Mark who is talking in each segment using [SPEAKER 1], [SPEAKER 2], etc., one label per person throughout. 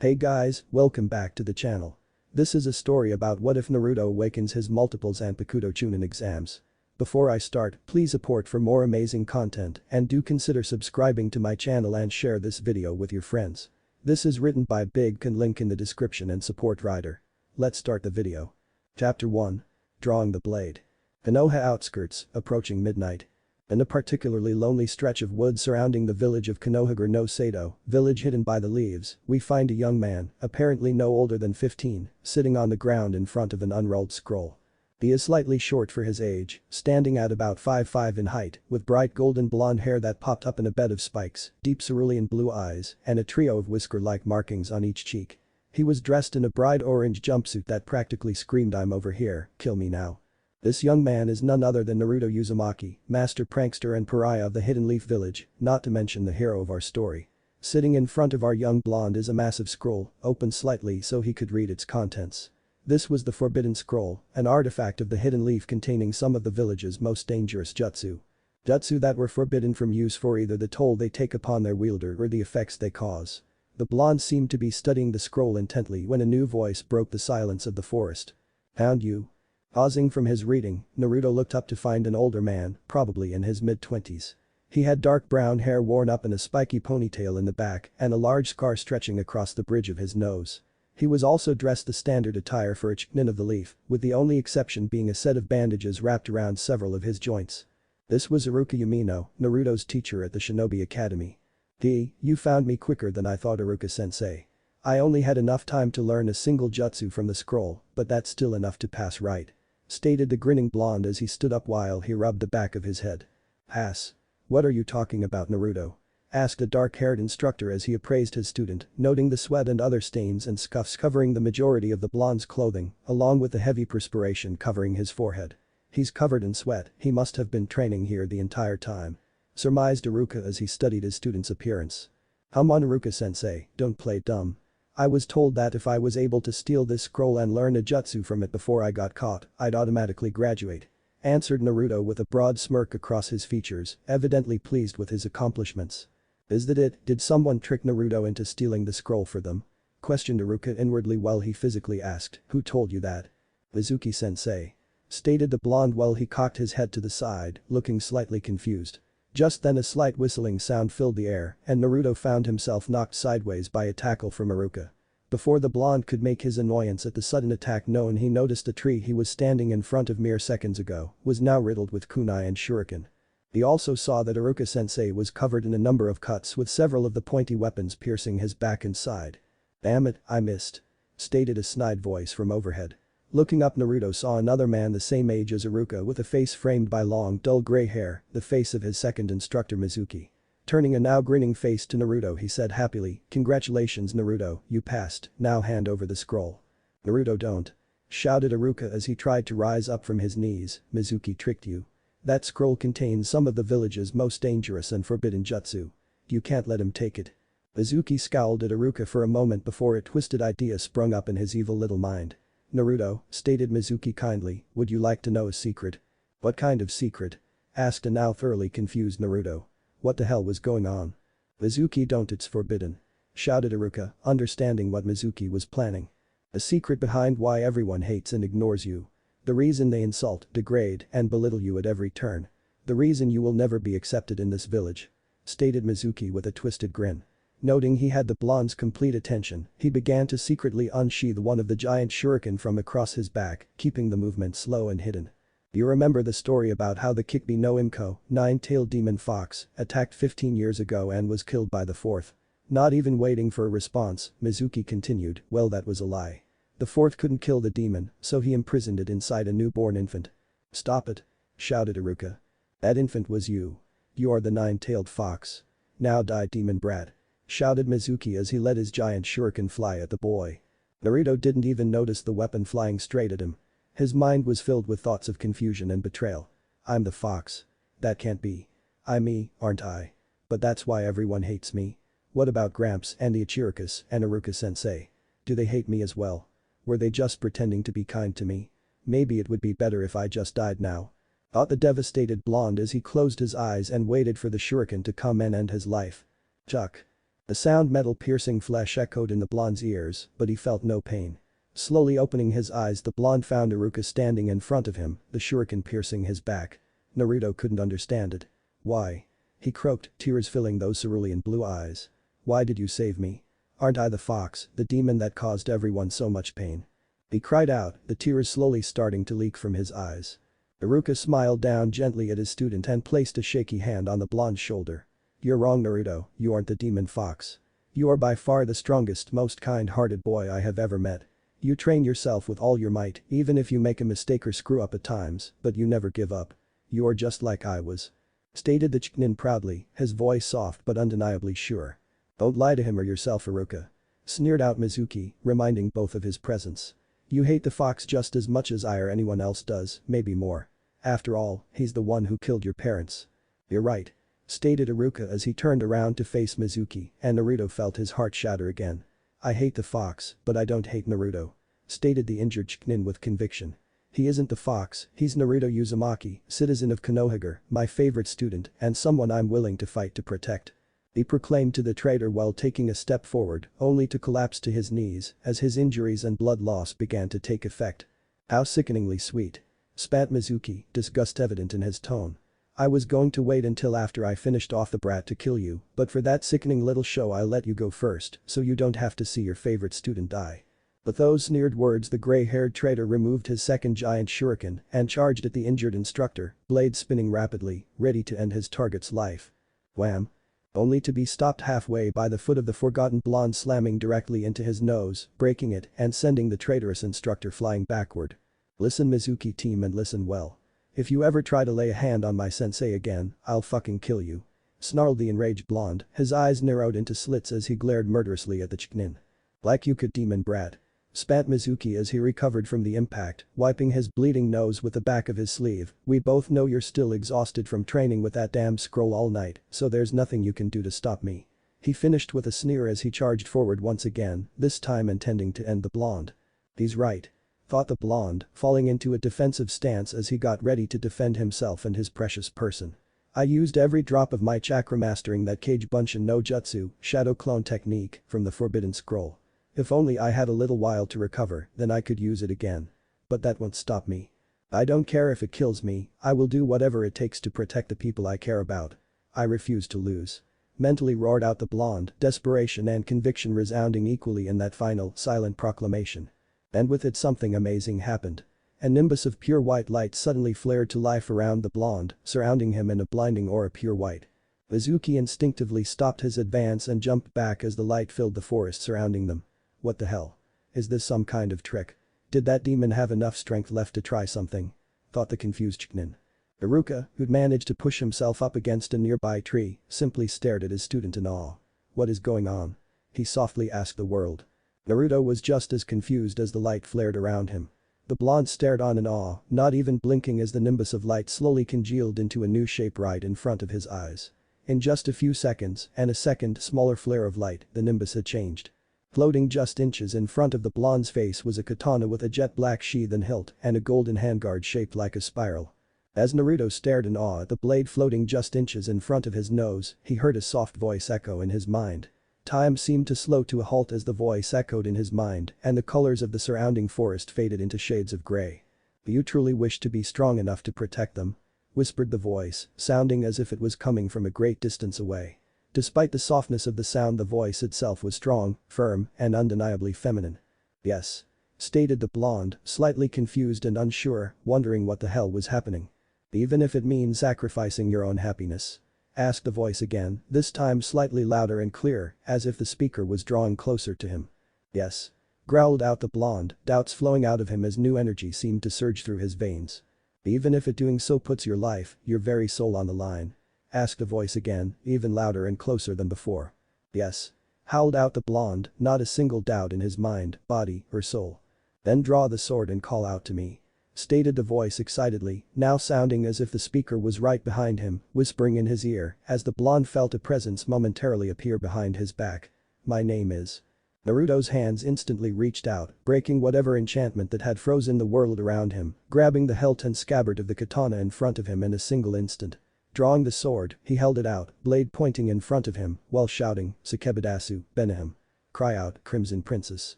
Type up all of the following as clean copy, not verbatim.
[SPEAKER 1] Hey guys, welcome back to the channel. This is a story about what if Naruto awakens his multiple Zanpakuto chunin exams. Before I start, please support for more amazing content and do consider subscribing to my channel and share this video with your friends. This is written by BigCC, link in the description and support writer. Let's start the video. Chapter 1. Drawing the Blade. Konoha outskirts, approaching midnight. In a particularly lonely stretch of woods surrounding the village of Konoha no Sato, village hidden by the leaves, we find a young man, apparently no older than 15, sitting on the ground in front of an unrolled scroll. He is slightly short for his age, standing at about 5'5" in height, with bright golden blonde hair that popped up in a bed of spikes, deep cerulean blue eyes, and a trio of whisker-like markings on each cheek. He was dressed in a bright orange jumpsuit that practically screamed, "I'm over here, kill me now." This young man is none other than Naruto Uzamaki, master prankster and pariah of the Hidden Leaf Village, not to mention the hero of our story. Sitting in front of our young blonde is a massive scroll, open slightly so he could read its contents. This was the Forbidden Scroll, an artifact of the Hidden Leaf containing some of the village's most dangerous jutsu. Jutsu that were forbidden from use for either the toll they take upon their wielder or the effects they cause. The blonde seemed to be studying the scroll intently when a new voice broke the silence of the forest. "Hound you?" Pausing from his reading, Naruto looked up to find an older man, probably in his mid-20s. He had dark brown hair worn up in a spiky ponytail in the back and a large scar stretching across the bridge of his nose. He was also dressed the standard attire for a chunin of the leaf, with the only exception being a set of bandages wrapped around several of his joints. This was Iruka Yamino, Naruto's teacher at the Shinobi Academy. "You found me quicker than I thought, Iruka-sensei. I only had enough time to learn a single jutsu from the scroll, but that's still enough to pass right," stated the grinning blonde as he stood up while he rubbed the back of his head. "Pass? What are you talking about, Naruto?" asked a dark-haired instructor as he appraised his student, noting the sweat and other stains and scuffs covering the majority of the blonde's clothing, along with the heavy perspiration covering his forehead. "He's covered in sweat, he must have been training here the entire time," surmised Iruka as he studied his student's appearance. "Come on, Iruka-sensei, don't play dumb. I was told that if I was able to steal this scroll and learn a jutsu from it before I got caught, I'd automatically graduate," answered Naruto with a broad smirk across his features, evidently pleased with his accomplishments. "Is that it? Did someone trick Naruto into stealing the scroll for them?" questioned Iruka inwardly while he physically asked, "Who told you that?" "Mizuki-sensei," stated the blonde while he cocked his head to the side, looking slightly confused. Just then a slight whistling sound filled the air and Naruto found himself knocked sideways by a tackle from Iruka. Before the blonde could make his annoyance at the sudden attack known, he noticed the tree he was standing in front of mere seconds ago was now riddled with kunai and shuriken. He also saw that Iruka-sensei was covered in a number of cuts with several of the pointy weapons piercing his back and side. "Damn it, I missed," stated a snide voice from overhead. Looking up, Naruto saw another man the same age as Iruka with a face framed by long dull grey hair, the face of his second instructor Mizuki. Turning a now grinning face to Naruto, he said happily, "Congratulations Naruto, you passed, now hand over the scroll." "Naruto, don't," shouted Iruka as he tried to rise up from his knees. "Mizuki tricked you. That scroll contains some of the village's most dangerous and forbidden jutsu. You can't let him take it." Mizuki scowled at Iruka for a moment before a twisted idea sprung up in his evil little mind. "Naruto," stated Mizuki kindly, "would you like to know a secret?" "What kind of secret?" asked a now thoroughly confused Naruto. What the hell was going on? "Mizuki, don't, it's forbidden," shouted Iruka, understanding what Mizuki was planning. "A secret behind why everyone hates and ignores you. The reason they insult, degrade, and belittle you at every turn. The reason you will never be accepted in this village," stated Mizuki with a twisted grin. Noting he had the blonde's complete attention, he began to secretly unsheath one of the giant shuriken from across his back, keeping the movement slow and hidden. "You remember the story about how the Kikbi no Imko, nine-tailed demon fox, attacked 15 years ago and was killed by the fourth?" Not even waiting for a response, Mizuki continued, "Well, that was a lie. The fourth couldn't kill the demon, so he imprisoned it inside a newborn infant." "Stop it," shouted Iruka. "That infant was you. You are the nine-tailed fox. Now die, demon brat," shouted Mizuki as he let his giant shuriken fly at the boy. Naruto didn't even notice the weapon flying straight at him. His mind was filled with thoughts of confusion and betrayal. "I'm the fox. That can't be. I'm me, aren't I? But that's why everyone hates me. What about Gramps and the Ichirokas and Iruka-sensei? Do they hate me as well? Were they just pretending to be kind to me? Maybe it would be better if I just died now," thought the devastated blonde as he closed his eyes and waited for the shuriken to come and end his life. Chuck. The sound metal piercing flesh echoed in the blonde's ears, but he felt no pain. Slowly opening his eyes, the blonde found Iruka standing in front of him, the shuriken piercing his back. Naruto couldn't understand it. Why? He croaked, tears filling those cerulean blue eyes. Why did you save me? Aren't I the fox, the demon that caused everyone so much pain? He cried out, the tears slowly starting to leak from his eyes. Iruka smiled down gently at his student and placed a shaky hand on the blonde's shoulder. You're wrong, Naruto, you aren't the demon fox. You are by far the strongest, most kind-hearted boy I have ever met. You train yourself with all your might, even if you make a mistake or screw up at times, but you never give up. You are just like I was. Stated the chunin proudly, his voice soft but undeniably sure. Don't lie to him or yourself, Iruka. Sneered out Mizuki, reminding both of his presence. You hate the fox just as much as I or anyone else does, maybe more. After all, he's the one who killed your parents. You're right. Stated Iruka as he turned around to face Mizuki, and Naruto felt his heart shatter again. I hate the fox, but I don't hate Naruto. Stated the injured chunin with conviction. He isn't the fox, he's Naruto Uzamaki, citizen of Konohagure, my favorite student, and someone I'm willing to fight to protect. He proclaimed to the traitor while taking a step forward, only to collapse to his knees as his injuries and blood loss began to take effect. How sickeningly sweet. Spat Mizuki, disgust evident in his tone. I was going to wait until after I finished off the brat to kill you, but for that sickening little show I'll let you go first, so you don't have to see your favorite student die. With those sneered words, the gray-haired traitor removed his second giant shuriken and charged at the injured instructor, blade spinning rapidly, ready to end his target's life. Wham! Only to be stopped halfway by the foot of the forgotten blonde slamming directly into his nose, breaking it and sending the traitorous instructor flying backward. Listen, Mizuki team, and listen well. If you ever try to lay a hand on my sensei again, I'll fucking kill you. Snarled the enraged blonde, his eyes narrowed into slits as he glared murderously at the chunin. Like you could, demon brat. Spat Mizuki as he recovered from the impact, wiping his bleeding nose with the back of his sleeve. We both know you're still exhausted from training with that damn scroll all night, so there's nothing you can do to stop me. He finished with a sneer as he charged forward once again, this time intending to end the blonde. He's right. Thought the blonde, falling into a defensive stance as he got ready to defend himself and his precious person. I used every drop of my chakra mastering that Kage Bunshin no Jutsu, shadow clone technique, from the forbidden scroll. If only I had a little while to recover, then I could use it again. But that won't stop me. I don't care if it kills me, I will do whatever it takes to protect the people I care about. I refuse to lose. Mentally roared out the blonde, desperation and conviction resounding equally in that final, silent proclamation. And with it something amazing happened. A nimbus of pure white light suddenly flared to life around the blonde, surrounding him in a blinding aura pure white. Mizuki instinctively stopped his advance and jumped back as the light filled the forest surrounding them. What the hell? Is this some kind of trick? Did that demon have enough strength left to try something? Thought the confused chunin. Iruka, who'd managed to push himself up against a nearby tree, simply stared at his student in awe. What is going on? He softly asked the world. Naruto was just as confused as the light flared around him. The blonde stared on in awe, not even blinking as the nimbus of light slowly congealed into a new shape right in front of his eyes. In just a few seconds, and a second, smaller flare of light, the nimbus had changed. Floating just inches in front of the blonde's face was a katana with a jet black sheath and hilt and a golden handguard shaped like a spiral. As Naruto stared in awe at the blade floating just inches in front of his nose, he heard a soft voice echo in his mind. Time seemed to slow to a halt as the voice echoed in his mind and the colors of the surrounding forest faded into shades of gray. You truly wish to be strong enough to protect them? Whispered the voice, sounding as if it was coming from a great distance away. Despite the softness of the sound, the voice itself was strong, firm, and undeniably feminine. Yes. Stated the blonde, slightly confused and unsure, wondering what the hell was happening. Even if it means sacrificing your own happiness? Asked the voice again, this time slightly louder and clear, as if the speaker was drawing closer to him. Yes. Growled out the blonde, doubts flowing out of him as new energy seemed to surge through his veins. Even if it doing so puts your life, your very soul on the line? Asked the voice again, even louder and closer than before. Yes. Howled out the blonde, not a single doubt in his mind, body, or soul. Then draw the sword and call out to me. Stated the voice excitedly, now sounding as if the speaker was right behind him, whispering in his ear, as the blonde felt a presence momentarily appear behind his back. My name is. Naruto's hands instantly reached out, breaking whatever enchantment that had frozen the world around him, grabbing the hilt and scabbard of the katana in front of him in a single instant. Drawing the sword, he held it out, blade pointing in front of him, while shouting, "Sakebidasu, Benahim. Cry out, Crimson Princess."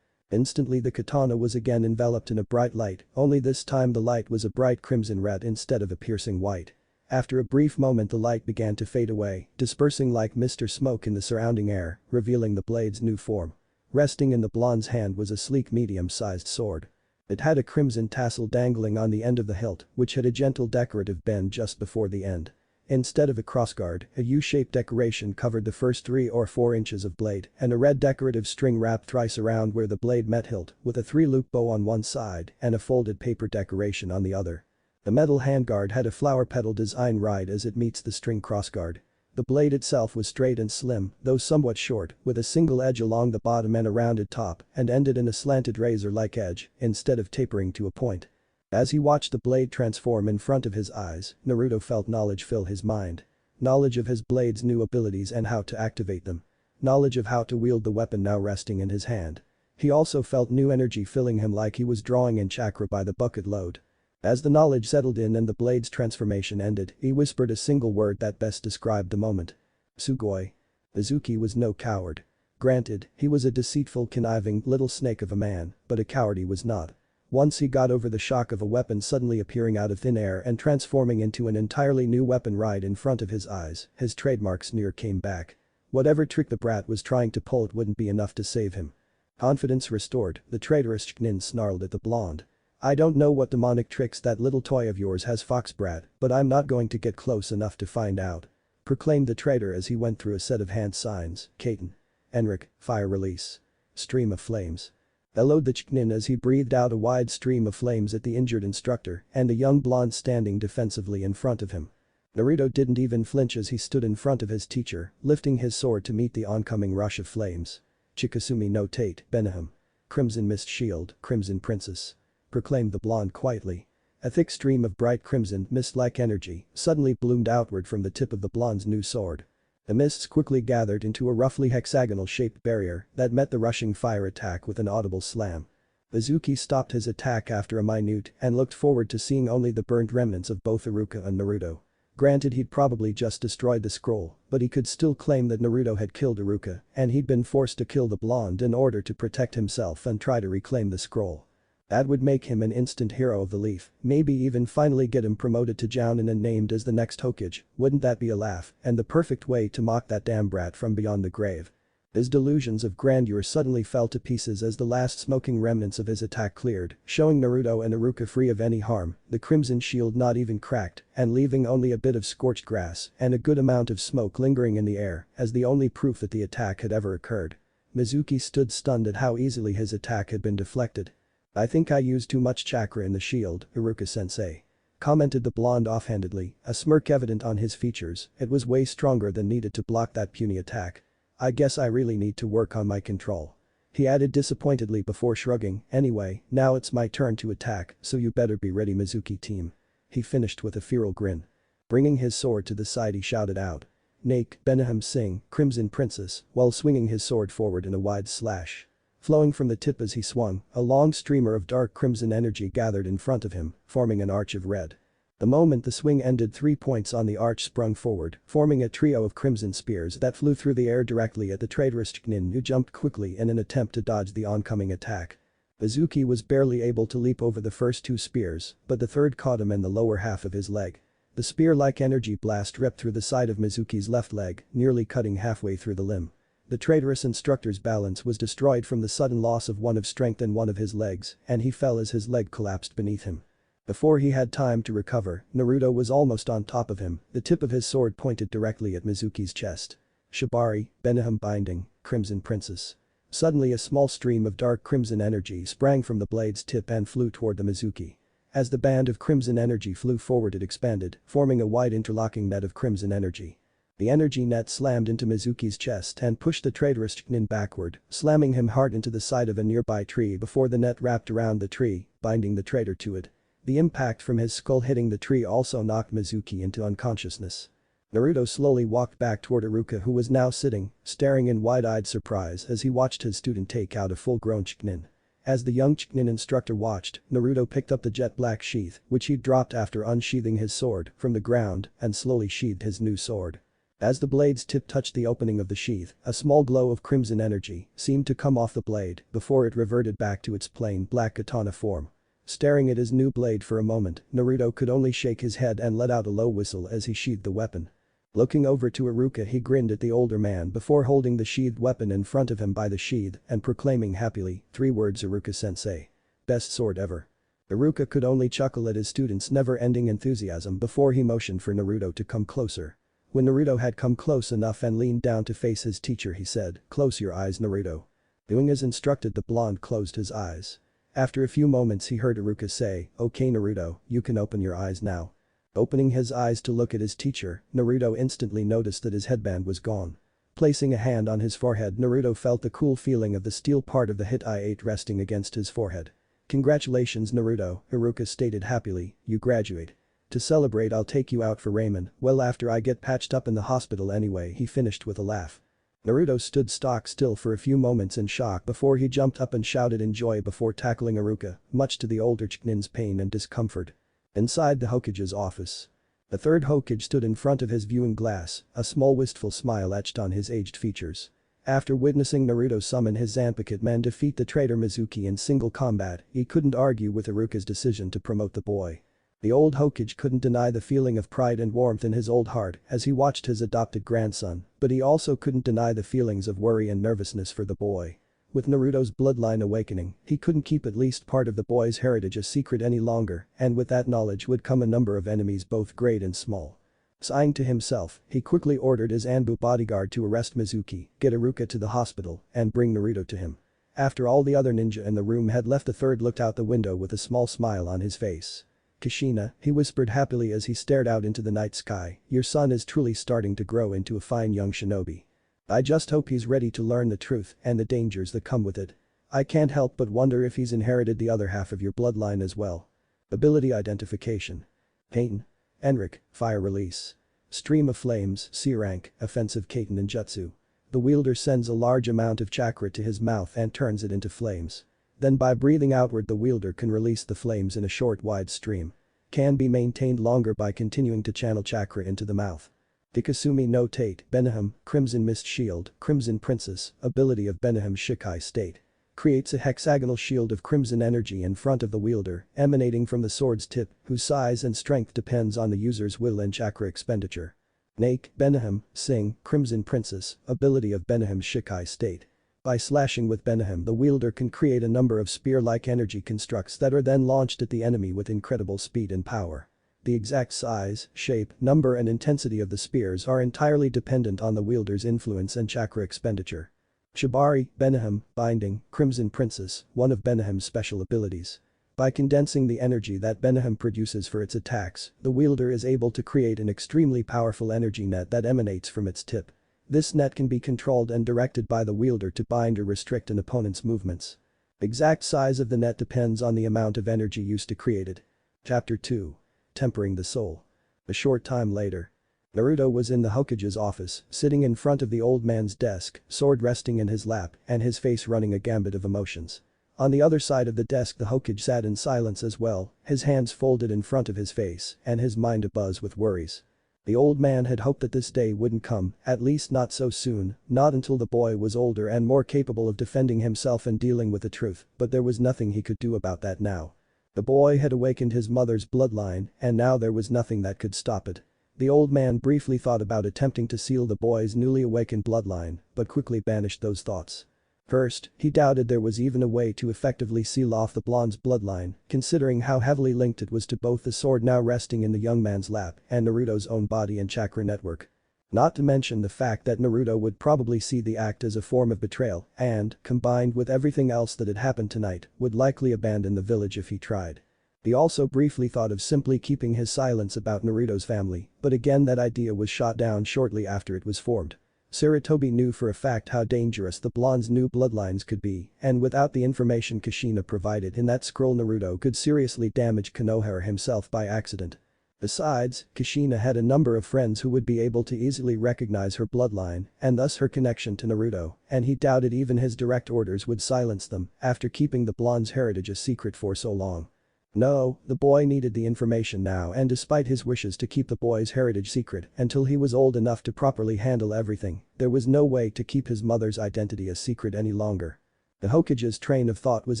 [SPEAKER 1] Instantly the katana was again enveloped in a bright light, only this time the light was a bright crimson red instead of a piercing white. After a brief moment the light began to fade away, dispersing like mist or smoke in the surrounding air, revealing the blade's new form. Resting in the blonde's hand was a sleek medium-sized sword. It had a crimson tassel dangling on the end of the hilt, which had a gentle decorative bend just before the end. Instead of a crossguard, a U-shaped decoration covered the first 3 or 4 inches of blade, and a red decorative string wrapped thrice around where the blade met hilt, with a 3-loop bow on one side and a folded paper decoration on the other. The metal handguard had a flower petal design right as it meets the string crossguard. The blade itself was straight and slim, though somewhat short, with a single edge along the bottom and a rounded top, and ended in a slanted razor-like edge, instead of tapering to a point. As he watched the blade transform in front of his eyes, Naruto felt knowledge fill his mind. Knowledge of his blade's new abilities and how to activate them. Knowledge of how to wield the weapon now resting in his hand. He also felt new energy filling him like he was drawing in chakra by the bucket load. As the knowledge settled in and the blade's transformation ended, he whispered a single word that best described the moment. Sugoi. Uzumaki was no coward. Granted, he was a deceitful, conniving little snake of a man, but a coward he was not. Once he got over the shock of a weapon suddenly appearing out of thin air and transforming into an entirely new weapon right in front of his eyes, his trademark sneer came back. Whatever trick the brat was trying to pull, it wouldn't be enough to save him. Confidence restored, the traitorous chunin snarled at the blonde. "I don't know what demonic tricks that little toy of yours has, fox brat, but I'm not going to get close enough to find out," proclaimed the traitor as he went through a set of hand signs. Kaiten. Enric, fire release. Stream of flames. Bellowed the chunin as he breathed out a wide stream of flames at the injured instructor and a young blonde standing defensively in front of him. Naruto didn't even flinch as he stood in front of his teacher, lifting his sword to meet the oncoming rush of flames. "Chikasumi no Tate, Benahim. Crimson Mist Shield, Crimson Princess," proclaimed the blonde quietly. A thick stream of bright crimson mist-like energy suddenly bloomed outward from the tip of the blonde's new sword. The mists quickly gathered into a roughly hexagonal-shaped barrier that met the rushing fire attack with an audible slam. Uzumaki stopped his attack after a minute and looked forward to seeing only the burnt remnants of both Iruka and Naruto. Granted, he'd probably just destroyed the scroll, but he could still claim that Naruto had killed Iruka and he'd been forced to kill the blonde in order to protect himself and try to reclaim the scroll. That would make him an instant hero of the leaf, maybe even finally get him promoted to Jounin and named as the next Hokage. Wouldn't that be a laugh and the perfect way to mock that damn brat from beyond the grave? His delusions of grandeur suddenly fell to pieces as the last smoking remnants of his attack cleared, showing Naruto and Iruka free of any harm, the crimson shield not even cracked, and leaving only a bit of scorched grass and a good amount of smoke lingering in the air as the only proof that the attack had ever occurred. Mizuki stood stunned at how easily his attack had been deflected. "I think I used too much chakra in the shield, Iruka-sensei," commented the blonde offhandedly, a smirk evident on his features. "It was way stronger than needed to block that puny attack. I guess I really need to work on my control," he added disappointedly before shrugging. "Anyway, now it's my turn to attack, so you better be ready, Mizuki team," he finished with a feral grin. Bringing his sword to the side, he shouted out, "Nake, Benahim Singh, Crimson Princess," while swinging his sword forward in a wide slash. Flowing from the tip as he swung, a long streamer of dark crimson energy gathered in front of him, forming an arch of red. The moment the swing ended, 3 points on the arch sprung forward, forming a trio of crimson spears that flew through the air directly at the traitorous chunin, who jumped quickly in an attempt to dodge the oncoming attack. Uzumaki was barely able to leap over the first 2 spears, but the third caught him in the lower half of his leg. The spear-like energy blast ripped through the side of Mizuki's left leg, nearly cutting halfway through the limb. The traitorous instructor's balance was destroyed from the sudden loss of 1 of strength in one of his legs, and he fell as his leg collapsed beneath him. Before he had time to recover, Naruto was almost on top of him, the tip of his sword pointed directly at Mizuki's chest. "Shibari, Benahim Binding, Crimson Princess." Suddenly a small stream of dark crimson energy sprang from the blade's tip and flew toward the Mizuki. As the band of crimson energy flew forward, it expanded, forming a wide interlocking net of crimson energy. The energy net slammed into Mizuki's chest and pushed the traitorous chunin backward, slamming him hard into the side of a nearby tree before the net wrapped around the tree, binding the traitor to it. The impact from his skull hitting the tree also knocked Mizuki into unconsciousness. Naruto slowly walked back toward Iruka, who was now sitting, staring in wide-eyed surprise as he watched his student take out a full-grown chunin. As the young chunin instructor watched, Naruto picked up the jet black sheath, which he'd dropped after unsheathing his sword, from the ground and slowly sheathed his new sword. As the blade's tip touched the opening of the sheath, a small glow of crimson energy seemed to come off the blade before it reverted back to its plain black katana form. Staring at his new blade for a moment, Naruto could only shake his head and let out a low whistle as he sheathed the weapon. Looking over to Iruka, he grinned at the older man before holding the sheathed weapon in front of him by the sheath and proclaiming happily, 3 words, Iruka-sensei. Best sword ever. Iruka could only chuckle at his student's never-ending enthusiasm before he motioned for Naruto to come closer. When Naruto had come close enough and leaned down to face his teacher, he said, "Close your eyes, Naruto." Doing as instructed, the blonde closed his eyes. After a few moments he heard Iruka say, "Okay Naruto, you can open your eyes now." Opening his eyes to look at his teacher, Naruto instantly noticed that his headband was gone. Placing a hand on his forehead, Naruto felt the cool feeling of the steel part of the hit I8 resting against his forehead. "Congratulations Naruto," Iruka stated happily, "you graduate. To celebrate I'll take you out for ramen, well after I get patched up in the hospital anyway," he finished with a laugh. Naruto stood stock still for a few moments in shock before he jumped up and shouted in joy before tackling Iruka, much to the older chunin's pain and discomfort. Inside the Hokage's office. The third Hokage stood in front of his viewing glass, a small wistful smile etched on his aged features. After witnessing Naruto summon his Zanpakuto men defeat the traitor Mizuki in single combat, he couldn't argue with Iruka's decision to promote the boy. The old Hokage couldn't deny the feeling of pride and warmth in his old heart as he watched his adopted grandson, but he also couldn't deny the feelings of worry and nervousness for the boy. With Naruto's bloodline awakening, he couldn't keep at least part of the boy's heritage a secret any longer, and with that knowledge would come a number of enemies both great and small. Sighing to himself, he quickly ordered his Anbu bodyguard to arrest Mizuki, get Iruka to the hospital, and bring Naruto to him. After all the other ninja in the room had left, the third looked out the window with a small smile on his face. "Kushina," he whispered happily as he stared out into the night sky, "your son is truly starting to grow into a fine young shinobi. I just hope he's ready to learn the truth and the dangers that come with it. I can't help but wonder if he's inherited the other half of your bloodline as well." Ability identification. Kaiten. Enric, fire release. Stream of flames, C rank, offensive Kaiten ninjutsu. The wielder sends a large amount of chakra to his mouth and turns it into flames. Then by breathing outward the wielder can release the flames in a short wide stream. Can be maintained longer by continuing to channel chakra into the mouth. Dikasumi no Tate, Beniham, Crimson Mist Shield, Crimson Princess, ability of Beniham Shikai State. Creates a hexagonal shield of crimson energy in front of the wielder, emanating from the sword's tip, whose size and strength depends on the user's will and chakra expenditure. Nake, Beniham, Sing, Crimson Princess, ability of Beniham Shikai State. By slashing with Beniham, the wielder can create a number of spear-like energy constructs that are then launched at the enemy with incredible speed and power. The exact size, shape, number and intensity of the spears are entirely dependent on the wielder's influence and chakra expenditure. Shibari, Beniham, Binding, Crimson Princess, one of Beniham's special abilities. By condensing the energy that Beniham produces for its attacks, the wielder is able to create an extremely powerful energy net that emanates from its tip. This net can be controlled and directed by the wielder to bind or restrict an opponent's movements. Exact size of the net depends on the amount of energy used to create it. Chapter 2. Tempering the Soul. A short time later. Naruto was in the Hokage's office, sitting in front of the old man's desk, sword resting in his lap and his face running a gambit of emotions. On the other side of the desk the Hokage sat in silence as well, his hands folded in front of his face and his mind abuzz with worries. The old man had hoped that this day wouldn't come, at least not so soon, not until the boy was older and more capable of defending himself and dealing with the truth, but there was nothing he could do about that now. The boy had awakened his mother's bloodline, and now there was nothing that could stop it. The old man briefly thought about attempting to seal the boy's newly awakened bloodline, but quickly banished those thoughts. First, he doubted there was even a way to effectively seal off the blonde's bloodline, considering how heavily linked it was to both the sword now resting in the young man's lap and Naruto's own body and chakra network. Not to mention the fact that Naruto would probably see the act as a form of betrayal and, combined with everything else that had happened tonight, would likely abandon the village if he tried. He also briefly thought of simply keeping his silence about Naruto's family, but again that idea was shot down shortly after it was formed. Sarutobi knew for a fact how dangerous the blonde's new bloodlines could be, and without the information Kushina provided in that scroll Naruto could seriously damage Konohara himself by accident. Besides, Kushina had a number of friends who would be able to easily recognize her bloodline and thus her connection to Naruto, and he doubted even his direct orders would silence them after keeping the blonde's heritage a secret for so long. No, the boy needed the information now, and despite his wishes to keep the boy's heritage secret until he was old enough to properly handle everything, there was no way to keep his mother's identity a secret any longer. The Hokage's train of thought was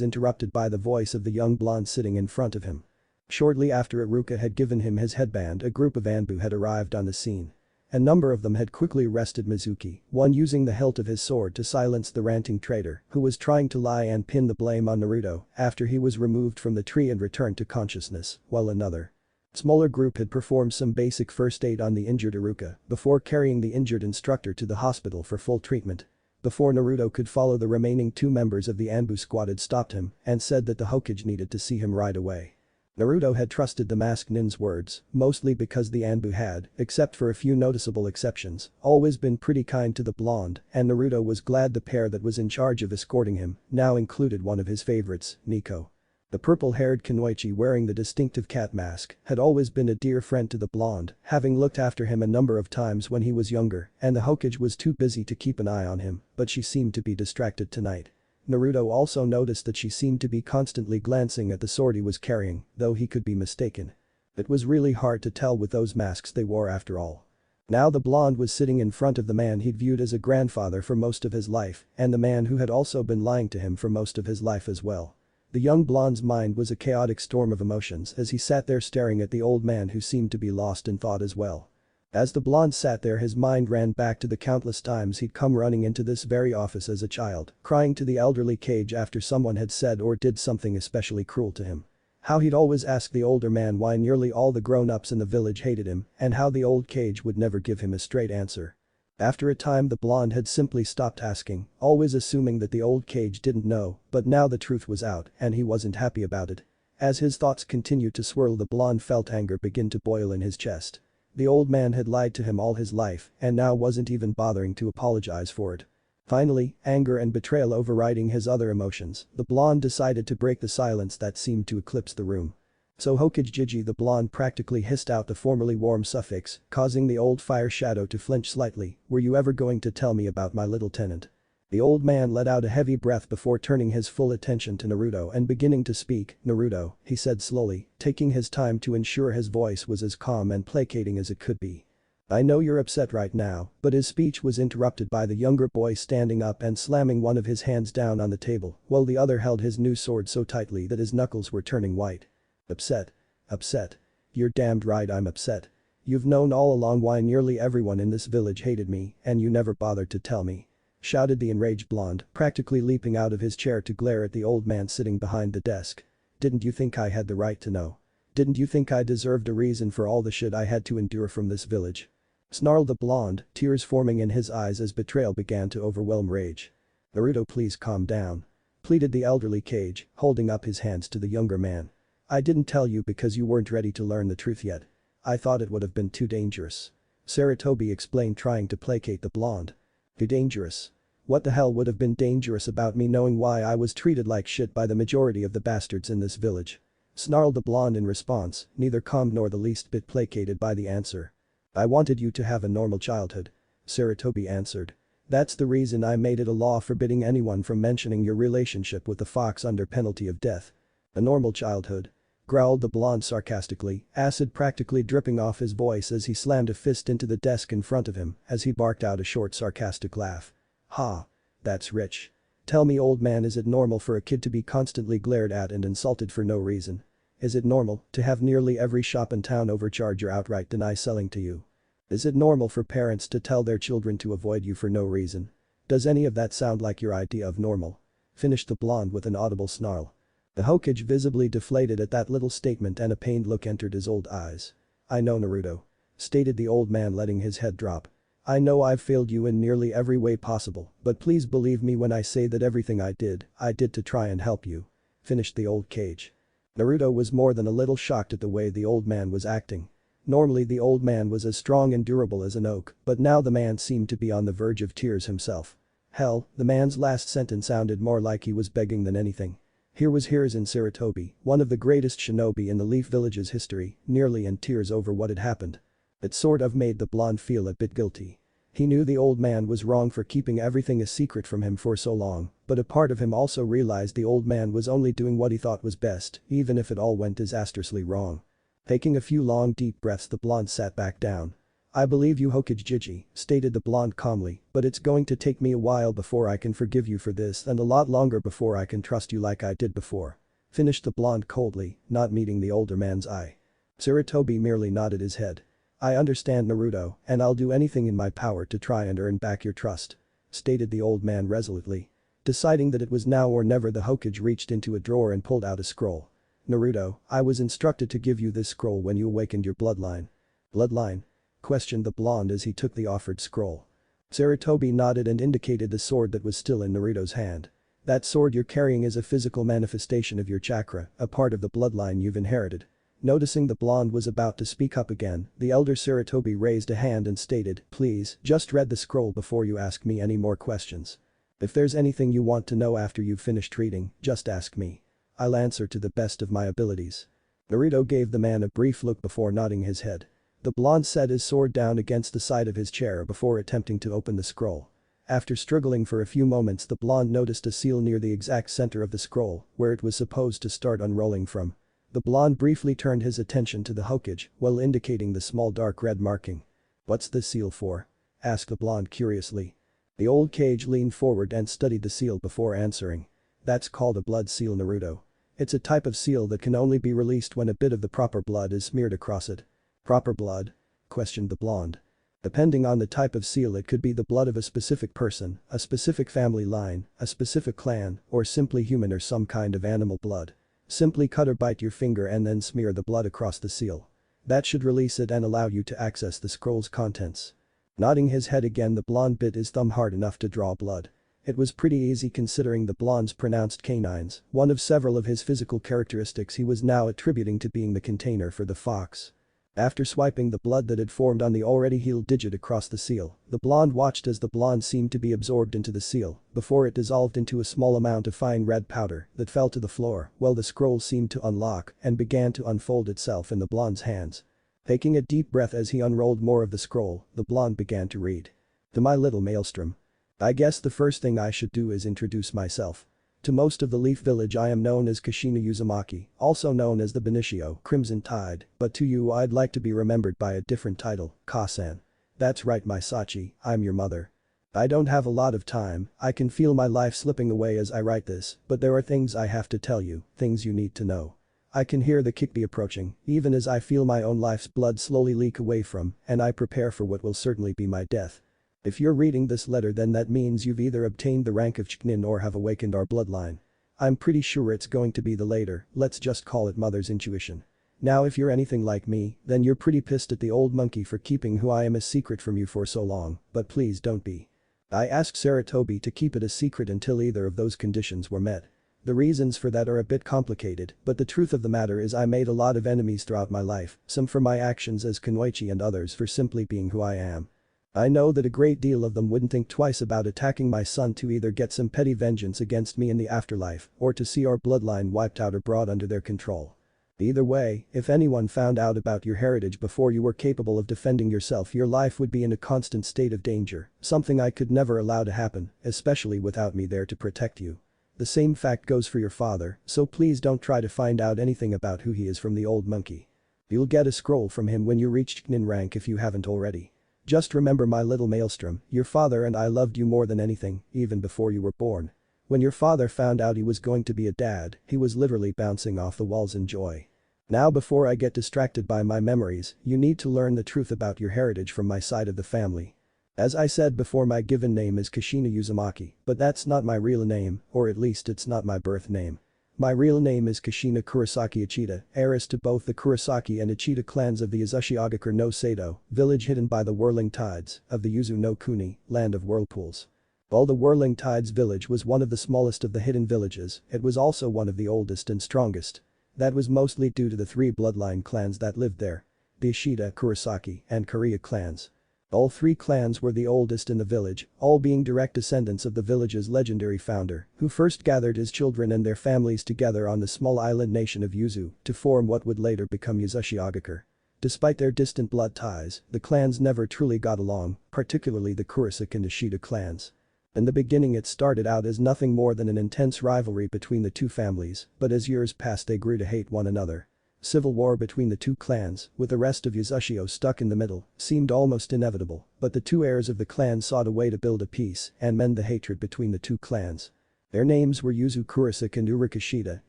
[SPEAKER 1] interrupted by the voice of the young blonde sitting in front of him. Shortly after Iruka had given him his headband, a group of Anbu had arrived on the scene. A number of them had quickly arrested Mizuki, one using the hilt of his sword to silence the ranting traitor who was trying to lie and pin the blame on Naruto after he was removed from the tree and returned to consciousness, while another smaller group had performed some basic first aid on the injured Iruka before carrying the injured instructor to the hospital for full treatment. Before Naruto could follow, the remaining 2 members of the Anbu squad had stopped him and said that the Hokage needed to see him right away. Naruto had trusted the masked nin's words, mostly because the Anbu had, except for a few noticeable exceptions, always been pretty kind to the blonde, and Naruto was glad the pair that was in charge of escorting him now included one of his favorites, Nico. The purple-haired Kunoichi wearing the distinctive cat mask had always been a dear friend to the blonde, having looked after him a number of times when he was younger, and the Hokage was too busy to keep an eye on him, but she seemed to be distracted tonight. Naruto also noticed that she seemed to be constantly glancing at the sword he was carrying, though he could be mistaken. It was really hard to tell with those masks they wore after all. Now the blonde was sitting in front of the man he'd viewed as a grandfather for most of his life, and the man who had also been lying to him for most of his life as well. The young blonde's mind was a chaotic storm of emotions as he sat there staring at the old man who seemed to be lost in thought as well. As the blonde sat there, his mind ran back to the countless times he'd come running into this very office as a child, crying to the elderly Cage after someone had said or did something especially cruel to him. How he'd always ask the older man why nearly all the grown-ups in the village hated him, and how the old Cage would never give him a straight answer. After a time, the blonde had simply stopped asking, always assuming that the old Cage didn't know, but now the truth was out and he wasn't happy about it. As his thoughts continued to swirl, the blonde felt anger begin to boil in his chest. The old man had lied to him all his life and now wasn't even bothering to apologize for it. Finally, anger and betrayal overriding his other emotions, the blonde decided to break the silence that seemed to eclipse the room. "So Hokage Jiji," the blonde practically hissed out the formerly warm suffix, causing the old fire shadow to flinch slightly, "were you ever going to tell me about my little tenant?" The old man let out a heavy breath before turning his full attention to Naruto and beginning to speak. "Naruto," he said slowly, taking his time to ensure his voice was as calm and placating as it could be. "I know you're upset right now," but his speech was interrupted by the younger boy standing up and slamming one of his hands down on the table while the other held his new sword so tightly that his knuckles were turning white. "Upset? Upset? You're damned right I'm upset. You've known all along why nearly everyone in this village hated me and you never bothered to tell me," shouted the enraged blonde, practically leaping out of his chair to glare at the old man sitting behind the desk. "Didn't you think I had the right to know? Didn't you think I deserved a reason for all the shit I had to endure from this village?" snarled the blonde, tears forming in his eyes as betrayal began to overwhelm rage. "Naruto, please calm down," pleaded the elderly Cage, holding up his hands to the younger man. "I didn't tell you because you weren't ready to learn the truth yet. I thought it would have been too dangerous," Saratobi explained, trying to placate the blonde. "Too dangerous? What the hell would have been dangerous about me knowing why I was treated like shit by the majority of the bastards in this village?" snarled the blonde in response, neither calmed nor the least bit placated by the answer. "I wanted you to have a normal childhood," Saratobi answered. "That's the reason I made it a law forbidding anyone from mentioning your relationship with the fox under penalty of death." "A normal childhood?" growled the blonde sarcastically, acid practically dripping off his voice as he slammed a fist into the desk in front of him as he barked out a short sarcastic laugh. "Ha. That's rich. Tell me, old man, is it normal for a kid to be constantly glared at and insulted for no reason? Is it normal to have nearly every shop in town overcharge or outright deny selling to you? Is it normal for parents to tell their children to avoid you for no reason? Does any of that sound like your idea of normal?" finished the blonde with an audible snarl. The Hokage visibly deflated at that little statement and a pained look entered his old eyes. "I know, Naruto," stated the old man, letting his head drop. "I know I've failed you in nearly every way possible, but please believe me when I say that everything I did to try and help you," finished the old Cage. Naruto was more than a little shocked at the way the old man was acting. Normally the old man was as strong and durable as an oak, but now the man seemed to be on the verge of tears himself. Hell, the man's last sentence sounded more like he was begging than anything. Here was Hiruzen Sarutobi, one of the greatest shinobi in the Leaf Village's history, nearly in tears over what had happened. It sort of made the blonde feel a bit guilty. He knew the old man was wrong for keeping everything a secret from him for so long, but a part of him also realized the old man was only doing what he thought was best, even if it all went disastrously wrong. Taking a few long deep breaths, the blonde sat back down. "I believe you, Hokage Jiji," stated the blonde calmly, "but it's going to take me a while before I can forgive you for this and a lot longer before I can trust you like I did before." Finished the blonde coldly, not meeting the older man's eye. Sarutobi merely nodded his head. "I understand, Naruto, and I'll do anything in my power to try and earn back your trust," stated the old man resolutely. Deciding that it was now or never, the Hokage reached into a drawer and pulled out a scroll. "Naruto, I was instructed to give you this scroll when you awakened your bloodline." "Bloodline?" questioned the blonde as he took the offered scroll. Sarutobi nodded and indicated the sword that was still in Naruto's hand. "That sword you're carrying is a physical manifestation of your chakra, a part of the bloodline you've inherited." Noticing the blonde was about to speak up again, the elder Sarutobi raised a hand and stated, "Please, just read the scroll before you ask me any more questions. If there's anything you want to know after you've finished reading, just ask me. I'll answer to the best of my abilities." Naruto gave the man a brief look before nodding his head. The blonde set his sword down against the side of his chair before attempting to open the scroll. After struggling for a few moments, the blonde noticed a seal near the exact center of the scroll, where it was supposed to start unrolling from. The blonde briefly turned his attention to the Hokage while indicating the small dark red marking. "What's this seal for?" asked the blonde curiously. The old Kage leaned forward and studied the seal before answering. "That's called a blood seal, Naruto. It's a type of seal that can only be released when a bit of the proper blood is smeared across it." "Proper blood?" questioned the blonde. "Depending on the type of seal, it could be the blood of a specific person, a specific family line, a specific clan, or simply human or some kind of animal blood. Simply cut or bite your finger and then smear the blood across the seal. That should release it and allow you to access the scroll's contents." Nodding his head again, the blonde bit his thumb hard enough to draw blood. It was pretty easy considering the blonde's pronounced canines, one of several of his physical characteristics he was now attributing to being the container for the fox. After swiping the blood that had formed on the already healed digit across the seal, the blonde watched as the blonde seemed to be absorbed into the seal before it dissolved into a small amount of fine red powder that fell to the floor while the scroll seemed to unlock and began to unfold itself in the blonde's hands. Taking a deep breath as he unrolled more of the scroll, the blonde began to read. "To my little maelstrom. I guess the first thing I should do is introduce myself. To most of the Leaf Village I am known as Kushina Uzamaki, also known as the Benicio, Crimson Tide, but to you I'd like to be remembered by a different title, Ka-san. That's right, my Sachi, I'm your mother. I don't have a lot of time, I can feel my life slipping away as I write this, but there are things I have to tell you, things you need to know. I can hear the Kikbi approaching, even as I feel my own life's blood slowly leak away from, and I prepare for what will certainly be my death. If you're reading this letter, then that means you've either obtained the rank of chunin or have awakened our bloodline. I'm pretty sure it's going to be the later, let's just call it mother's intuition. Now if you're anything like me, then you're pretty pissed at the old monkey for keeping who I am a secret from you for so long, but please don't be. I asked Sarutobi to keep it a secret until either of those conditions were met. The reasons for that are a bit complicated, but the truth of the matter is I made a lot of enemies throughout my life, some for my actions as Kunoichi and others for simply being who I am. I know that a great deal of them wouldn't think twice about attacking my son to either get some petty vengeance against me in the afterlife or to see our bloodline wiped out or brought under their control. Either way, if anyone found out about your heritage before you were capable of defending yourself, your life would be in a constant state of danger, something I could never allow to happen, especially without me there to protect you. The same fact goes for your father, so please don't try to find out anything about who he is from the old monkey. You'll get a scroll from him when you reach chunin rank if you haven't already. Just remember, my little maelstrom, your father and I loved you more than anything, even before you were born. When your father found out he was going to be a dad, he was literally bouncing off the walls in joy. Now before I get distracted by my memories, you need to learn the truth about your heritage from my side of the family. As I said before, my given name is Kushina Uzumaki, but that's not my real name, or at least it's not my birth name. My real name is Kushina Kurosaki Ichida, heiress to both the Kurosaki and Ichida clans of the Uzushiagakur no Sato, village hidden by the whirling tides of the Yuzu no Kuni, land of whirlpools. While the whirling tides village was one of the smallest of the hidden villages, it was also one of the oldest and strongest. That was mostly due to the three bloodline clans that lived there. The Ishida, Kurosaki, and Korea clans. All three clans were the oldest in the village, all being direct descendants of the village's legendary founder, who first gathered his children and their families together on the small island nation of Yuzu to form what would later become Yuzushiogakure. Despite their distant blood ties, the clans never truly got along, particularly the Kurosaki and Ishida clans. In the beginning it started out as nothing more than an intense rivalry between the two families, but as years passed they grew to hate one another. Civil war between the two clans, with the rest of Yuzushio stuck in the middle, seemed almost inevitable, but the two heirs of the clan sought a way to build a peace and mend the hatred between the two clans. Their names were Yuzu Kurosaki and Uruk Ishida,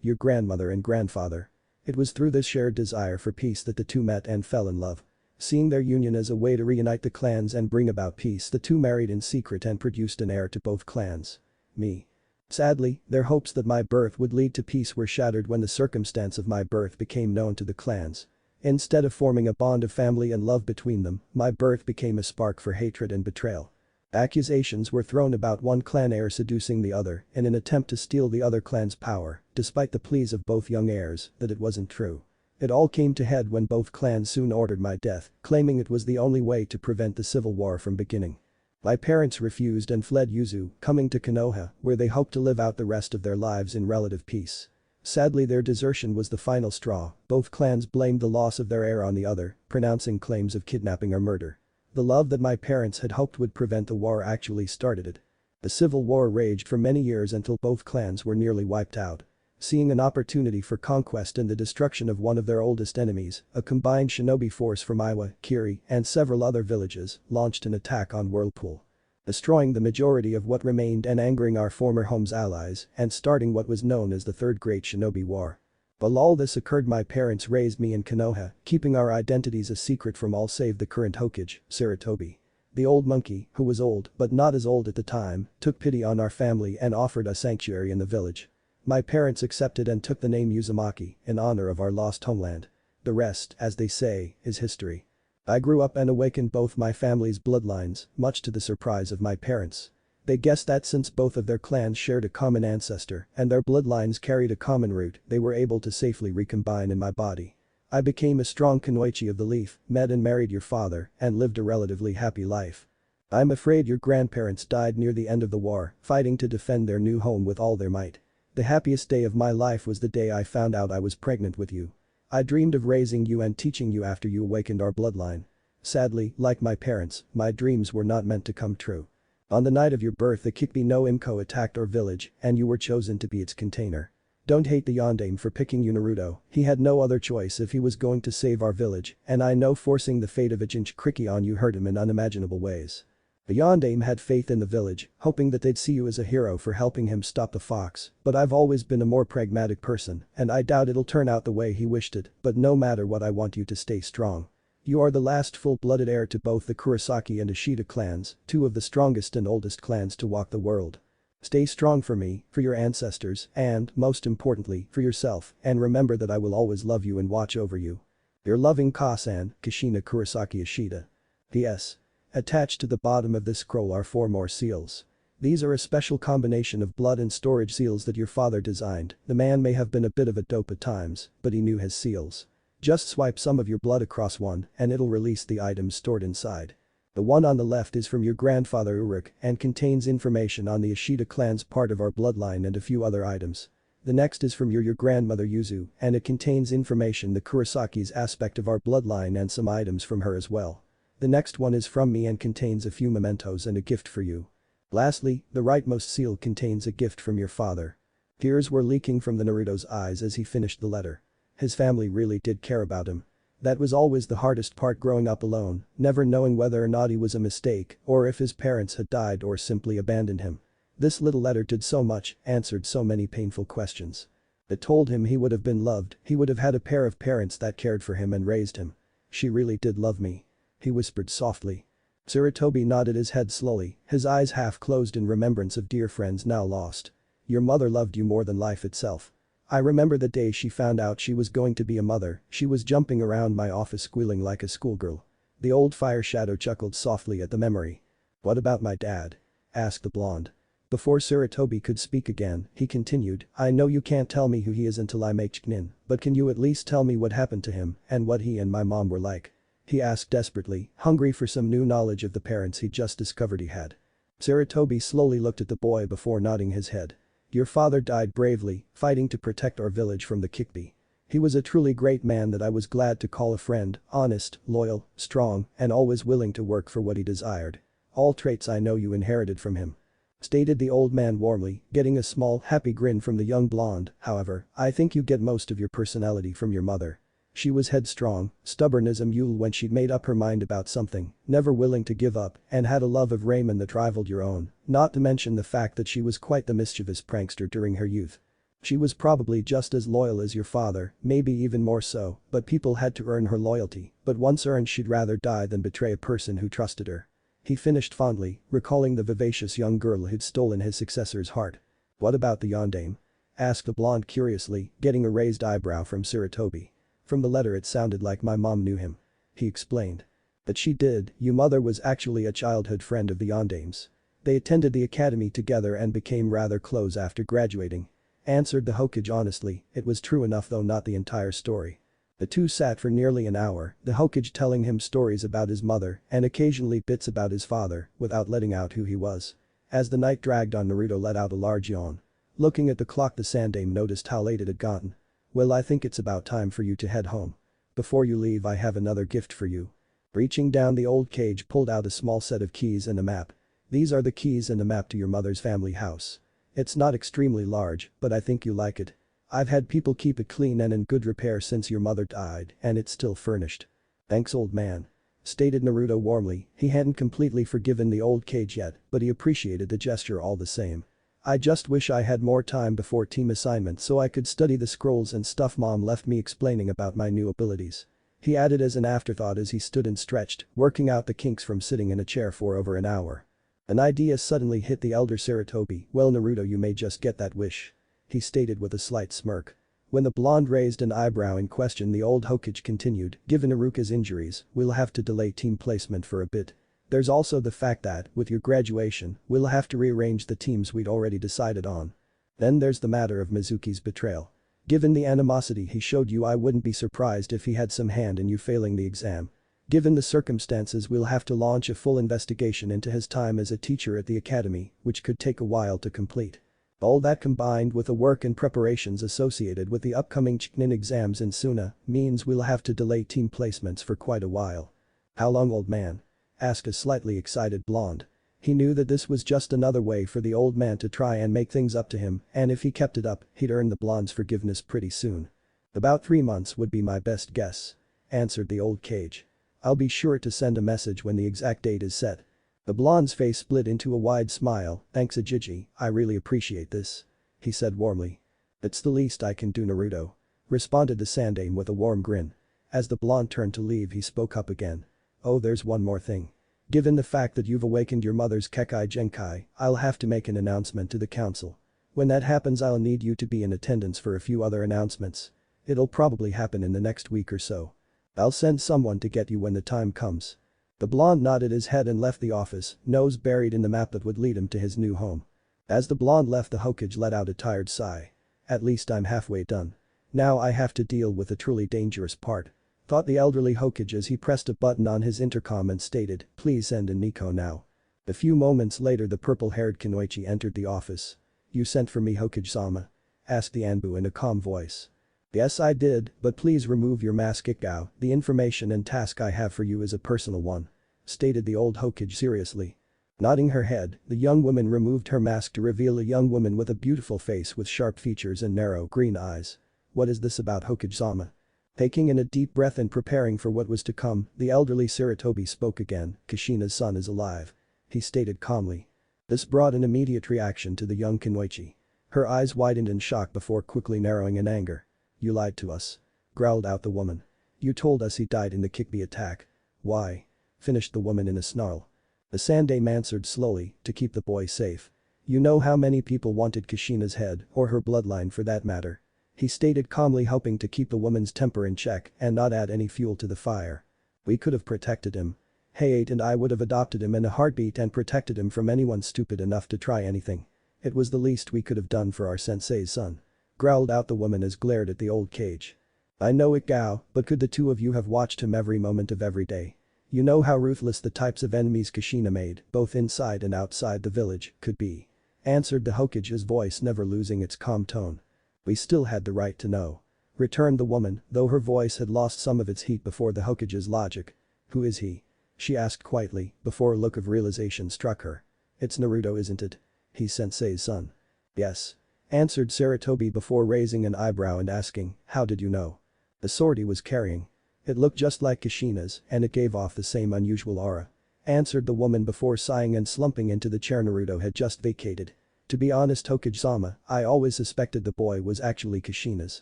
[SPEAKER 1] your grandmother and grandfather. It was through this shared desire for peace that the two met and fell in love. Seeing their union as a way to reunite the clans and bring about peace, the two married in secret and produced an heir to both clans. Me. Sadly, their hopes that my birth would lead to peace were shattered when the circumstance of my birth became known to the clans. Instead of forming a bond of family and love between them, my birth became a spark for hatred and betrayal. Accusations were thrown about one clan heir seducing the other in an attempt to steal the other clan's power, despite the pleas of both young heirs that it wasn't true. It all came to head when both clans soon ordered my death, claiming it was the only way to prevent the civil war from beginning. My parents refused and fled Yuzu, coming to Konoha, where they hoped to live out the rest of their lives in relative peace. Sadly, their desertion was the final straw. Both clans blamed the loss of their heir on the other, pronouncing claims of kidnapping or murder. The love that my parents had hoped would prevent the war actually started it. The civil war raged for many years until both clans were nearly wiped out. Seeing an opportunity for conquest and the destruction of one of their oldest enemies, a combined shinobi force from Iwa, Kiri, and several other villages launched an attack on Whirlpool. Destroying the majority of what remained and angering our former home's allies and starting what was known as the Third Great Shinobi War. While all this occurred, my parents raised me in Konoha, keeping our identities a secret from all save the current Hokage, Sarutobi. The old monkey, who was old but not as old at the time, took pity on our family and offered us sanctuary in the village. My parents accepted and took the name Uzamaki in honor of our lost homeland. The rest, as they say, is history. I grew up and awakened both my family's bloodlines, much to the surprise of my parents. They guessed that since both of their clans shared a common ancestor and their bloodlines carried a common root, they were able to safely recombine in my body. I became a strong Kunoichi of the Leaf, met and married your father, and lived a relatively happy life. I'm afraid your grandparents died near the end of the war, fighting to defend their new home with all their might. The happiest day of my life was the day I found out I was pregnant with you. I dreamed of raising you and teaching you after you awakened our bloodline. Sadly, like my parents, my dreams were not meant to come true. On the night of your birth, the Kikbi no Imko attacked our village and you were chosen to be its container. Don't hate the Yondaime for picking you, Naruto. He had no other choice if he was going to save our village, and I know forcing the fate of Jinchuriki on you hurt him in unimaginable ways. The Yondaime had faith in the village, hoping that they'd see you as a hero for helping him stop the fox, but I've always been a more pragmatic person and I doubt it'll turn out the way he wished it, but no matter what, I want you to stay strong. You are the last full-blooded heir to both the Kurosaki and Ishida clans, two of the strongest and oldest clans to walk the world. Stay strong for me, for your ancestors, and, most importantly, for yourself, and remember that I will always love you and watch over you. Your loving Kasan, Kushina Kurosaki Ishida. P.S. Attached to the bottom of this scroll are 4 more seals. These are a special combination of blood and storage seals that your father designed. The man may have been a bit of a dope at times, but he knew his seals. Just swipe some of your blood across one and it'll release the items stored inside. The one on the left is from your grandfather Uruk and contains information on the Ishida clan's part of our bloodline and a few other items. The next is from your grandmother Yuzu and it contains information the Kurosaki's aspect of our bloodline and some items from her as well. The next one is from me and contains a few mementos and a gift for you. Lastly, the rightmost seal contains a gift from your father. Tears were leaking from the Naruto's eyes as he finished the letter. His family really did care about him. That was always the hardest part, growing up alone, never knowing whether or not he was a mistake or if his parents had died or simply abandoned him. This little letter did so much, answered so many painful questions. It told him he would have been loved, he would have had a pair of parents that cared for him and raised him. She really did love me. He whispered softly. Sarutobi nodded his head slowly, his eyes half closed in remembrance of dear friends now lost. Your mother loved you more than life itself. I remember the day she found out she was going to be a mother, she was jumping around my office squealing like a schoolgirl. The old fire shadow chuckled softly at the memory. What about my dad? Asked the blonde. Before Sarutobi could speak again, he continued, I know you can't tell me who he is until I make chunin, but can you at least tell me what happened to him and what he and my mom were like? he asked desperately, hungry for some new knowledge of the parents he just discovered he had. Sarutobi slowly looked at the boy before nodding his head. Your father died bravely, fighting to protect our village from the Kikbi. He was a truly great man that I was glad to call a friend, honest, loyal, strong, and always willing to work for what he desired. All traits I know you inherited from him. Stated the old man warmly, getting a small, happy grin from the young blonde. However, I think you get most of your personality from your mother. She was headstrong, stubborn as a mule when she'd made up her mind about something, never willing to give up, and had a love of Raymond that rivaled your own, not to mention the fact that she was quite the mischievous prankster during her youth. She was probably just as loyal as your father, maybe even more so, but people had to earn her loyalty, but once earned she'd rather die than betray a person who trusted her. He finished fondly, recalling the vivacious young girl who'd stolen his successor's heart. What about the yondaime? Asked the blonde curiously, getting a raised eyebrow from Sarutobi. From the letter it sounded like my mom knew him. He explained. That she did, your mother was actually a childhood friend of the yondaime's. They attended the academy together and became rather close after graduating. Answered the Hokage honestly, it was true enough though not the entire story. The two sat for nearly an hour, the Hokage telling him stories about his mother and occasionally bits about his father, without letting out who he was. As the night dragged on, Naruto let out a large yawn. Looking at the clock, the Sandaime noticed how late it had gotten. Well, I think it's about time for you to head home. Before you leave, I have another gift for you. Reaching down the old cage, pulled out a small set of keys and a map. These are the keys and the map to your mother's family house. It's not extremely large, but I think you like it. I've had people keep it clean and in good repair since your mother died, and it's still furnished. Thanks, old man. Stated Naruto warmly. He hadn't completely forgiven the old cage yet, but he appreciated the gesture all the same. I just wish I had more time before team assignment so I could study the scrolls and stuff mom left me explaining about my new abilities. He added as an afterthought as he stood and stretched, working out the kinks from sitting in a chair for over an hour. An idea suddenly hit the elder Sarutobi. Well, Naruto, you may just get that wish. He stated with a slight smirk. When the blonde raised an eyebrow in question, the old Hokage continued, given Iruka's injuries, we'll have to delay team placement for a bit. There's also the fact that, with your graduation, we'll have to rearrange the teams we'd already decided on. Then there's the matter of Mizuki's betrayal. Given the animosity he showed you, I wouldn't be surprised if he had some hand in you failing the exam. Given the circumstances, we'll have to launch a full investigation into his time as a teacher at the academy, which could take a while to complete. All that combined with the work and preparations associated with the upcoming chunin exams in Suna means we'll have to delay team placements for quite a while. How long, old man? Asked a slightly excited blonde. He knew that this was just another way for the old man to try and make things up to him, and if he kept it up, he'd earn the blonde's forgiveness pretty soon. About 3 months would be my best guess. Answered the old cage. I'll be sure to send a message when the exact date is set. The blonde's face split into a wide smile. Thanks, Ajiji, I really appreciate this. He said warmly. It's the least I can do, Naruto. Responded the Sandaime with a warm grin. As the blonde turned to leave, he spoke up again. Oh, there's one more thing. Given the fact that you've awakened your mother's Kekai Genkai, I'll have to make an announcement to the council. When that happens, I'll need you to be in attendance for a few other announcements. It'll probably happen in the next week or so. I'll send someone to get you when the time comes. The blonde nodded his head and left the office, nose buried in the map that would lead him to his new home. As the blonde left, the Hokage let out a tired sigh. At least I'm halfway done. Now I have to deal with the truly dangerous part. Thought the elderly Hokage as he pressed a button on his intercom and stated, please send in Nico now. A few moments later, the purple-haired Kunoichi entered the office. You sent for me, Hokage-sama? Asked the Anbu in a calm voice. Yes, I did, but please remove your mask, Ikao. The information and task I have for you is a personal one. Stated the old Hokage seriously. Nodding her head, the young woman removed her mask to reveal a young woman with a beautiful face with sharp features and narrow green eyes. What is this about, Hokage-sama? Taking in a deep breath and preparing for what was to come, the elderly Sarutobi spoke again. Kushina's son is alive. He stated calmly. This brought an immediate reaction to the young Kunoichi. Her eyes widened in shock before quickly narrowing in anger. You lied to us. Growled out the woman. You told us he died in the Kikbi attack. Why? Finished the woman in a snarl. The Sandaime answered slowly, to keep the boy safe. You know how many people wanted Kushina's head, or her bloodline for that matter. He stated calmly, hoping to keep the woman's temper in check and not add any fuel to the fire. We could have protected him. Hayate and I would have adopted him in a heartbeat and protected him from anyone stupid enough to try anything. It was the least we could have done for our sensei's son. Growled out the woman as glared at the old cage. I know it, Gao, but could the two of you have watched him every moment of every day? You know how ruthless the types of enemies Kushina made, both inside and outside the village, could be. Answered the Hokage's voice, never losing its calm tone. We still had the right to know. Returned the woman, though her voice had lost some of its heat before the Hokage's logic. Who is he? She asked quietly, before a look of realization struck her. It's Naruto, isn't it? He's Sensei's son. Yes. Answered Saratobi before raising an eyebrow and asking, how did you know? The sword he was carrying. It looked just like Kushina's, and it gave off the same unusual aura. Answered the woman before sighing and slumping into the chair Naruto had just vacated. To be honest, Hokage-sama, I always suspected the boy was actually Kushina's.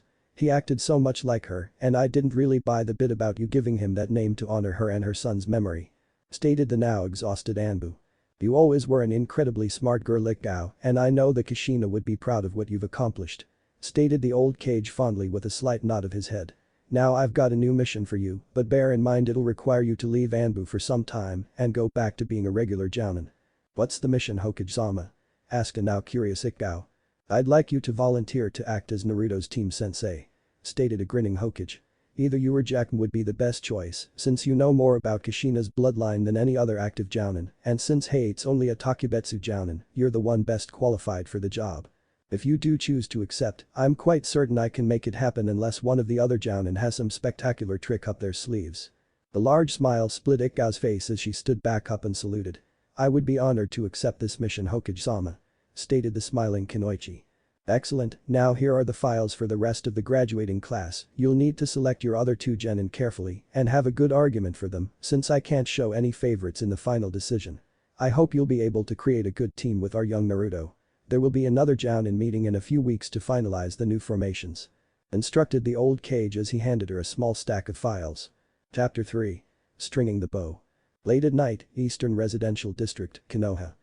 [SPEAKER 1] He acted so much like her, and I didn't really buy the bit about you giving him that name to honor her and her son's memory. Stated the now exhausted Anbu. You always were an incredibly smart girl, Gao, and I know that Kushina would be proud of what you've accomplished. Stated the old Kage fondly with a slight nod of his head. Now I've got a new mission for you, but bear in mind it'll require you to leave Anbu for some time and go back to being a regular jounin. What's the mission, Hokage-sama? Asked a now curious Gao. I'd like you to volunteer to act as Naruto's team sensei. Stated a grinning Hokage. Either you or Jack would be the best choice, since you know more about Kushina's bloodline than any other active jounin, and since Hei's only a Takubetsu jounin, you're the one best qualified for the job. If you do choose to accept, I'm quite certain I can make it happen unless one of the other jounin has some spectacular trick up their sleeves. The large smile split Ikka's face as she stood back up and saluted. I would be honored to accept this mission, Hokage-sama. Stated the smiling Kunoichi. Excellent, now here are the files for the rest of the graduating class. You'll need to select your other two genin carefully and have a good argument for them, since I can't show any favorites in the final decision. I hope you'll be able to create a good team with our young Naruto. There will be another jounin meeting in a few weeks to finalize the new formations. Instructed the old Kage as he handed her a small stack of files. Chapter 3. Stringing the Bow. Late at night, Eastern Residential District, Konoha.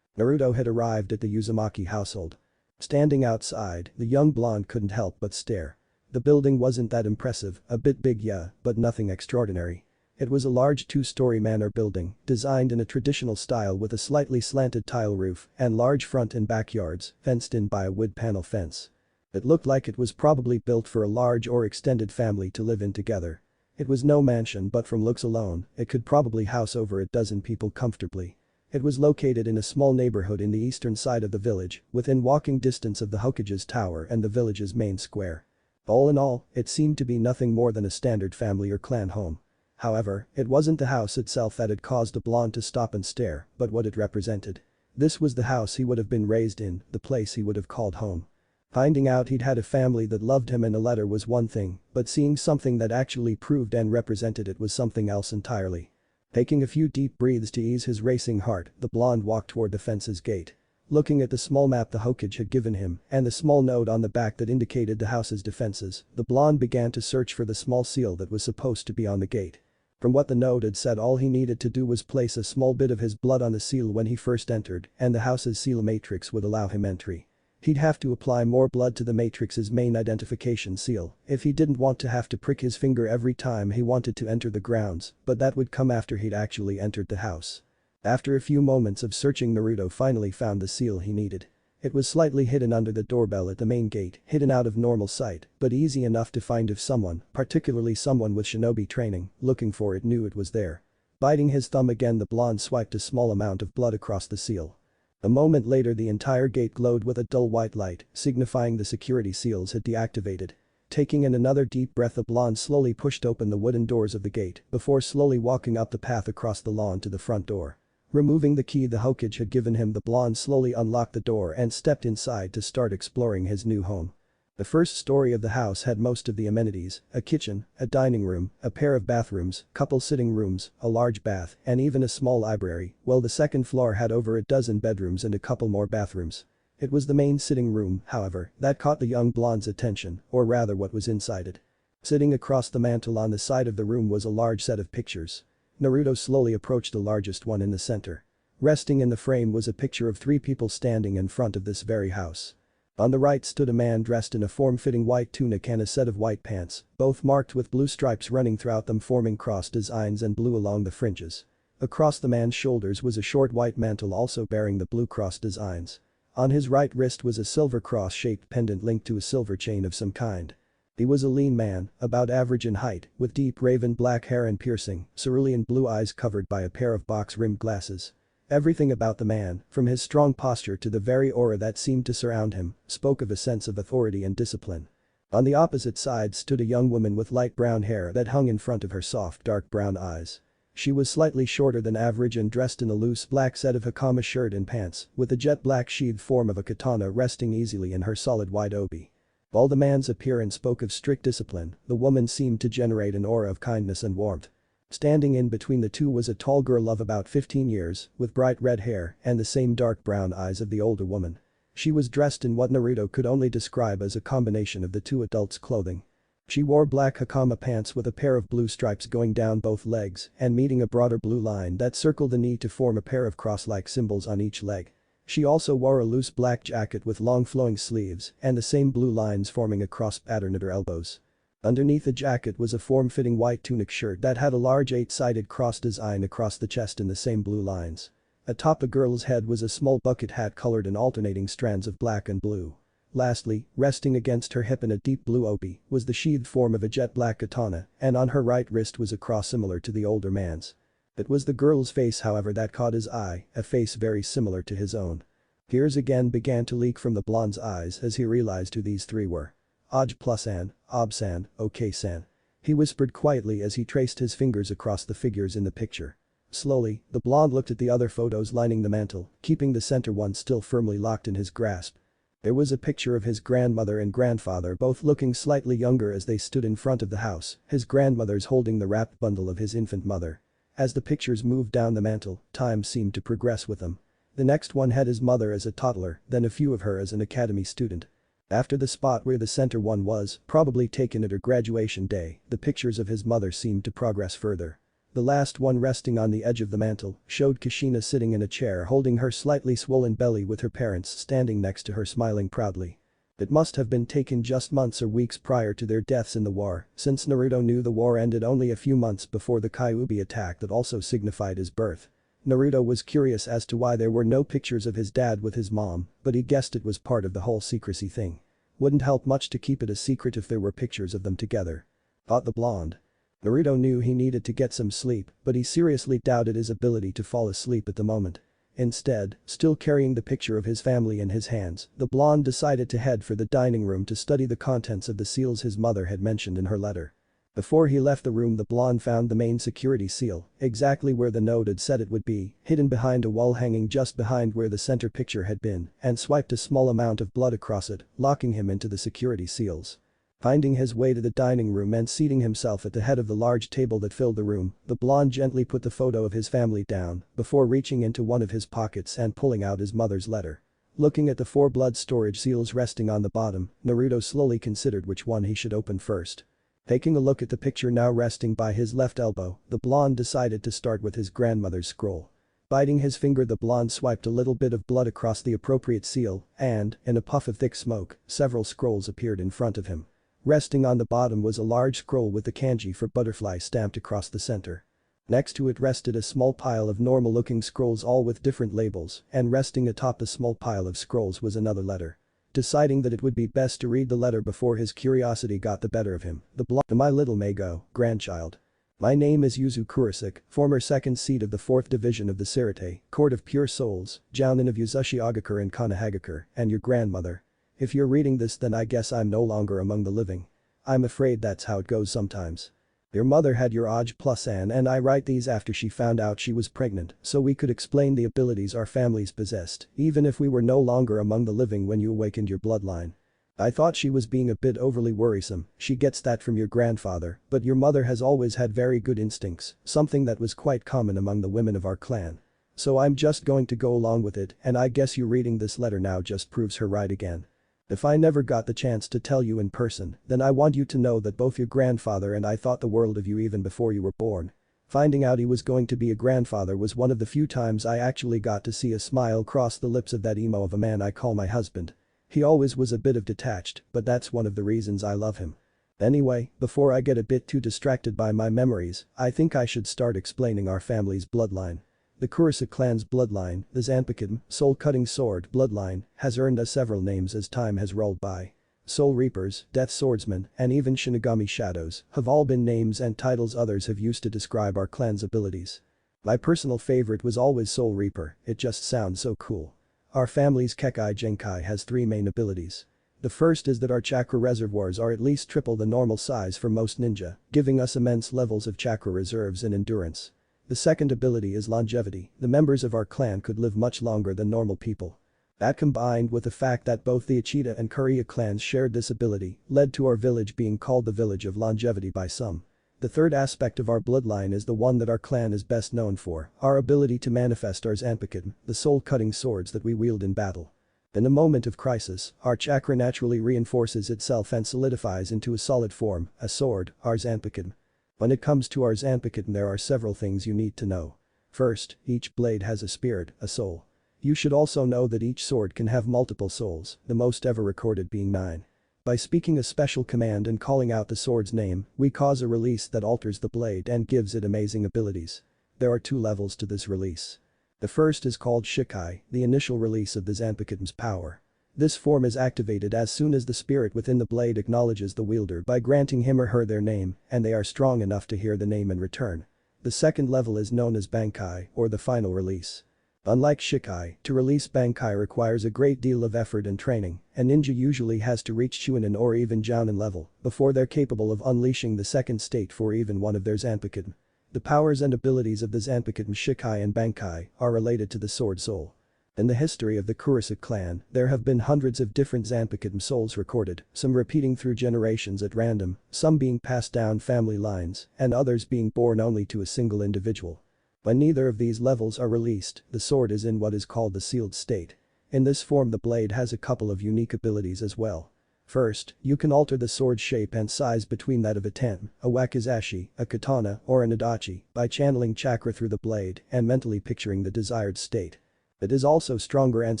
[SPEAKER 1] Naruto had arrived at the Uzamaki household. Standing outside, the young blonde couldn't help but stare. The building wasn't that impressive, a bit big yeah, but nothing extraordinary. It was a large two-story manor building, designed in a traditional style with a slightly slanted tile roof and large front and backyards, fenced in by a wood panel fence. It looked like it was probably built for a large or extended family to live in together. It was no mansion, but from looks alone, it could probably house over a dozen people comfortably. It was located in a small neighborhood in the eastern side of the village, within walking distance of the Hokage's tower and the village's main square. All in all, it seemed to be nothing more than a standard family or clan home. However, it wasn't the house itself that had caused the blonde to stop and stare, but what it represented. This was the house he would have been raised in, the place he would have called home. Finding out he'd had a family that loved him in a letter was one thing, but seeing something that actually proved and represented it was something else entirely. Taking a few deep breaths to ease his racing heart, the blonde walked toward the fence's gate. Looking at the small map the Hokage had given him and the small note on the back that indicated the house's defenses, the blonde began to search for the small seal that was supposed to be on the gate. From what the note had said, all he needed to do was place a small bit of his blood on the seal when he first entered, and the house's seal matrix would allow him entry. He'd have to apply more blood to the matrix's main identification seal if he didn't want to have to prick his finger every time he wanted to enter the grounds, but that would come after he'd actually entered the house. After a few moments of searching, Naruto finally found the seal he needed. It was slightly hidden under the doorbell at the main gate, hidden out of normal sight, but easy enough to find if someone, particularly someone with shinobi training, looking for it knew it was there. Biting his thumb again, the blonde swiped a small amount of blood across the seal. A moment later, the entire gate glowed with a dull white light, signifying the security seals had deactivated. Taking in another deep breath, the blonde slowly pushed open the wooden doors of the gate before slowly walking up the path across the lawn to the front door. Removing the key the Hokage had given him, the blonde slowly unlocked the door and stepped inside to start exploring his new home. The first story of the house had most of the amenities: a kitchen, a dining room, a pair of bathrooms, couple sitting rooms, a large bath, and even a small library, while the second floor had over a dozen bedrooms and a couple more bathrooms. It was the main sitting room, however, that caught the young blonde's attention, or rather what was inside it. Sitting across the mantel on the side of the room was a large set of pictures. Naruto slowly approached the largest one in the center. Resting in the frame was a picture of 3 people standing in front of this very house. On the right stood a man dressed in a form-fitting white tunic and a set of white pants, both marked with blue stripes running throughout them, forming cross designs and blue along the fringes. Across the man's shoulders was a short white mantle also bearing the blue cross designs. On his right wrist was a silver cross-shaped pendant linked to a silver chain of some kind. He was a lean man, about average in height, with deep raven black hair and piercing, cerulean blue eyes covered by a pair of box-rimmed glasses. Everything about the man, from his strong posture to the very aura that seemed to surround him, spoke of a sense of authority and discipline. On the opposite side stood a young woman with light brown hair that hung in front of her soft dark brown eyes. She was slightly shorter than average and dressed in a loose black set of hakama shirt and pants, with the jet black sheathed form of a katana resting easily in her solid white obi. While the man's appearance spoke of strict discipline, the woman seemed to generate an aura of kindness and warmth. Standing in between the two was a tall girl of about 15 years, with bright red hair and the same dark brown eyes of the older woman. She was dressed in what Naruto could only describe as a combination of the two adults' clothing. She wore black hakama pants with a pair of blue stripes going down both legs and meeting a broader blue line that circled the knee to form a pair of cross-like symbols on each leg. She also wore a loose black jacket with long flowing sleeves and the same blue lines forming a cross pattern at her elbows. Underneath the jacket was a form-fitting white tunic shirt that had a large 8-sided cross design across the chest in the same blue lines. Atop the girl's head was a small bucket hat colored in alternating strands of black and blue. Lastly, resting against her hip in a deep blue obi, was the sheathed form of a jet black katana, and on her right wrist was a cross similar to the older man's. It was the girl's face however that caught his eye, a face very similar to his own. Tears again began to leak from the blonde's eyes as he realized who these three were. Aj+san, Ob-san, OK-san. He whispered quietly as he traced his fingers across the figures in the picture. Slowly, the blonde looked at the other photos lining the mantel, keeping the center one still firmly locked in his grasp. There was a picture of his grandmother and grandfather both looking slightly younger as they stood in front of the house, his grandmother's holding the wrapped bundle of his infant mother. As the pictures moved down the mantel, time seemed to progress with them. The next one had his mother as a toddler, then a few of her as an academy student. After the spot where the center one was, probably taken at her graduation day, the pictures of his mother seemed to progress further. The last one resting on the edge of the mantel showed Kushina sitting in a chair holding her slightly swollen belly with her parents standing next to her smiling proudly. It must have been taken just months or weeks prior to their deaths in the war, since Naruto knew the war ended only a few months before the Kyuubi attack that also signified his birth. Naruto was curious as to why there were no pictures of his dad with his mom, but he guessed it was part of the whole secrecy thing. Wouldn't help much to keep it a secret if there were pictures of them together. Thought the blonde. Naruto knew he needed to get some sleep, but he seriously doubted his ability to fall asleep at the moment. Instead, still carrying the picture of his family in his hands, the blonde decided to head for the dining room to study the contents of the seals his mother had mentioned in her letter. Before he left the room the blonde found the main security seal, exactly where the note had said it would be, hidden behind a wall hanging just behind where the center picture had been, and swiped a small amount of blood across it, locking him into the security seals. Finding his way to the dining room and seating himself at the head of the large table that filled the room, the blonde gently put the photo of his family down before reaching into one of his pockets and pulling out his mother's letter. Looking at the 4 blood storage seals resting on the bottom, Naruto slowly considered which one he should open first. Taking a look at the picture now resting by his left elbow, the blonde decided to start with his grandmother's scroll. Biting his finger the blonde swiped a little bit of blood across the appropriate seal and, in a puff of thick smoke, several scrolls appeared in front of him. Resting on the bottom was a large scroll with the kanji for butterfly stamped across the center. Next to it rested a small pile of normal-looking scrolls all with different labels, and resting atop the small pile of scrolls was another letter. Deciding that it would be best to read the letter before his curiosity got the better of him, the blonde to my little Mago, grandchild. My name is Yuzu Kurosaki, former second seat of the 4th Division of the Sirite, Court of Pure Souls, Jounin of Yuzushi Agakure and Kanahagakure, and your grandmother. If you're reading this then I guess I'm no longer among the living. I'm afraid that's how it goes sometimes. Your mother had your Aj+san and I write these after she found out she was pregnant so we could explain the abilities our families possessed even if we were no longer among the living when you awakened your bloodline. I thought she was being a bit overly worrisome, she gets that from your grandfather, but your mother has always had very good instincts, something that was quite common among the women of our clan. So I'm just going to go along with it and I guess you reading this letter now just proves her right again. If I never got the chance to tell you in person, then I want you to know that both your grandfather and I thought the world of you even before you were born. Finding out he was going to be a grandfather was one of the few times I actually got to see a smile cross the lips of that emo of a man I call my husband. He always was a bit of detached, but that's one of the reasons I love him. Anyway, before I get a bit too distracted by my memories, I think I should start explaining our family's bloodline. The Kurosaki clan's bloodline, the Zanpakuto, soul-cutting sword bloodline, has earned us several names as time has rolled by. Soul Reapers, Death Swordsmen, and even Shinigami Shadows have all been names and titles others have used to describe our clan's abilities. My personal favorite was always Soul Reaper, it just sounds so cool. Our family's Kekkei Genkai has 3 main abilities. The first is that our chakra reservoirs are at least triple the normal size for most ninja, giving us immense levels of chakra reserves and endurance. The second ability is longevity, the members of our clan could live much longer than normal people. That combined with the fact that both the Ichida and Korea clans shared this ability led to our village being called the Village of Longevity by some. The third aspect of our bloodline is the one that our clan is best known for, our ability to manifest our Zanpakuto, the soul-cutting swords that we wield in battle. In a moment of crisis, our chakra naturally reinforces itself and solidifies into a solid form, a sword, our Zanpakuto. When it comes to our Zanpakuto, there are several things you need to know. First, each blade has a spirit, a soul. You should also know that each sword can have multiple souls, the most ever recorded being 9. By speaking a special command and calling out the sword's name, we cause a release that alters the blade and gives it amazing abilities. There are 2 levels to this release. The first is called Shikai, the initial release of the Zanpakuto's power. This form is activated as soon as the spirit within the blade acknowledges the wielder by granting him or her their name, and they are strong enough to hear the name in return. The second level is known as Bankai, or the final release. Unlike Shikai, to release Bankai requires a great deal of effort and training, a ninja usually has to reach chunin or even jounin level before they're capable of unleashing the second state for even one of their Zanpakuto. The powers and abilities of the Zanpakuto Shikai and Bankai are related to the sword soul. In the history of the Kurasa clan, there have been hundreds of different Zanpakuto souls recorded, some repeating through generations at random, some being passed down family lines, and others being born only to a single individual. When neither of these levels are released, the sword is in what is called the sealed state. In this form the blade has a couple of unique abilities as well. First, you can alter the sword's shape and size between that of a ten, a wakizashi, a katana, or an adachi by channeling chakra through the blade and mentally picturing the desired state. It is also stronger and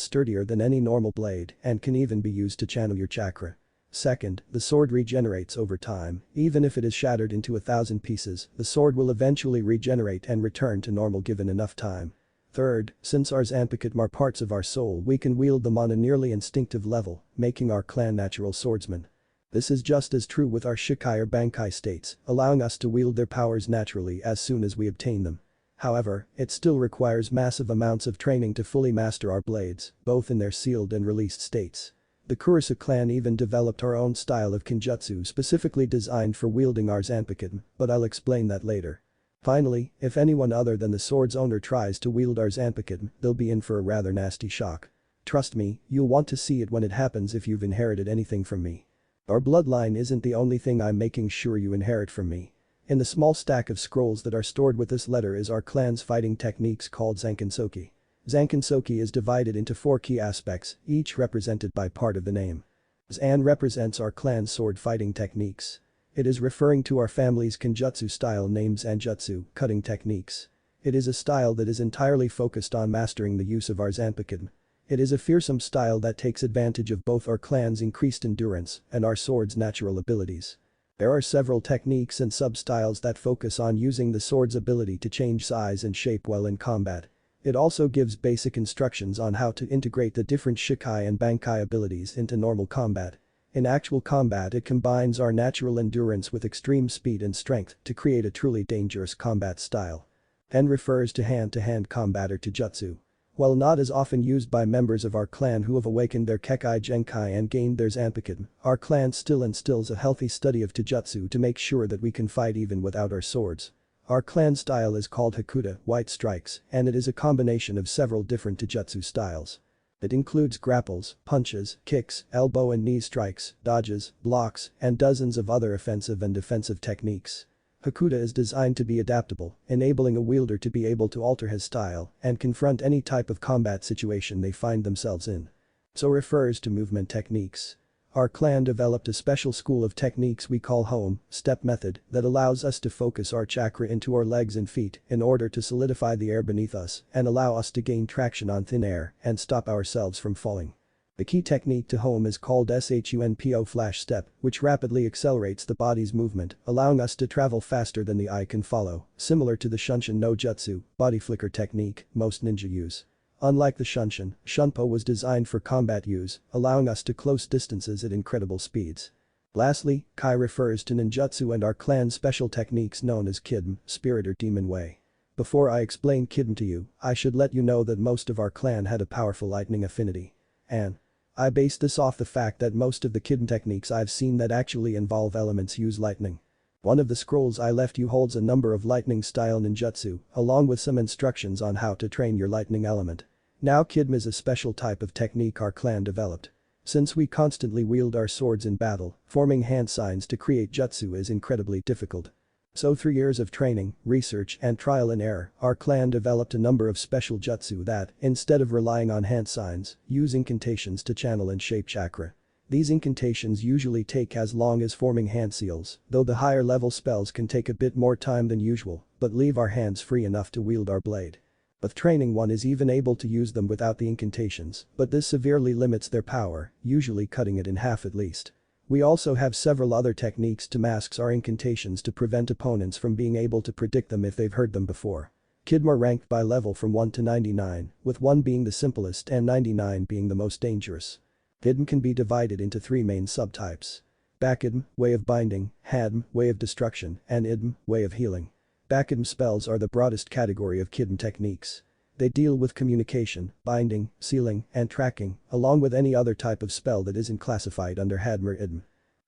[SPEAKER 1] sturdier than any normal blade and can even be used to channel your chakra. Second, the sword regenerates over time, even if it is shattered into 1,000 pieces, the sword will eventually regenerate and return to normal given enough time. Third, since our Zanpakuto are parts of our soul we can wield them on a nearly instinctive level, making our clan natural swordsmen. This is just as true with our Shikai or Bankai states, allowing us to wield their powers naturally as soon as we obtain them. However, it still requires massive amounts of training to fully master our blades, both in their sealed and released states. The Kurasa clan even developed our own style of Kenjutsu specifically designed for wielding our Zanpakuto, but I'll explain that later. Finally, if anyone other than the sword's owner tries to wield our Zanpakuto, they'll be in for a rather nasty shock. Trust me, you'll want to see it when it happens if you've inherited anything from me. Our bloodline isn't the only thing I'm making sure you inherit from me. In the small stack of scrolls that are stored with this letter is our clan's fighting techniques called Zankinsoki. Zankinsoki is divided into 4 key aspects, each represented by part of the name. Zan represents our clan's sword fighting techniques. It is referring to our family's Kenjutsu style named Zanjutsu, cutting techniques. It is a style that is entirely focused on mastering the use of our Zanpakuto. It is a fearsome style that takes advantage of both our clan's increased endurance and our sword's natural abilities. There are several techniques and sub-styles that focus on using the sword's ability to change size and shape while in combat. It also gives basic instructions on how to integrate the different Shikai and Bankai abilities into normal combat. In actual combat it combines our natural endurance with extreme speed and strength to create a truly dangerous combat style. Hen refers to hand-to-hand combat or Taijutsu. While not as often used by members of our clan who have awakened their Kekkei Genkai and gained their Zanpakuto, our clan still instills a healthy study of Taijutsu to make sure that we can fight even without our swords. Our clan style is called Hakuta, white strikes, and it is a combination of several different Taijutsu styles. It includes grapples, punches, kicks, elbow and knee strikes, dodges, blocks, and dozens of other offensive and defensive techniques. Hakuta is designed to be adaptable, enabling a wielder to be able to alter his style and confront any type of combat situation they find themselves in. So refers to movement techniques. Our clan developed a special school of techniques we call home step method that allows us to focus our chakra into our legs and feet in order to solidify the air beneath us and allow us to gain traction on thin air and stop ourselves from falling. The key technique to home is called Shunpo flash step, which rapidly accelerates the body's movement, allowing us to travel faster than the eye can follow, similar to the Shunshin no Jutsu, body flicker technique, most ninja use. Unlike the Shunshin, Shunpo was designed for combat use, allowing us to close distances at incredible speeds. Lastly, Kai refers to ninjutsu and our clan's special techniques known as Kidm, Spirit or Demon Way. Before I explain Kidm to you, I should let you know that most of our clan had a powerful lightning affinity. And I base this off the fact that most of the Kidm techniques I've seen that actually involve elements use lightning. One of the scrolls I left you holds a number of lightning-style ninjutsu, along with some instructions on how to train your lightning element. Now Kidm is a special type of technique our clan developed. Since we constantly wield our swords in battle, forming hand signs to create jutsu is incredibly difficult. So through years of training, research and trial and error, our clan developed a number of special jutsu that, instead of relying on hand signs, use incantations to channel and shape chakra. These incantations usually take as long as forming hand seals, though the higher level spells can take a bit more time than usual, but leave our hands free enough to wield our blade. With training one is even able to use them without the incantations, but this severely limits their power, usually cutting it in half at least. We also have several other techniques to mask our incantations to prevent opponents from being able to predict them if they've heard them before. Kidm are ranked by level from 1 to 99, with 1 being the simplest and 99 being the most dangerous. Kidm can be divided into 3 main subtypes. Bakidm, way of binding, Hadm, way of destruction, and Idm, way of healing. Bakidm spells are the broadest category of Kidm techniques. They deal with communication, binding, sealing, and tracking, along with any other type of spell that isn't classified under Hadm or Idm.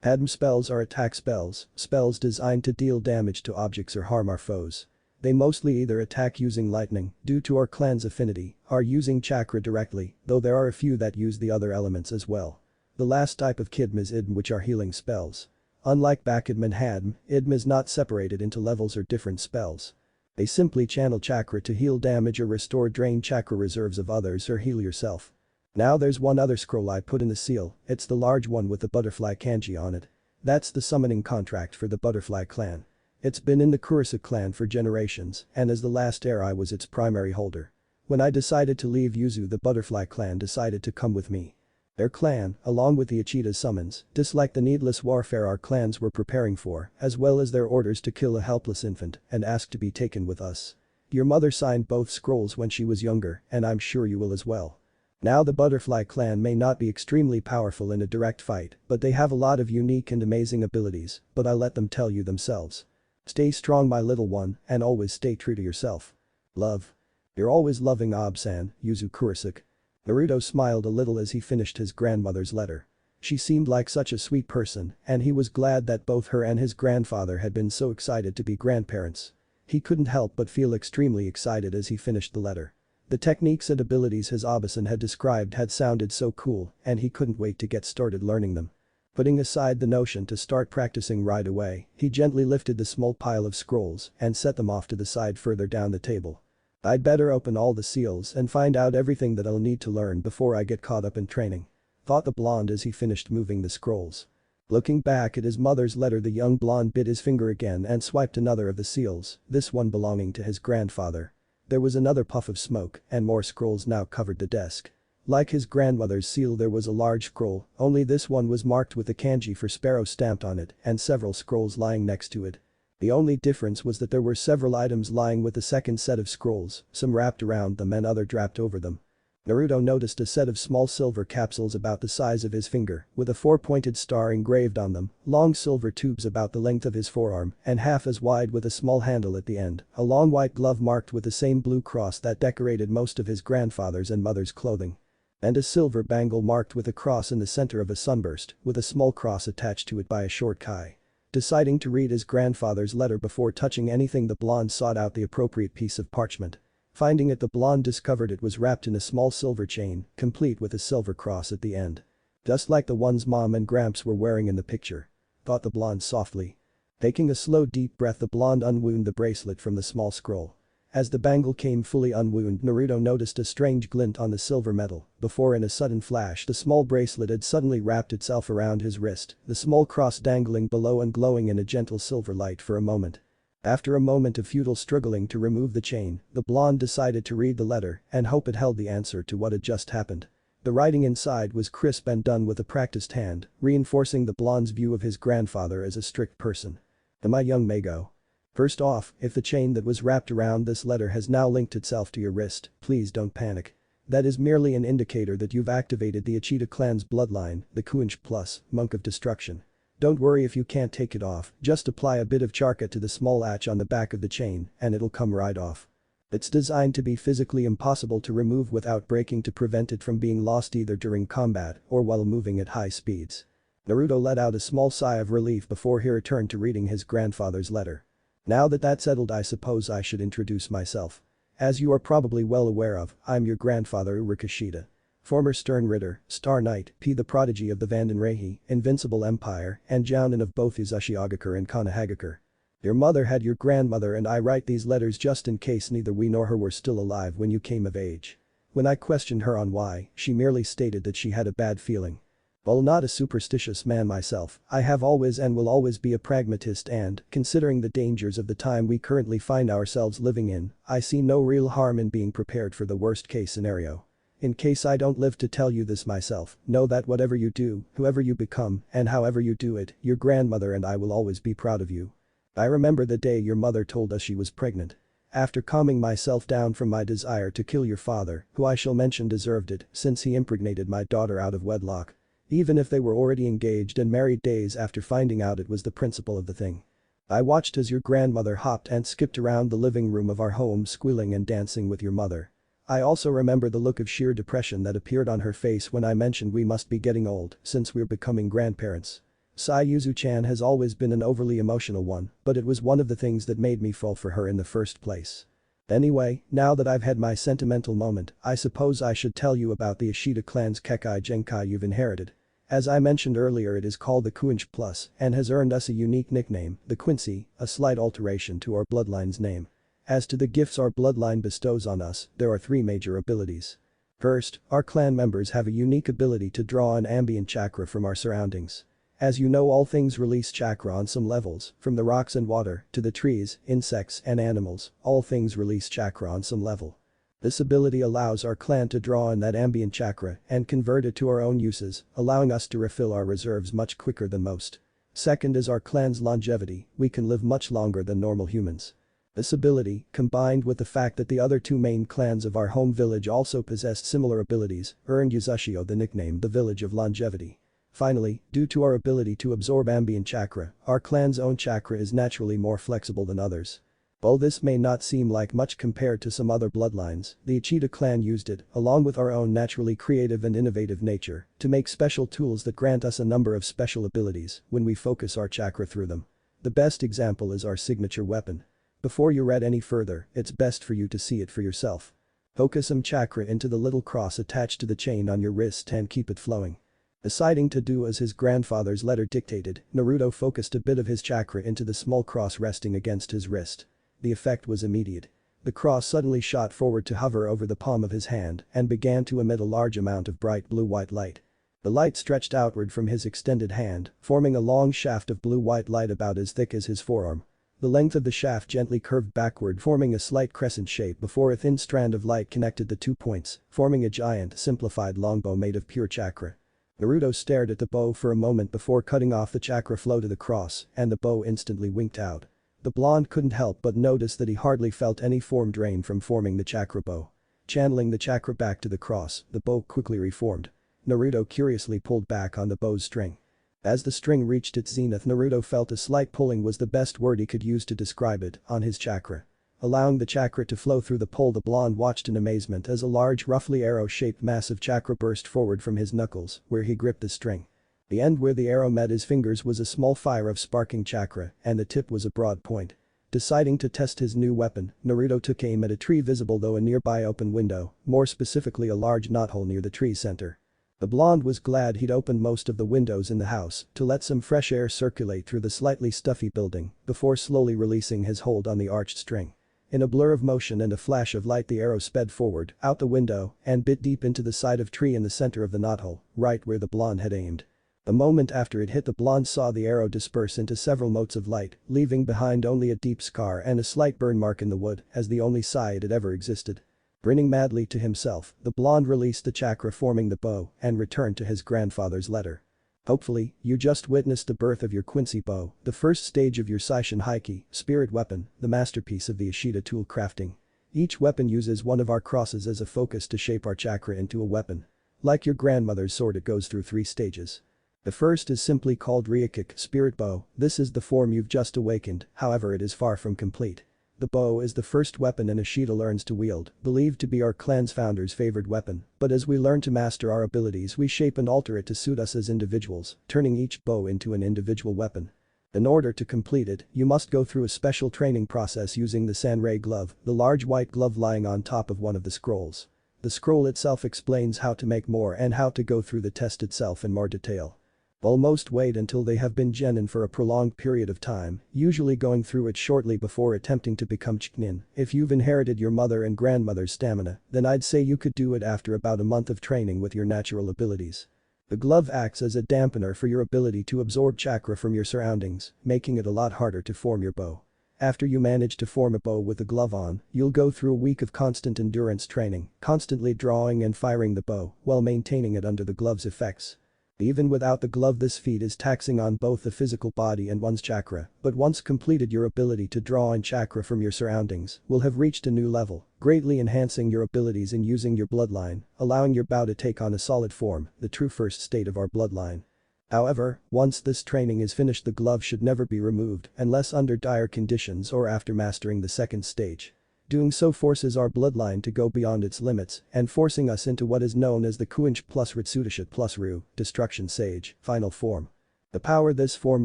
[SPEAKER 1] Hadm spells are attack spells designed to deal damage to objects or harm our foes. They mostly either attack using lightning, due to our clan's affinity, or using chakra directly, though there are a few that use the other elements as well. The last type of Kidm is Idm, which are healing spells. Unlike Bakidm and Hadm, Idm is not separated into levels or different spells. They simply channel chakra to heal damage or restore drained chakra reserves of others or heal yourself. Now there's one other scroll I put in the seal, it's the large one with the butterfly kanji on it. That's the summoning contract for the butterfly clan. It's been in the Kurisa clan for generations, and as the last heir I was its primary holder. When I decided to leave Yuzu, the butterfly clan decided to come with me. Their clan, along with the Ichida's summons, disliked the needless warfare our clans were preparing for, as well as their orders to kill a helpless infant, and asked to be taken with us. Your mother signed both scrolls when she was younger, and I'm sure you will as well. Now the butterfly clan may not be extremely powerful in a direct fight, but they have a lot of unique and amazing abilities, but I'll let them tell you themselves. Stay strong my little one, and always stay true to yourself. Love. Your always loving Ob-san, Yuzu Kurisuke. Naruto smiled a little as he finished his grandmother's letter. She seemed like such a sweet person, and he was glad that both her and his grandfather had been so excited to be grandparents. He couldn't help but feel extremely excited as he finished the letter. The techniques and abilities his Obasan had described had sounded so cool, and he couldn't wait to get started learning them. Putting aside the notion to start practicing right away, he gently lifted the small pile of scrolls and set them off to the side further down the table. I'd better open all the seals and find out everything that I'll need to learn before I get caught up in training. Thought the blonde as he finished moving the scrolls. Looking back at his mother's letter, the young blonde bit his finger again and swiped another of the seals, this one belonging to his grandfather. There was another puff of smoke and more scrolls now covered the desk. Like his grandmother's seal, there was a large scroll, only this one was marked with the kanji for sparrow stamped on it and several scrolls lying next to it. The only difference was that there were several items lying with the second set of scrolls, some wrapped around them and other draped over them. Naruto noticed a set of small silver capsules about the size of his finger, with a 4-pointed star engraved on them, long silver tubes about the length of his forearm and half as wide with a small handle at the end, a long white glove marked with the same blue cross that decorated most of his grandfather's and mother's clothing. And a silver bangle marked with a cross in the center of a sunburst, with a small cross attached to it by a short kai. Deciding to read his grandfather's letter before touching anything, the blonde sought out the appropriate piece of parchment. Finding it, the blonde discovered it was wrapped in a small silver chain, complete with a silver cross at the end. Just like the ones Mom and Gramps were wearing in the picture. Thought the blonde softly. Taking a slow deep breath, the blonde unwound the bracelet from the small scroll. As the bangle came fully unwound, Naruto noticed a strange glint on the silver metal, before in a sudden flash the small bracelet had suddenly wrapped itself around his wrist, the small cross dangling below and glowing in a gentle silver light for a moment. After a moment of futile struggling to remove the chain, the blonde decided to read the letter and hope it held the answer to what had just happened. The writing inside was crisp and done with a practiced hand, reinforcing the blonde's view of his grandfather as a strict person. To my young Mago. First off, if the chain that was wrapped around this letter has now linked itself to your wrist, please don't panic. That is merely an indicator that you've activated the Ishida clan's bloodline, the Kunch plus, Monk of Destruction. Don't worry if you can't take it off, just apply a bit of charca to the small latch on the back of the chain and it'll come right off. It's designed to be physically impossible to remove without breaking to prevent it from being lost either during combat or while moving at high speeds. Naruto let out a small sigh of relief before he returned to reading his grandfather's letter. Now that that's settled, I suppose I should introduce myself. As you are probably well aware of, I'm your grandfather Urukishida. Former Stern Ritter, Star Knight, P the prodigy of the Vandenreihe, Invincible Empire, and Jounin of both Uzashigakure and Konohagakure. Your mother had your grandmother and I write these letters just in case neither we nor her were still alive when you came of age. When I questioned her on why, she merely stated that she had a bad feeling. While not a superstitious man myself, I have always and will always be a pragmatist and, considering the dangers of the time we currently find ourselves living in, I see no real harm in being prepared for the worst case scenario. In case I don't live to tell you this myself, know that whatever you do, whoever you become, and however you do it, your grandmother and I will always be proud of you. I remember the day your mother told us she was pregnant. After calming myself down from my desire to kill your father, who I shall mention deserved it since he impregnated my daughter out of wedlock. Even if they were already engaged and married days after finding out it was the principle of the thing. I watched as your grandmother hopped and skipped around the living room of our home squealing and dancing with your mother. I also remember the look of sheer depression that appeared on her face when I mentioned we must be getting old since we're becoming grandparents. Sayuzu-chan has always been an overly emotional one, but it was one of the things that made me fall for her in the first place. Anyway, now that I've had my sentimental moment, I suppose I should tell you about the Ishida clan's Kekkei Genkai you've inherited. As I mentioned earlier, it is called the Kunch Plus and has earned us a unique nickname, the Quincy, a slight alteration to our bloodline's name. As to the gifts our bloodline bestows on us, there are 3 major abilities. First, our clan members have a unique ability to draw an ambient chakra from our surroundings. As you know, all things release chakra on some levels, from the rocks and water to the trees, insects and animals, all things release chakra on some level. This ability allows our clan to draw in that ambient chakra and convert it to our own uses, allowing us to refill our reserves much quicker than most. Second is our clan's longevity, we can live much longer than normal humans. This ability, combined with the fact that the other 2 main clans of our home village also possessed similar abilities, earned Uzashio the nickname the Village of Longevity. Finally, due to our ability to absorb ambient chakra, our clan's own chakra is naturally more flexible than others. While this may not seem like much compared to some other bloodlines, the Ishida clan used it, along with our own naturally creative and innovative nature, to make special tools that grant us a number of special abilities when we focus our chakra through them. The best example is our signature weapon. Before you read any further, it's best for you to see it for yourself. Focus some chakra into the little cross attached to the chain on your wrist and keep it flowing. Deciding to do as his grandfather's letter dictated, Naruto focused a bit of his chakra into the small cross resting against his wrist. The effect was immediate. The cross suddenly shot forward to hover over the palm of his hand and began to emit a large amount of bright blue-white light. The light stretched outward from his extended hand, forming a long shaft of blue-white light about as thick as his forearm. The length of the shaft gently curved backward, forming a slight crescent shape before a thin strand of light connected the 2 points, forming a giant, simplified longbow made of pure chakra. Naruto stared at the bow for a moment before cutting off the chakra flow to the cross, and the bow instantly winked out. The blonde couldn't help but notice that he hardly felt any form drain from forming the chakra bow. Channeling the chakra back to the cross, the bow quickly reformed. Naruto curiously pulled back on the bow's string. As the string reached its zenith, Naruto felt a slight pulling was the best word he could use to describe it, on his chakra. Allowing the chakra to flow through the pull, the blonde watched in amazement as a large, roughly arrow-shaped mass of chakra burst forward from his knuckles, where he gripped the string. The end where the arrow met his fingers was a small fire of sparking chakra, and the tip was a broad point. Deciding to test his new weapon, Naruto took aim at a tree visible though a nearby open window, more specifically a large knothole near the tree's center. The blonde was glad he'd opened most of the windows in the house to let some fresh air circulate through the slightly stuffy building before slowly releasing his hold on the arched string. In a blur of motion and a flash of light, the arrow sped forward, out the window, and bit deep into the side of tree in the center of the knothole, right where the blonde had aimed. The moment after it hit, the blonde saw the arrow disperse into several motes of light, leaving behind only a deep scar and a slight burn mark in the wood, as the only sign it had ever existed. Grinning madly to himself, the blonde released the chakra forming the bow and returned to his grandfather's letter. Hopefully, you just witnessed the birth of your Quincy bow, the first stage of your Seishin Heiki, spirit weapon, the masterpiece of the Ishida tool crafting. Each weapon uses one of our crosses as a focus to shape our chakra into a weapon. Like your grandmother's sword, it goes through 3 stages. The first is simply called Ryukik, spirit bow. This is the form you've just awakened, however it is far from complete. The bow is the first weapon an Ishida learns to wield, believed to be our clan's founder's favored weapon, but as we learn to master our abilities we shape and alter it to suit us as individuals, turning each bow into an individual weapon. In order to complete it, you must go through a special training process using the Sanrei glove, the large white glove lying on top of one of the scrolls. The scroll itself explains how to make more and how to go through the test itself in more detail. While most wait until they have been genin for a prolonged period of time, usually going through it shortly before attempting to become chunin. If you've inherited your mother and grandmother's stamina, then I'd say you could do it after about a month of training with your natural abilities. The glove acts as a dampener for your ability to absorb chakra from your surroundings, making it a lot harder to form your bow. After you manage to form a bow with the glove on, you'll go through a week of constant endurance training, constantly drawing and firing the bow while maintaining it under the glove's effects. Even without the glove, this feat is taxing on both the physical body and one's chakra, but once completed, your ability to draw in chakra from your surroundings will have reached a new level, greatly enhancing your abilities in using your bloodline, allowing your bow to take on a solid form, the true first state of our bloodline. However, once this training is finished, the glove should never be removed unless under dire conditions or after mastering the second stage. Doing so forces our bloodline to go beyond its limits and forcing us into what is known as the Kuinch plus Ritsudashi plus Ru, Destruction Sage, final form. The power this form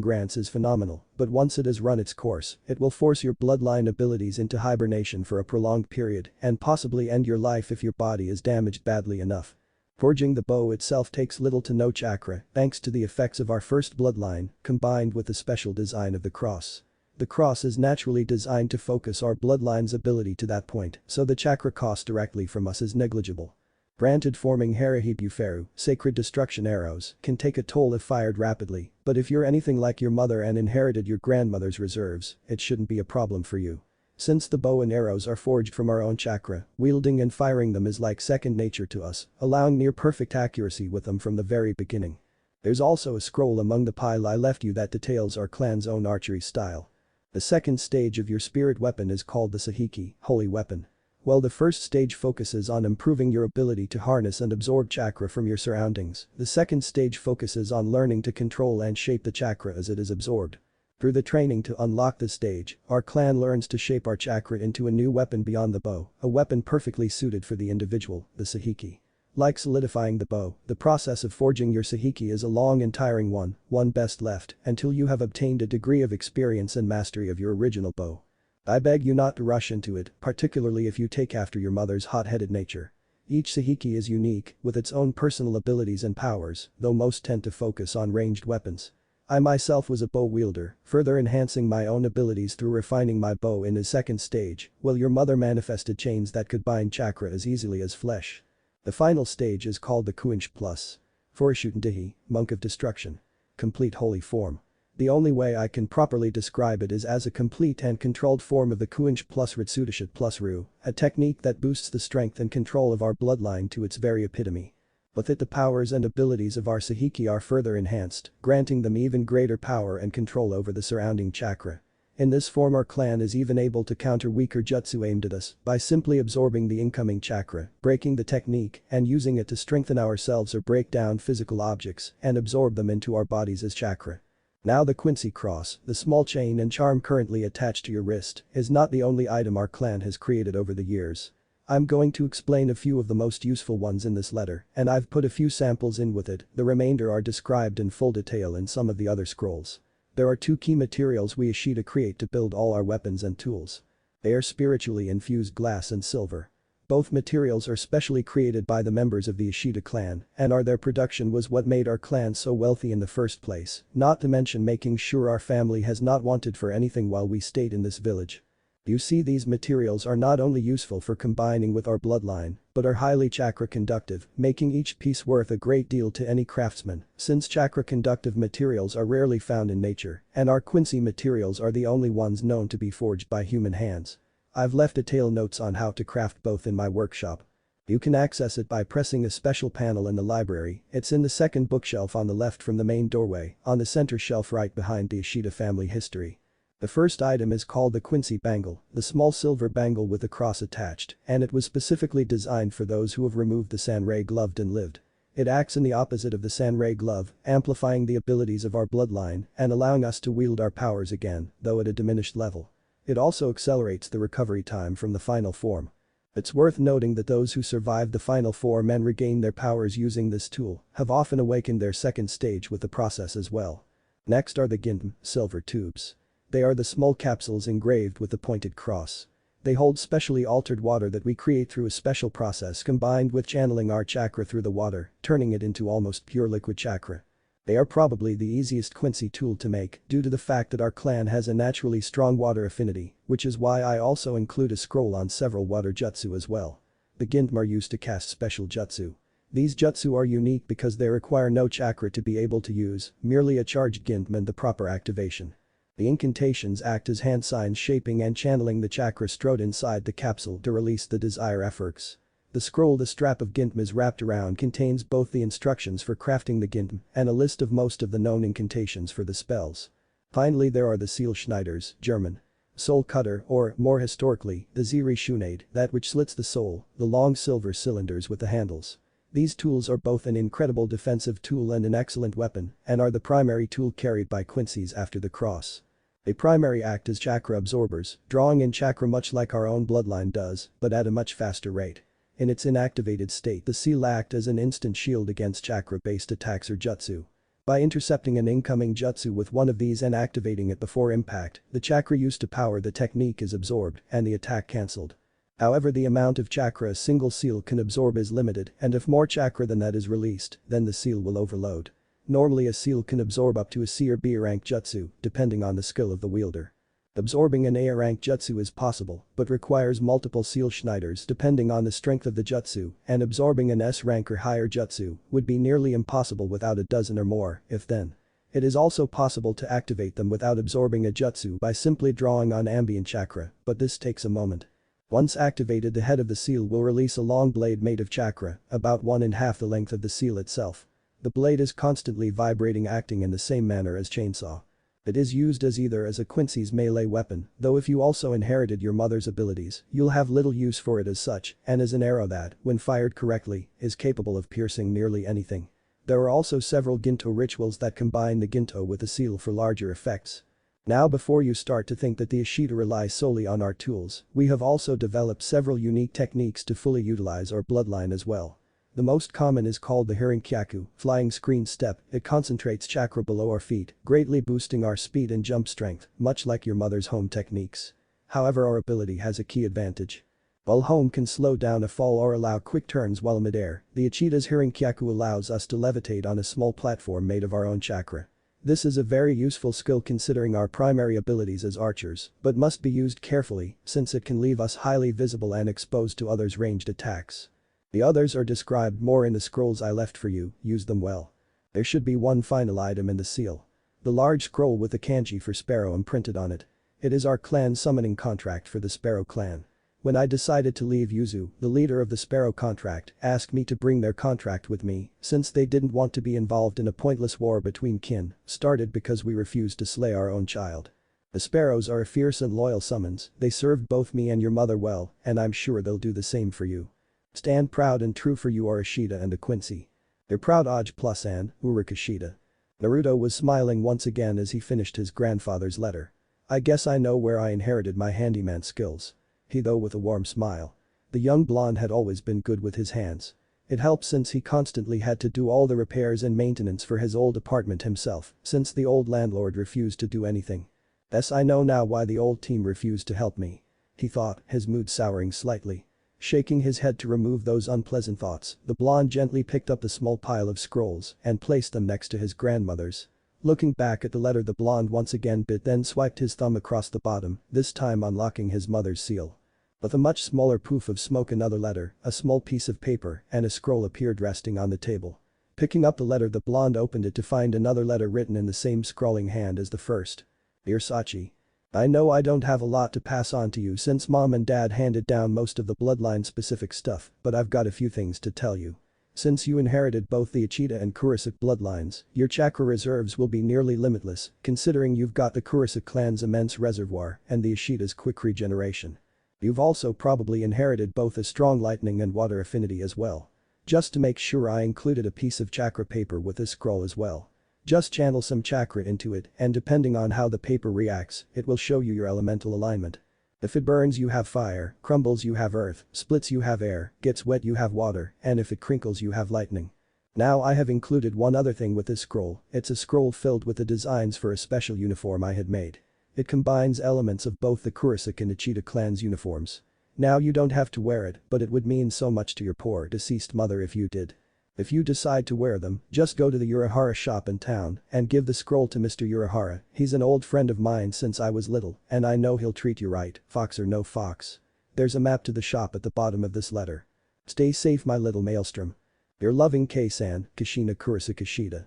[SPEAKER 1] grants is phenomenal, but once it has run its course, it will force your bloodline abilities into hibernation for a prolonged period and possibly end your life if your body is damaged badly enough. Forging the bow itself takes little to no chakra thanks to the effects of our first bloodline, combined with the special design of the cross. The cross is naturally designed to focus our bloodline's ability to that point, so the chakra cost directly from us is negligible. Granted, forming Harahibuferu, sacred destruction arrows, can take a toll if fired rapidly, but if you're anything like your mother and inherited your grandmother's reserves, it shouldn't be a problem for you. Since the bow and arrows are forged from our own chakra, wielding and firing them is like second nature to us, allowing near perfect accuracy with them from the very beginning. There's also a scroll among the pile I left you that details our clan's own archery style. The second stage of your spirit weapon is called the Sahiki, holy weapon. While the first stage focuses on improving your ability to harness and absorb chakra from your surroundings, the second stage focuses on learning to control and shape the chakra as it is absorbed. Through the training to unlock this stage, our clan learns to shape our chakra into a new weapon beyond the bow, a weapon perfectly suited for the individual, the Sahiki. Like solidifying the bow, the process of forging your Sahiki is a long and tiring one best left until you have obtained a degree of experience and mastery of your original bow. I beg you not to rush into it, particularly if you take after your mother's hot-headed nature. Each Sahiki is unique, with its own personal abilities and powers, though most tend to focus on ranged weapons. I myself was a bow wielder, further enhancing my own abilities through refining my bow in the second stage, while your mother manifested chains that could bind chakra as easily as flesh. The final stage is called the Kuinch plus. Forishutndihi, Monk of Destruction. Complete holy form. The only way I can properly describe it is as a complete and controlled form of the Kuinch plus Ritsudashi plus Ru, a technique that boosts the strength and control of our bloodline to its very epitome. With it, the powers and abilities of our Sahiki are further enhanced, granting them even greater power and control over the surrounding chakra. In this form, our clan is even able to counter weaker jutsu aimed at us by simply absorbing the incoming chakra, breaking the technique, and using it to strengthen ourselves or break down physical objects and absorb them into our bodies as chakra. Now the Quincy cross, the small chain and charm currently attached to your wrist, is not the only item our clan has created over the years. I'm going to explain a few of the most useful ones in this letter, and I've put a few samples in with it, the remainder are described in full detail in some of the other scrolls. There are 2 key materials we Ishida create to build all our weapons and tools. They are spiritually infused glass and silver. Both materials are specially created by the members of the Ishida clan, and their production was what made our clan so wealthy in the first place, not to mention making sure our family has not wanted for anything while we stayed in this village. You see, these materials are not only useful for combining with our bloodline, but are highly chakra conductive, making each piece worth a great deal to any craftsman, since chakra conductive materials are rarely found in nature, and our Quincy materials are the only ones known to be forged by human hands. I've left detail notes on how to craft both in my workshop. You can access it by pressing a special panel in the library. It's in the second bookshelf on the left from the main doorway, on the center shelf right behind the Ishida family history. The first item is called the Quincy Bangle, the small silver bangle with a cross attached, and it was specifically designed for those who have removed the Sanrei glove and lived. It acts in the opposite of the Sanrei glove, amplifying the abilities of our bloodline and allowing us to wield our powers again, though at a diminished level. It also accelerates the recovery time from the final form. It's worth noting that those who survived the final form and regained their powers using this tool have often awakened their second stage with the process as well. Next are the Gintam, silver tubes. They are the small capsules engraved with the pointed cross. They hold specially altered water that we create through a special process combined with channeling our chakra through the water, turning it into almost pure liquid chakra. They are probably the easiest Quincy tool to make due to the fact that our clan has a naturally strong water affinity, which is why I also include a scroll on several water jutsu as well. The Gintam are used to cast special jutsu. These jutsu are unique because they require no chakra to be able to use, merely a charged Gintam and the proper activation. The incantations act as hand signs shaping and channeling the chakra stored inside the capsule to release the desired efforts. The scroll the strap of Gintam is wrapped around contains both the instructions for crafting the Gintam and a list of most of the known incantations for the spells. Finally there are the Seal Schneiders, German. Soul cutter or, more historically, the Ziri Shunade, that which slits the soul, the long silver cylinders with the handles. These tools are both an incredible defensive tool and an excellent weapon and are the primary tool carried by Quincy's after the cross. They primarily act as chakra absorbers, drawing in chakra much like our own bloodline does, but at a much faster rate. In its inactivated state the seal act as an instant shield against chakra-based attacks or jutsu. By intercepting an incoming jutsu with one of these and activating it before impact, the chakra used to power the technique is absorbed and the attack cancelled. However, the amount of chakra a single seal can absorb is limited, and if more chakra than that is released, then the seal will overload. Normally a seal can absorb up to a C or B rank jutsu, depending on the skill of the wielder. Absorbing an A rank jutsu is possible, but requires multiple seal schneiders depending on the strength of the jutsu, and absorbing an S rank or higher jutsu would be nearly impossible without a dozen or more, if then. It is also possible to activate them without absorbing a jutsu by simply drawing on ambient chakra, but this takes a moment. Once activated, the head of the seal will release a long blade made of chakra, about 1/2 the length of the seal itself. The blade is constantly vibrating, acting in the same manner as chainsaw. It is used as either as a Quincy's melee weapon, though if you also inherited your mother's abilities, you'll have little use for it as such, and as an arrow that, when fired correctly, is capable of piercing nearly anything. There are also several Ginto rituals that combine the Ginto with the seal for larger effects. Now before you start to think that the Ishida relies solely on our tools, we have also developed several unique techniques to fully utilize our bloodline as well. The most common is called the Harinkyaku, flying screen step. It concentrates chakra below our feet, greatly boosting our speed and jump strength, much like your mother's home techniques. However, our ability has a key advantage. While home can slow down a fall or allow quick turns while midair, the Ichida's Harinkyaku allows us to levitate on a small platform made of our own chakra. This is a very useful skill considering our primary abilities as archers, but must be used carefully since it can leave us highly visible and exposed to others' ranged attacks. The others are described more in the scrolls I left for you, use them well. There should be one final item in the seal. The large scroll with the kanji for Sparrow imprinted on it. It is our clan summoning contract for the Sparrow clan. When I decided to leave, Yuzu, the leader of the Sparrow contract, asked me to bring their contract with me since they didn't want to be involved in a pointless war between kin, started because we refused to slay our own child. The Sparrows are a fierce and loyal summons, they served both me and your mother well, and I'm sure they'll do the same for you. Stand proud and true for you are Ishida and the Quincy. They're proud Oj plus An, Uruk Ishida. Naruto was smiling once again as he finished his grandfather's letter. I guess I know where I inherited my handyman skills. He though with a warm smile. The young blonde had always been good with his hands. It helped since he constantly had to do all the repairs and maintenance for his old apartment himself, since the old landlord refused to do anything. Yes, I know now why the old team refused to help me. He thought, his mood souring slightly. Shaking his head to remove those unpleasant thoughts, the blonde gently picked up the small pile of scrolls and placed them next to his grandmother's. Looking back at the letter, the blonde once again bit, then swiped his thumb across the bottom, this time unlocking his mother's seal. With a much smaller poof of smoke, another letter, a small piece of paper, and a scroll appeared resting on the table. Picking up the letter, the blonde opened it to find another letter written in the same scrawling hand as the first. Dear Sachi. I know I don't have a lot to pass on to you since mom and dad handed down most of the bloodline specific stuff, but I've got a few things to tell you. Since you inherited both the Uchida and Kurosaki bloodlines, your chakra reserves will be nearly limitless, considering you've got the Kurosaki clan's immense reservoir and the Ishida's quick regeneration. You've also probably inherited both a strong lightning and water affinity as well. Just to make sure, I included a piece of chakra paper with this scroll as well. Just channel some chakra into it, and depending on how the paper reacts, it will show you your elemental alignment. If it burns, you have fire, crumbles, you have earth, splits, you have air, gets wet, you have water, and if it crinkles, you have lightning. Now I have included one other thing with this scroll. It's a scroll filled with the designs for a special uniform I had made. It combines elements of both the Kurosaki and Uchida clans uniforms. Now you don't have to wear it, but it would mean so much to your poor deceased mother if you did. If you decide to wear them, just go to the Urahara shop in town and give the scroll to Mr. Urahara. He's an old friend of mine since I was little, and I know he'll treat you right, fox or no fox. There's a map to the shop at the bottom of this letter. Stay safe, my little maelstrom. Your loving K-san, Kashina Kurosaki Ishida.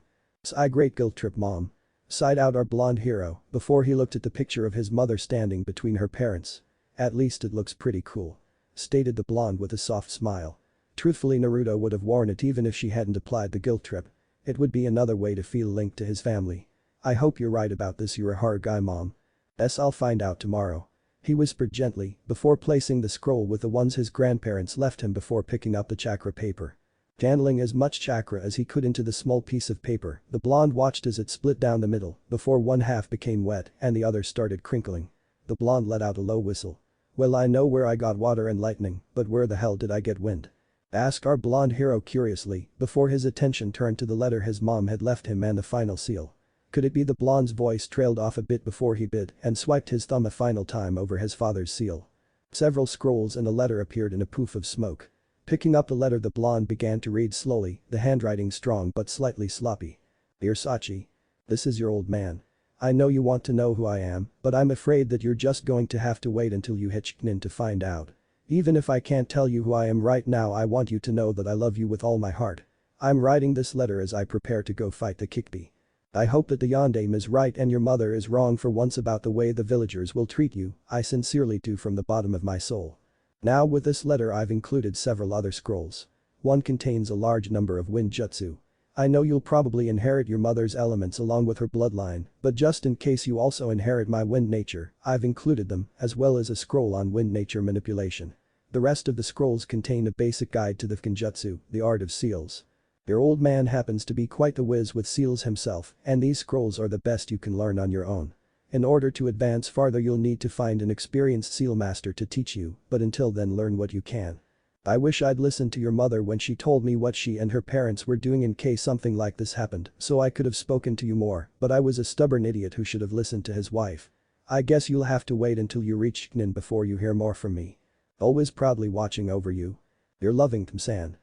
[SPEAKER 1] I great guilt trip, mom. Sighed out our blonde hero before he looked at the picture of his mother standing between her parents. At least it looks pretty cool. Stated the blonde with a soft smile. Truthfully, Naruto would have worn it even if she hadn't applied the guilt trip. It would be another way to feel linked to his family. I hope you're right about this Urahara guy, mom. I'll find out tomorrow. He whispered gently before placing the scroll with the ones his grandparents left him before picking up the chakra paper. Channeling as much chakra as he could into the small piece of paper, the blonde watched as it split down the middle before one half became wet and the other started crinkling. The blonde let out a low whistle. Well, I know where I got water and lightning, but where the hell did I get wind? Asked our blonde hero curiously before his attention turned to the letter his mom had left him and the final seal. Could it be? The blonde's voice trailed off a bit before he bit and swiped his thumb a final time over his father's seal. Several scrolls and a letter appeared in a poof of smoke. Picking up the letter, the blonde began to read slowly, the handwriting strong but slightly sloppy. Dear Sachi. This is your old man. I know you want to know who I am, but I'm afraid that you're just going to have to wait until you hit chunin to find out. Even if I can't tell you who I am right now, I want you to know that I love you with all my heart. I'm writing this letter as I prepare to go fight the Kikbi. I hope that the yondaime is right and your mother is wrong for once about the way the villagers will treat you. I sincerely do from the bottom of my soul. Now with this letter I've included several other scrolls. One contains a large number of wind jutsu. I know you'll probably inherit your mother's elements along with her bloodline, but just in case you also inherit my wind nature, I've included them, as well as a scroll on wind nature manipulation. The rest of the scrolls contain a basic guide to the Fukinjutsu, the art of seals. Your old man happens to be quite the whiz with seals himself, and these scrolls are the best you can learn on your own. In order to advance farther, you'll need to find an experienced seal master to teach you, but until then, learn what you can. I wish I'd listened to your mother when she told me what she and her parents were doing in case something like this happened, so I could have spoken to you more, but I was a stubborn idiot who should have listened to his wife. I guess you'll have to wait until you reach chunin before you hear more from me. Always proudly watching over you. Your loving Tom-san.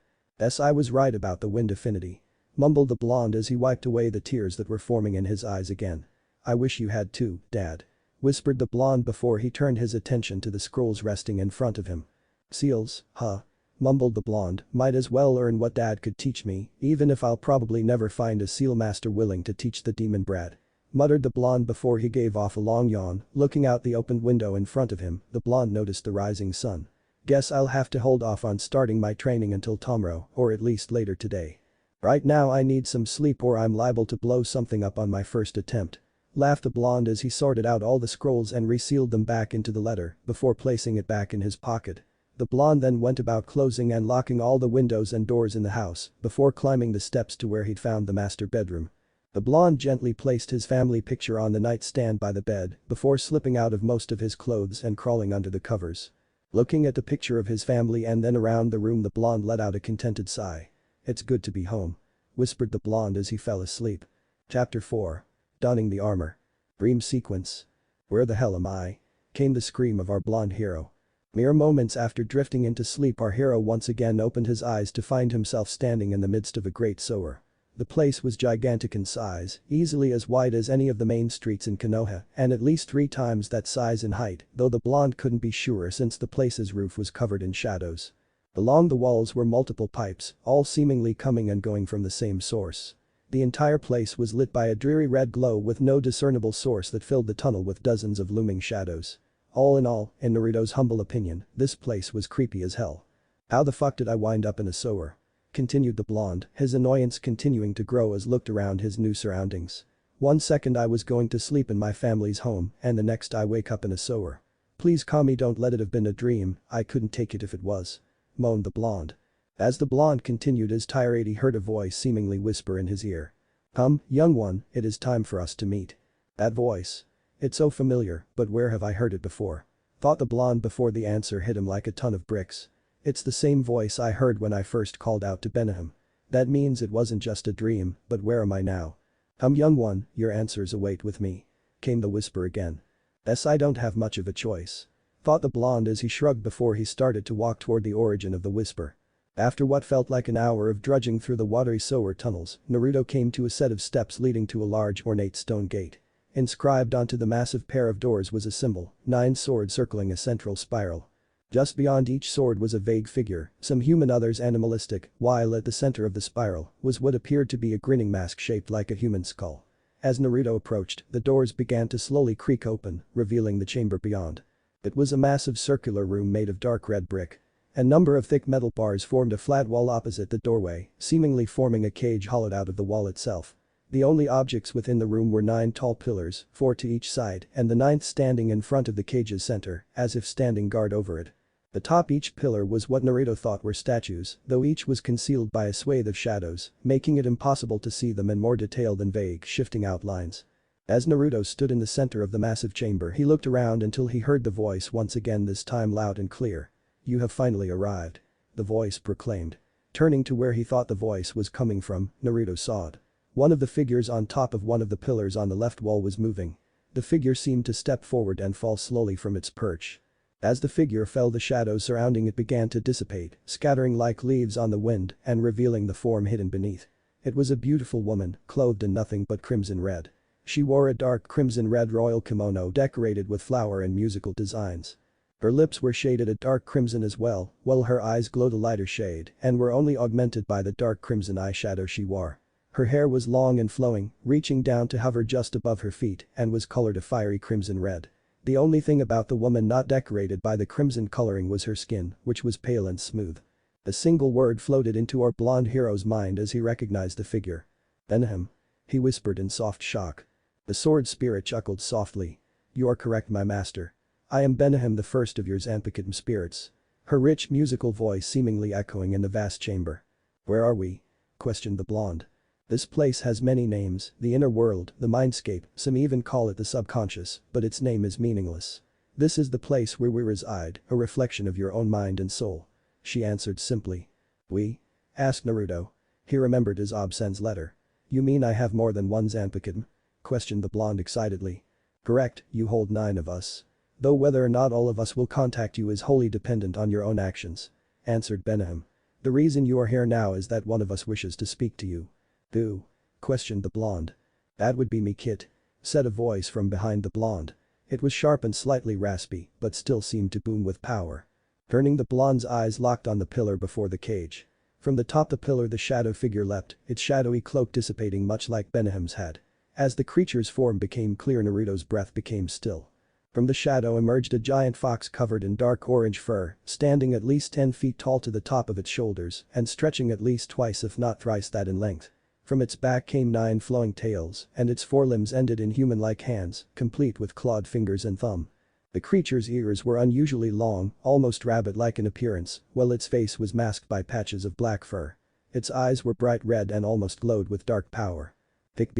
[SPEAKER 1] I was right about the wind affinity. Mumbled the blonde as he wiped away the tears that were forming in his eyes again. I wish you had too, Dad. Whispered the blonde before he turned his attention to the scrolls resting in front of him. Seals, huh? Mumbled the blonde, might as well learn what Dad could teach me, even if I'll probably never find a seal master willing to teach the demon brat. Muttered the blonde before he gave off a long yawn. Looking out the opened window in front of him, the blonde noticed the rising sun. Guess I'll have to hold off on starting my training until tomorrow, or at least later today. Right now I need some sleep or I'm liable to blow something up on my first attempt. Laughed the blonde as he sorted out all the scrolls and resealed them back into the letter before placing it back in his pocket. The blonde then went about closing and locking all the windows and doors in the house before climbing the steps to where he'd found the master bedroom. The blonde gently placed his family picture on the nightstand by the bed before slipping out of most of his clothes and crawling under the covers. Looking at the picture of his family and then around the room, the blonde let out a contented sigh. It's good to be home. Whispered the blonde as he fell asleep. Chapter 4. Donning the armor. Dream sequence. Where the hell am I? Came the scream of our blonde hero. Mere moments after drifting into sleep, our hero once again opened his eyes to find himself standing in the midst of a great sewer. The place was gigantic in size, easily as wide as any of the main streets in Konoha, and at least 3 times that size in height, though the blonde couldn't be sure since the place's roof was covered in shadows. Along the walls were multiple pipes, all seemingly coming and going from the same source. The entire place was lit by a dreary red glow with no discernible source that filled the tunnel with dozens of looming shadows. All in all, in Naruto's humble opinion, this place was creepy as hell. How the fuck did I wind up in a sewer? continued the blonde, his annoyance continuing to grow as looked around his new surroundings. One second I was going to sleep in my family's home and the next I wake up in a sewer. Please Kami, don't let it have been a dream, I couldn't take it if it was. Moaned the blonde. As the blonde continued his tirade he heard a voice seemingly whisper in his ear. Young one, it is time for us to meet. That voice. It's so familiar, but where have I heard it before? Thought the blonde before the answer hit him like a ton of bricks. It's the same voice I heard when I first called out to Benham. That means it wasn't just a dream, but where am I now? Young one, your answers await with me. Came the whisper again. I don't have much of a choice. Thought the blonde as he shrugged before he started to walk toward the origin of the whisper. After what felt like an hour of drudging through the watery sewer tunnels, Naruto came to a set of steps leading to a large ornate stone gate. Inscribed onto the massive pair of doors was a symbol, 9 swords circling a central spiral. Just beyond each sword was a vague figure, some human others animalistic, while at the center of the spiral was what appeared to be a grinning mask shaped like a human skull. As Naruto approached, the doors began to slowly creak open, revealing the chamber beyond. It was a massive circular room made of dark red brick. A number of thick metal bars formed a flat wall opposite the doorway, seemingly forming a cage hollowed out of the wall itself. The only objects within the room were 9 tall pillars, 4 to each side, and the 9th standing in front of the cage's center, as if standing guard over it. Atop each pillar was what Naruto thought were statues, though each was concealed by a swathe of shadows, making it impossible to see them in more detailed and vague, shifting outlines. As Naruto stood in the center of the massive chamber he looked around until he heard the voice once again, this time loud and clear. You have finally arrived. The voice proclaimed. Turning to where he thought the voice was coming from, Naruto saw it. One of the figures on top of one of the pillars on the left wall was moving. The figure seemed to step forward and fall slowly from its perch. As the figure fell, the shadows surrounding it began to dissipate, scattering like leaves on the wind and revealing the form hidden beneath. It was a beautiful woman, clothed in nothing but crimson red. She wore a dark crimson red royal kimono decorated with flower and musical designs. Her lips were shaded a dark crimson as well, while her eyes glowed a lighter shade and were only augmented by the dark crimson eyeshadow she wore. Her hair was long and flowing, reaching down to hover just above her feet and was colored a fiery crimson red. The only thing about the woman not decorated by the crimson coloring was her skin, which was pale and smooth. A single word floated into our blonde hero's mind as he recognized the figure. Benham. He whispered in soft shock. The sword spirit chuckled softly. You are correct, my master. I am Benham, the first of your Zanpakuto spirits. Her rich musical voice seemingly echoing in the vast chamber. Where are we? Questioned the blonde. This place has many names, the inner world, the mindscape, some even call it the subconscious, but its name is meaningless. This is the place where we reside, a reflection of your own mind and soul. She answered simply. We? Asked Naruto. He remembered his Obsen's letter. You mean I have more than one Zanpakuto? Questioned the blonde excitedly. Correct, you hold 9 of us. Though whether or not all of us will contact you is wholly dependent on your own actions. Answered Benham. The reason you are here now is that one of us wishes to speak to you. Who? Questioned the blonde. That would be me, Kit. Said a voice from behind the blonde. It was sharp and slightly raspy, but still seemed to boom with power. Turning, the blonde's eyes locked on the pillar before the cage. From the top the pillar the shadow figure leapt, its shadowy cloak dissipating much like Benham's had. As the creature's form became clear, Naruto's breath became still. From the shadow emerged a giant fox covered in dark orange fur, standing at least 10 feet tall to the top of its shoulders and stretching at least twice if not thrice that in length. From its back came 9 flowing tails and its forelimbs ended in human-like hands, complete with clawed fingers and thumb. The creature's ears were unusually long, almost rabbit-like in appearance, while its face was masked by patches of black fur. Its eyes were bright red and almost glowed with dark power. "Thick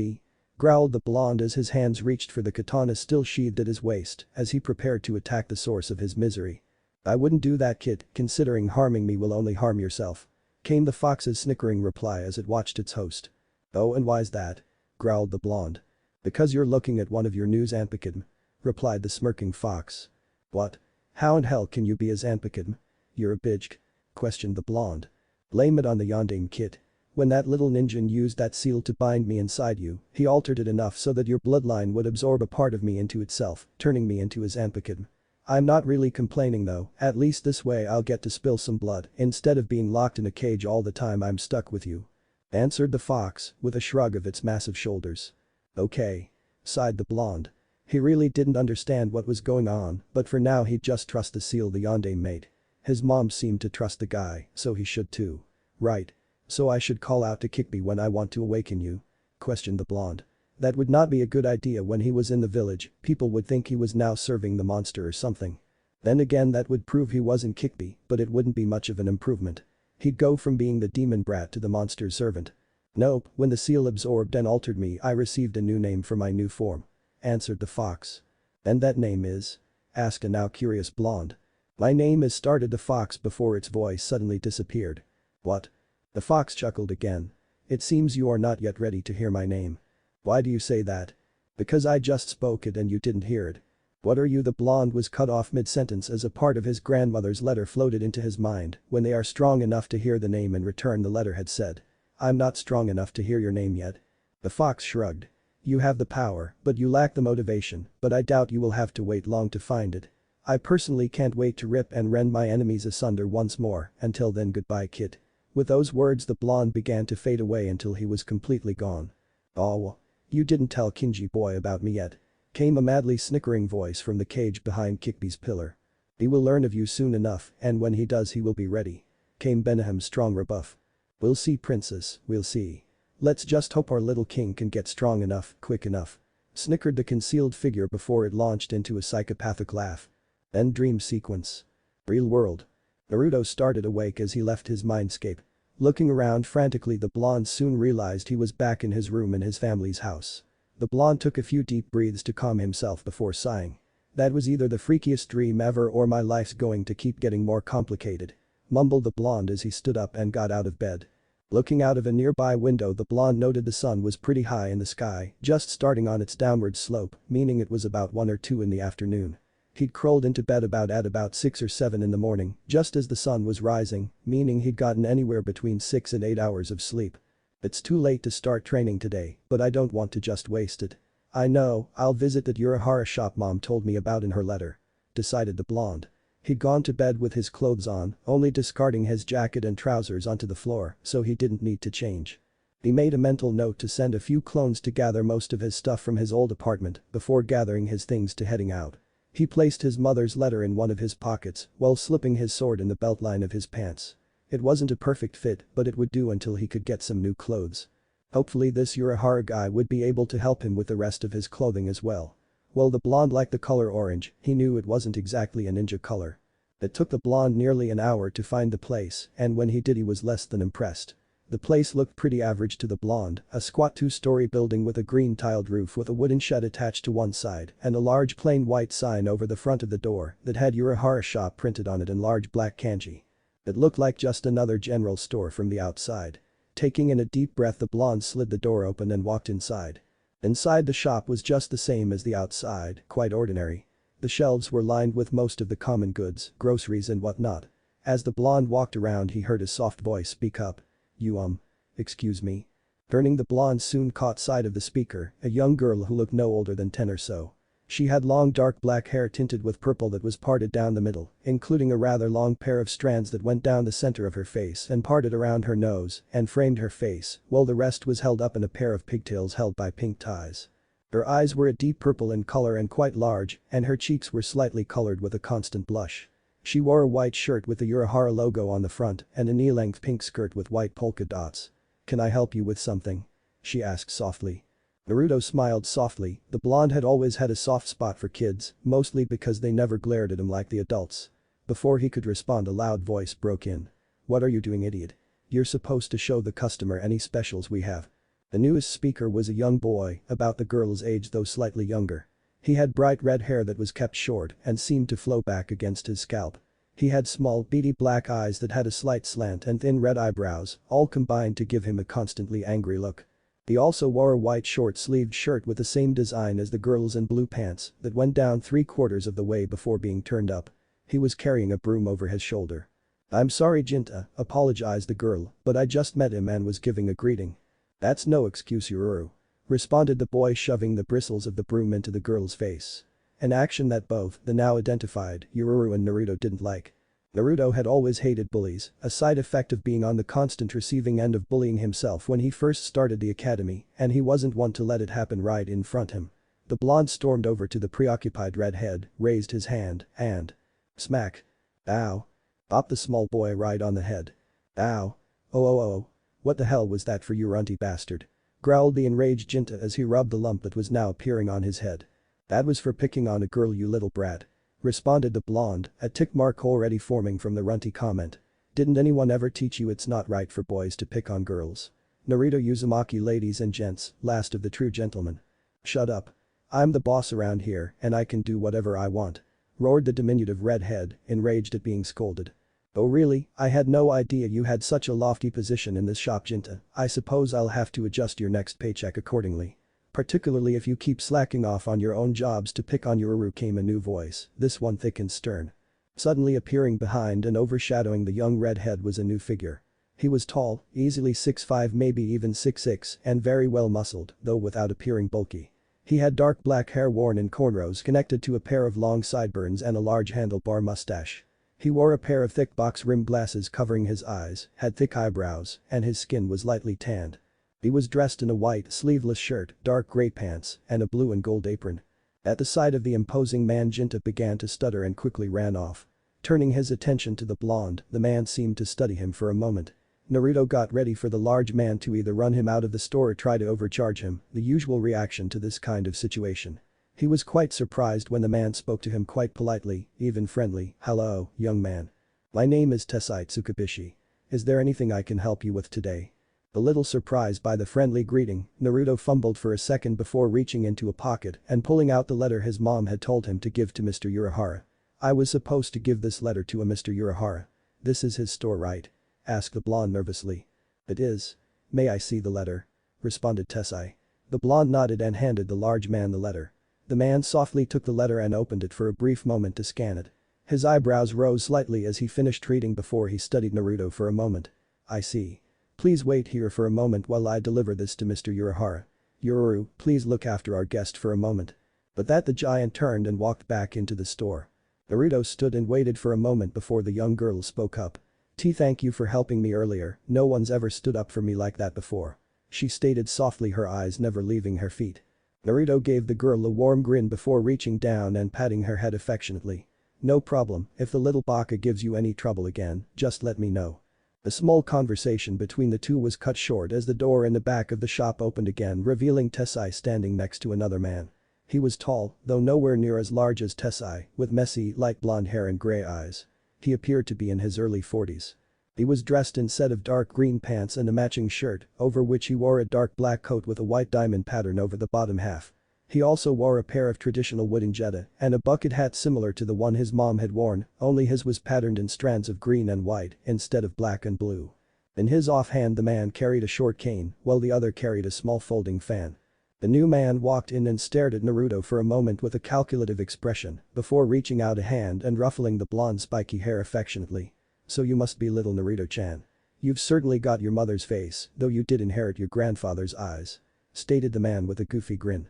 [SPEAKER 1] growled the blonde as his hands reached for the katana still sheathed at his waist as he prepared to attack the source of his misery. I wouldn't do that, Kit, considering harming me will only harm yourself. Came the fox's snickering reply as it watched its host. Oh, and why's that? Growled the blonde. Because you're looking at one of your new Zanpakuto, replied the smirking fox. What? How in hell can you be a Zanpakuto? You're a bitch? Questioned the blonde. Blame it on the yondaime, Kit. When that little ninja used that seal to bind me inside you, he altered it enough so that your bloodline would absorb a part of me into itself, turning me into a Zanpakuto. I'm not really complaining though, at least this way I'll get to spill some blood instead of being locked in a cage all the time I'm stuck with you. Answered the fox, with a shrug of its massive shoulders. Okay. Sighed the blonde. He really didn't understand what was going on, but for now he'd just trust the seal the yondaime made. His mom seemed to trust the guy, so he should too. Right. So I should call out to Kikby when I want to awaken you?" questioned the blonde. That would not be a good idea when he was in the village, people would think he was now serving the monster or something. Then again that would prove he wasn't Kikby, but it wouldn't be much of an improvement. He'd go from being the demon brat to the monster's servant. "Nope, when the seal absorbed and altered me I received a new name for my new form," answered the fox. "And that name is?" asked a now curious blonde. "My name is," started the fox before its voice suddenly disappeared. "What?" The fox chuckled again. "It seems you are not yet ready to hear my name." "Why do you say that?" "Because I just spoke it and you didn't hear it." "What are you?" The blonde was cut off mid-sentence as a part of his grandmother's letter floated into his mind. "When they are strong enough to hear the name in return," the letter had said. "I'm not strong enough to hear your name yet." The fox shrugged. "You have the power, but you lack the motivation, but I doubt you will have to wait long to find it. I personally can't wait to rip and rend my enemies asunder once more, until then goodbye kid." With those words the blonde began to fade away until he was completely gone. "Oh. You didn't tell Kinji boy about me yet," came a madly snickering voice from the cage behind Kikby's pillar. "He will learn of you soon enough, and when he does he will be ready," came Benham's strong rebuff. "We'll see princess, we'll see. Let's just hope our little king can get strong enough, quick enough," snickered the concealed figure before it launched into a psychopathic laugh. End dream sequence. Real world. Naruto started awake as he left his mindscape. Looking around frantically, the blonde soon realized he was back in his room in his family's house. The blonde took a few deep breaths to calm himself before sighing. "That was either the freakiest dream ever or my life's going to keep getting more complicated," mumbled the blonde as he stood up and got out of bed. Looking out of a nearby window, the blonde noted the sun was pretty high in the sky, just starting on its downward slope, meaning it was about 1 or 2 in the afternoon. He'd crawled into bed at about 6 or 7 in the morning, just as the sun was rising, meaning he'd gotten anywhere between 6 and 8 hours of sleep. "It's too late to start training today, but I don't want to just waste it. I know, I'll visit that Urahara shop mom told me about in her letter," decided the blonde. He'd gone to bed with his clothes on, only discarding his jacket and trousers onto the floor, so he didn't need to change. He made a mental note to send a few clones to gather most of his stuff from his old apartment before gathering his things to heading out. He placed his mother's letter in one of his pockets while slipping his sword in the beltline of his pants. It wasn't a perfect fit, but it would do until he could get some new clothes. Hopefully this Urahara guy would be able to help him with the rest of his clothing as well. While the blonde liked the color orange, he knew it wasn't exactly a ninja color. It took the blonde nearly an hour to find the place, and when he did he was less than impressed. The place looked pretty average to the blonde, a squat 2-story building with a green tiled roof with a wooden shed attached to one side and a large plain white sign over the front of the door that had Urahara shop printed on it in large black kanji. It looked like just another general store from the outside. Taking in a deep breath, the blonde slid the door open and walked inside. Inside the shop was just the same as the outside, quite ordinary. The shelves were lined with most of the common goods, groceries and whatnot. As the blonde walked around he heard a soft voice speak up. "You excuse me?" Turning, the blonde soon caught sight of the speaker, a young girl who looked no older than 10 or so. She had long dark black hair tinted with purple that was parted down the middle, including a rather long pair of strands that went down the center of her face and parted around her nose and framed her face, while the rest was held up in a pair of pigtails held by pink ties. Her eyes were a deep purple in color and quite large, and her cheeks were slightly colored with a constant blush. She wore a white shirt with the Urahara logo on the front and a knee-length pink skirt with white polka dots. "Can I help you with something?" she asked softly. Naruto smiled softly. The blonde had always had a soft spot for kids, mostly because they never glared at him like the adults. Before he could respond, a loud voice broke in. "What are you doing, idiot? You're supposed to show the customer any specials we have." The newest speaker was a young boy, about the girl's age though slightly younger. He had bright red hair that was kept short and seemed to flow back against his scalp. He had small, beady black eyes that had a slight slant and thin red eyebrows, all combined to give him a constantly angry look. He also wore a white short-sleeved shirt with the same design as the girl's and blue pants that went down 3/4 of the way before being turned up. He was carrying a broom over his shoulder. "I'm sorry Jinta," apologized the girl, "but I just met him and was giving a greeting." "That's no excuse, Ururu," responded the boy, shoving the bristles of the broom into the girl's face. An action that both the now identified Ururu and Naruto didn't like. Naruto had always hated bullies, a side effect of being on the constant receiving end of bullying himself when he first started the academy, and he wasn't one to let it happen right in front him. The blonde stormed over to the preoccupied redhead, raised his hand, and smack. "Ow." Bopped the small boy right on the head. "Ow. Oh oh oh." What the hell was that for you runty bastard? Growled the enraged Jinta as he rubbed the lump that was now appearing on his head. That was for picking on a girl, you little brat. Responded the blonde, a tick mark already forming from the runty comment. Didn't anyone ever teach you it's not right for boys to pick on girls? Naruto Uzamaki, ladies and gents, last of the true gentlemen. Shut up. I'm the boss around here and I can do whatever I want. Roared the diminutive redhead, enraged at being scolded. Oh really, I had no idea you had such a lofty position in this shop, Jinta. I suppose I'll have to adjust your next paycheck accordingly. Particularly if you keep slacking off on your own jobs to pick on Yoru, came a new voice, this one thick and stern. Suddenly appearing behind and overshadowing the young redhead was a new figure. He was tall, easily 6'5", maybe even 6'6", and very well muscled, though without appearing bulky. He had dark black hair worn in cornrows connected to a pair of long sideburns and a large handlebar mustache. He wore a pair of thick box-rimmed glasses covering his eyes, had thick eyebrows, and his skin was lightly tanned. He was dressed in a white, sleeveless shirt, dark gray pants, and a blue and gold apron. At the sight of the imposing man, Jinta began to stutter and quickly ran off. Turning his attention to the blonde, the man seemed to study him for a moment. Naruto got ready for the large man to either run him out of the store or try to overcharge him, the usual reaction to this kind of situation. He was quite surprised when the man spoke to him quite politely, even friendly. Hello, young man. My name is Tessai Tsukubishi. Is there anything I can help you with today? A little surprised by the friendly greeting, Naruto fumbled for a second before reaching into a pocket and pulling out the letter his mom had told him to give to Mr. Urahara. I was supposed to give this letter to a Mr. Urahara. This is his store, right? Asked the blonde nervously. It is. May I see the letter? Responded Tessai. The blonde nodded and handed the large man the letter. The man softly took the letter and opened it for a brief moment to scan it. His eyebrows rose slightly as he finished reading before he studied Naruto for a moment. I see. Please wait here for a moment while I deliver this to Mr. Urahara. Yoru, please look after our guest for a moment. But that the giant turned and walked back into the store. Naruto stood and waited for a moment before the young girl spoke up. Thank you for helping me earlier, no one's ever stood up for me like that before. She stated softly, her eyes never leaving her feet. Naruto gave the girl a warm grin before reaching down and patting her head affectionately. No problem, if the little baka gives you any trouble again, just let me know. A small conversation between the two was cut short as the door in the back of the shop opened again, revealing Tessai standing next to another man. He was tall, though nowhere near as large as Tessai, with messy, light blonde hair and gray eyes. He appeared to be in his early 40s. He was dressed in a set of dark green pants and a matching shirt, over which he wore a dark black coat with a white diamond pattern over the bottom half. He also wore a pair of traditional wooden jeta and a bucket hat similar to the one his mom had worn, only his was patterned in strands of green and white instead of black and blue. In his offhand the man carried a short cane, while the other carried a small folding fan. The new man walked in and stared at Naruto for a moment with a calculative expression, before reaching out a hand and ruffling the blonde spiky hair affectionately. So you must be little Naruto-chan. You've certainly got your mother's face, though you did inherit your grandfather's eyes. Stated the man with a goofy grin.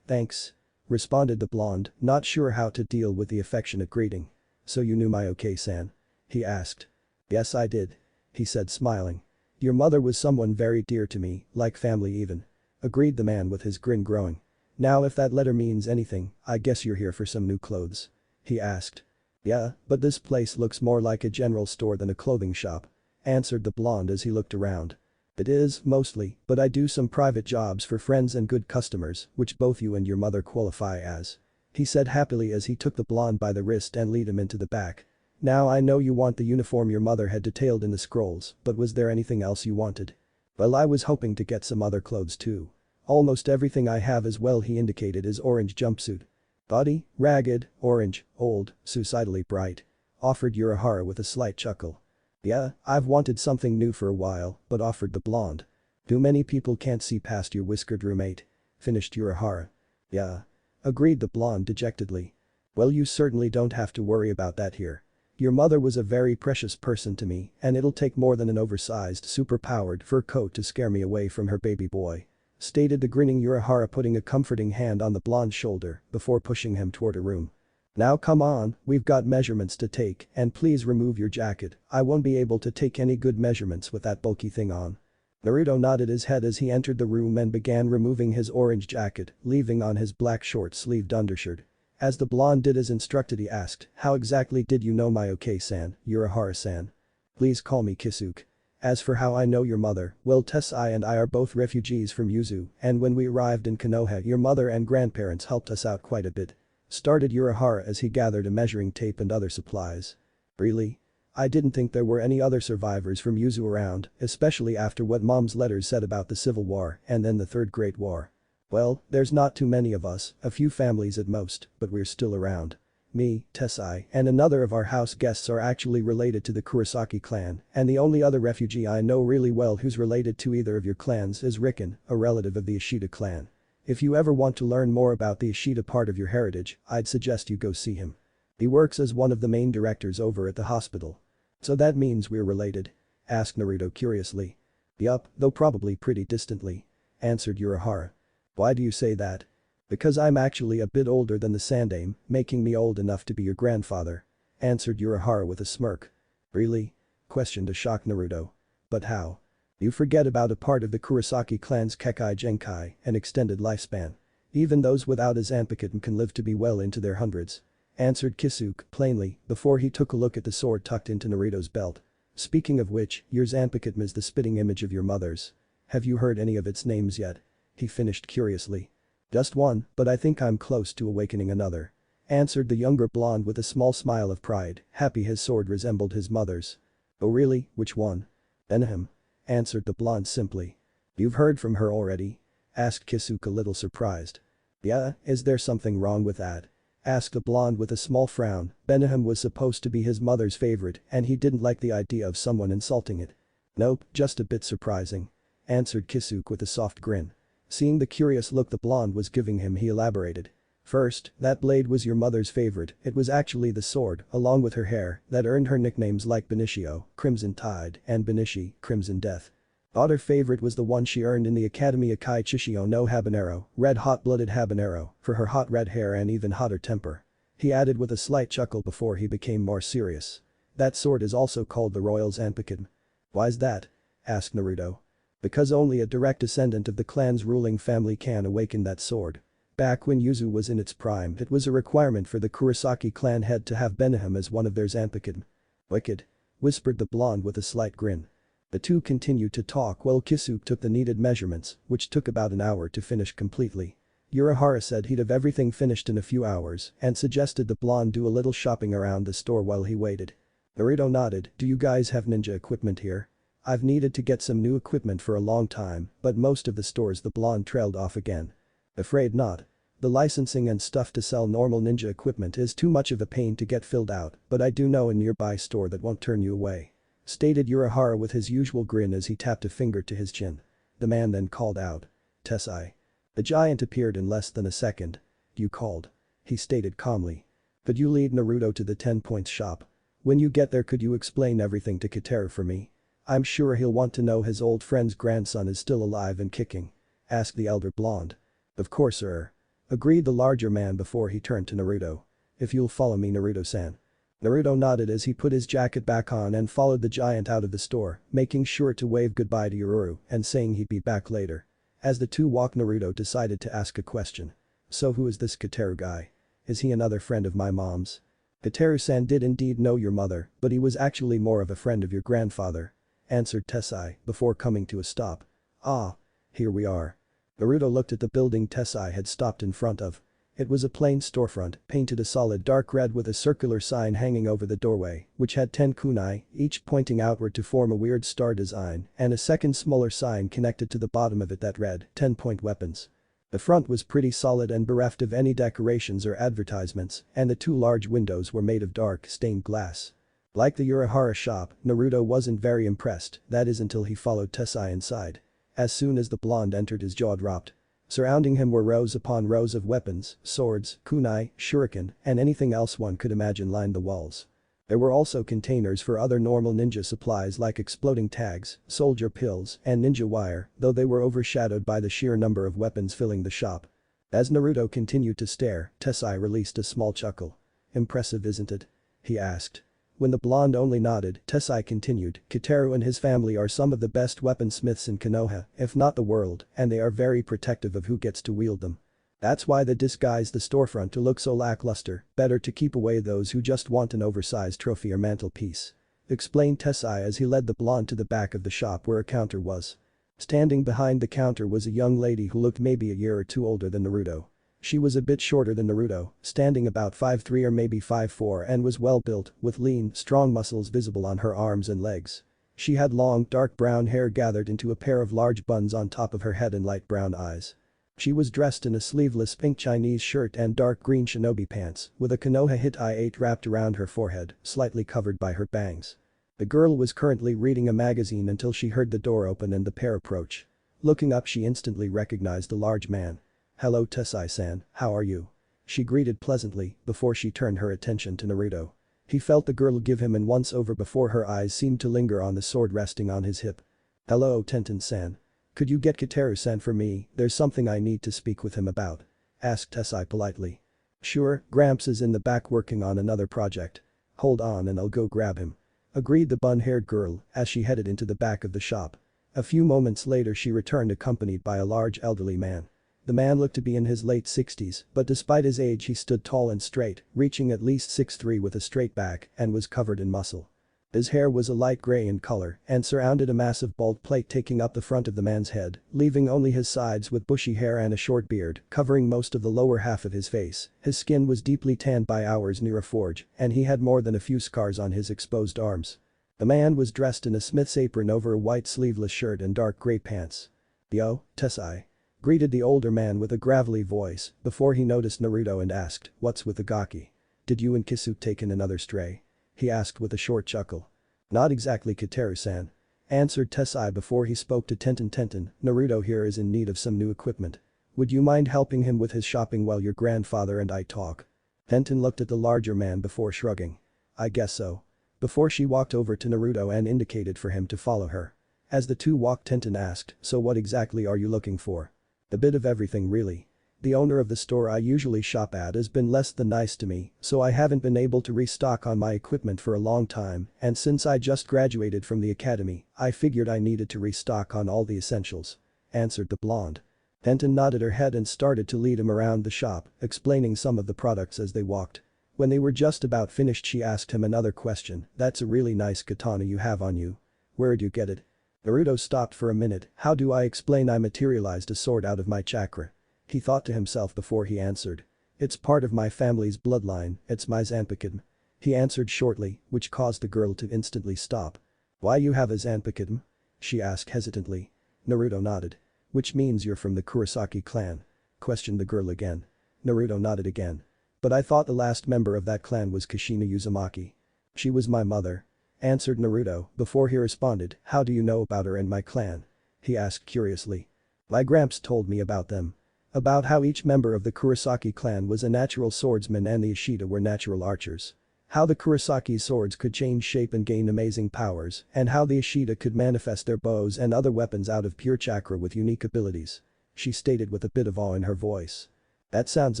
[SPEAKER 1] Thanks. Responded the blonde, not sure how to deal with the affectionate greeting. So you knew my okay-san? He asked. Yes I did. He said smiling. Your mother was someone very dear to me, like family even. Agreed the man with his grin growing. Now if that letter means anything, I guess you're here for some new clothes. He asked. Yeah, but this place looks more like a general store than a clothing shop. Answered the blonde as he looked around. It is, mostly, but I do some private jobs for friends and good customers, which both you and your mother qualify as. He said happily as he took the blonde by the wrist and lead him into the back. Now I know you want the uniform your mother had detailed in the scrolls, but was there anything else you wanted? Well, I was hoping to get some other clothes too. Almost everything I have as well, he indicated his orange jumpsuit. Body, ragged, orange, old, suicidally bright. Offered Urahara with a slight chuckle. Yeah, I've wanted something new for a while, but offered the blonde. Too many people can't see past your whiskered roommate. Finished Urahara. Yeah. Agreed the blonde dejectedly. Well, you certainly don't have to worry about that here. Your mother was a very precious person to me, and it'll take more than an oversized, super-powered fur coat to scare me away from her baby boy. Stated the grinning Urahara, putting a comforting hand on the blonde's shoulder before pushing him toward a room. Now come on, we've got measurements to take, and please remove your jacket, I won't be able to take any good measurements with that bulky thing on. Naruto nodded his head as he entered the room and began removing his orange jacket, leaving on his black short-sleeved undershirt. As the blonde did as instructed, he asked, how exactly did you know my okay-san, Urahara-san? Please call me Kisuke. As for how I know your mother, well Tessai and I are both refugees from Yuzu, and when we arrived in Konoha your mother and grandparents helped us out quite a bit. Started Urahara as he gathered a measuring tape and other supplies. Really? I didn't think there were any other survivors from Yuzu around, especially after what Mom's letters said about the Civil War and then the Third Great War. Well, there's not too many of us, a few families at most, but we're still around. Me, Tessai, and another of our house guests are actually related to the Kurosaki clan, and the only other refugee I know really well who's related to either of your clans is Riken, a relative of the Ishida clan. If you ever want to learn more about the Ishida part of your heritage, I'd suggest you go see him. He works as one of the main directors over at the hospital. So that means we're related? Asked Naruto curiously. Yup, though probably pretty distantly. Answered Urahara. Why do you say that? Because I'm actually a bit older than the Sandaime, making me old enough to be your grandfather. Answered Urahara with a smirk. Really? Questioned a shocked Naruto. But how? You forget about a part of the Kurosaki clan's Kekkei Genkai, an extended lifespan. Even those without a Zanpakuto can live to be well into their hundreds. Answered Kisuke plainly before he took a look at the sword tucked into Naruto's belt. Speaking of which, your Zanpakuto is the spitting image of your mother's. Have you heard any of its names yet? He finished curiously. Just one, but I think I'm close to awakening another. Answered the younger blonde with a small smile of pride, happy his sword resembled his mother's. Oh really, which one? Benihim. Answered the blonde simply. You've heard from her already? Asked Kisuke a little surprised. Yeah, is there something wrong with that? Asked the blonde with a small frown. Benihim was supposed to be his mother's favorite and he didn't like the idea of someone insulting it. Nope, just a bit surprising. Answered Kisuke with a soft grin. Seeing the curious look the blonde was giving him he elaborated. First, that blade was your mother's favorite, it was actually the sword, along with her hair, that earned her nicknames like Benicio, Crimson Tide, and Benishi, Crimson Death. Other favorite was the one she earned in the Academy Akai Chishio no Habanero, red hot-blooded habanero, for her hot red hair and even hotter temper. He added with a slight chuckle before he became more serious. That sword is also called the Royal Zanpakuto. Why's that? Asked Naruto. Because only a direct descendant of the clan's ruling family can awaken that sword. Back when Yuzu was in its prime it was a requirement for the Kurosaki clan head to have Benihim as one of their Zanpakuto. Wicked. Whispered the blonde with a slight grin. The two continued to talk while Kisuke took the needed measurements, which took about an hour to finish completely. Urahara said he'd have everything finished in a few hours and suggested the blonde do a little shopping around the store while he waited. Naruto nodded. Do you guys have ninja equipment here? I've needed to get some new equipment for a long time, but most of the stores the blonde trailed off again. Afraid not. The licensing and stuff to sell normal ninja equipment is too much of a pain to get filled out, but I do know a nearby store that won't turn you away. Stated Urahara with his usual grin as he tapped a finger to his chin. The man then called out. Tessai. The giant appeared in less than a second. You called. He stated calmly. Could you lead Naruto to the 10-point shop? When you get there could you explain everything to Kiteru for me? I'm sure he'll want to know his old friend's grandson is still alive and kicking. Asked the elder blonde. Of course sir. Agreed the larger man before he turned to Naruto. If you'll follow me Naruto-san. Naruto nodded as he put his jacket back on and followed the giant out of the store, making sure to wave goodbye to Ururu and saying he'd be back later. As the two walked Naruto decided to ask a question. So who is this Kiteru guy? Is he another friend of my mom's? Kiteru-san did indeed know your mother, but he was actually more of a friend of your grandfather. Answered Tessai before coming to a stop. Ah. Here we are. Naruto looked at the building Tessai had stopped in front of. It was a plain storefront, painted a solid dark red with a circular sign hanging over the doorway, which had 10 kunai, each pointing outward to form a weird star design, and a second smaller sign connected to the bottom of it that read, 10-point weapons. The front was pretty solid and bereft of any decorations or advertisements, and the two large windows were made of dark, stained glass. Like the Urahara shop, Naruto wasn't very impressed, that is until he followed Tessai inside. As soon as the blonde entered his jaw dropped. Surrounding him were rows upon rows of weapons, swords, kunai, shuriken, and anything else one could imagine lined the walls. There were also containers for other normal ninja supplies like exploding tags, soldier pills, and ninja wire, though they were overshadowed by the sheer number of weapons filling the shop. As Naruto continued to stare, Tessai released a small chuckle. Impressive isn't it? He asked. When the blonde only nodded, Tessai continued, Kiteru and his family are some of the best weaponsmiths in Konoha, if not the world, and they are very protective of who gets to wield them. That's why they disguise the storefront to look so lackluster, better to keep away those who just want an oversized trophy or mantelpiece. explained Tessai as he led the blonde to the back of the shop where a counter was. Standing behind the counter was a young lady who looked maybe a year or two older than Naruto. She was a bit shorter than Naruto, standing about 5'3" or maybe 5'4" and was well built, with lean, strong muscles visible on her arms and legs. She had long, dark brown hair gathered into a pair of large buns on top of her head and light brown eyes. She was dressed in a sleeveless pink Chinese shirt and dark green shinobi pants, with a Konoha Hitai 8 wrapped around her forehead, slightly covered by her bangs. The girl was currently reading a magazine until she heard the door open and the pair approach. Looking up, she instantly recognized the large man. "Hello Tessai-san, how are you?" She greeted pleasantly before she turned her attention to Naruto. He felt the girl give him an once-over before her eyes seemed to linger on the sword resting on his hip. "Hello Tenten-san. Could you get Kitaru-san for me, there's something I need to speak with him about," asked Tessai politely. "Sure, Gramps is in the back working on another project. Hold on and I'll go grab him," agreed the bun-haired girl as she headed into the back of the shop. A few moments later she returned accompanied by a large elderly man. The man looked to be in his late 60s, but despite his age he stood tall and straight, reaching at least 6'3" with a straight back and was covered in muscle. His hair was a light gray in color and surrounded a massive bald plate taking up the front of the man's head, leaving only his sides with bushy hair and a short beard covering most of the lower half of his face. His skin was deeply tanned by hours near a forge, and he had more than a few scars on his exposed arms. The man was dressed in a smith's apron over a white sleeveless shirt and dark gray pants. "Yo, Tessai," greeted the older man with a gravelly voice before he noticed Naruto and asked, "What's with the gaki? Did you and Kisu take in another stray?" he asked with a short chuckle. "Not exactly Kitaru-san," answered Tessai before he spoke to Tenten. "Naruto here is in need of some new equipment. Would you mind helping him with his shopping while your grandfather and I talk?" Tenten looked at the larger man before shrugging. "I guess so." Before she walked over to Naruto and indicated for him to follow her. As the two walked, Tenten asked, "So what exactly are you looking for?" "A bit of everything really. The owner of the store I usually shop at has been less than nice to me, so I haven't been able to restock on my equipment for a long time, and since I just graduated from the academy, I figured I needed to restock on all the essentials," answered the blonde. Tenten nodded her head and started to lead him around the shop, explaining some of the products as they walked. When they were just about finished she asked him another question, "That's a really nice katana you have on you. Where'd you get it?" Naruto stopped for a minute. "How do I explain I materialized a sword out of my chakra?" He thought to himself before he answered. "It's part of my family's bloodline, it's my Zanpakuto," he answered shortly, which caused the girl to instantly stop. "Why you have a Zanpakuto?" she asked hesitantly. Naruto nodded. "Which means you're from the Kurosaki clan?" questioned the girl again. Naruto nodded again. "But I thought the last member of that clan was Kushina Uzamaki." "She was my mother," answered Naruto before he responded. "How do you know about her and my clan?" he asked curiously. "My gramps told me about them. About how each member of the Kurosaki clan was a natural swordsman and the Ishida were natural archers. How the Kurosaki's swords could change shape and gain amazing powers, and how the Ishida could manifest their bows and other weapons out of pure chakra with unique abilities," she stated with a bit of awe in her voice. "That sounds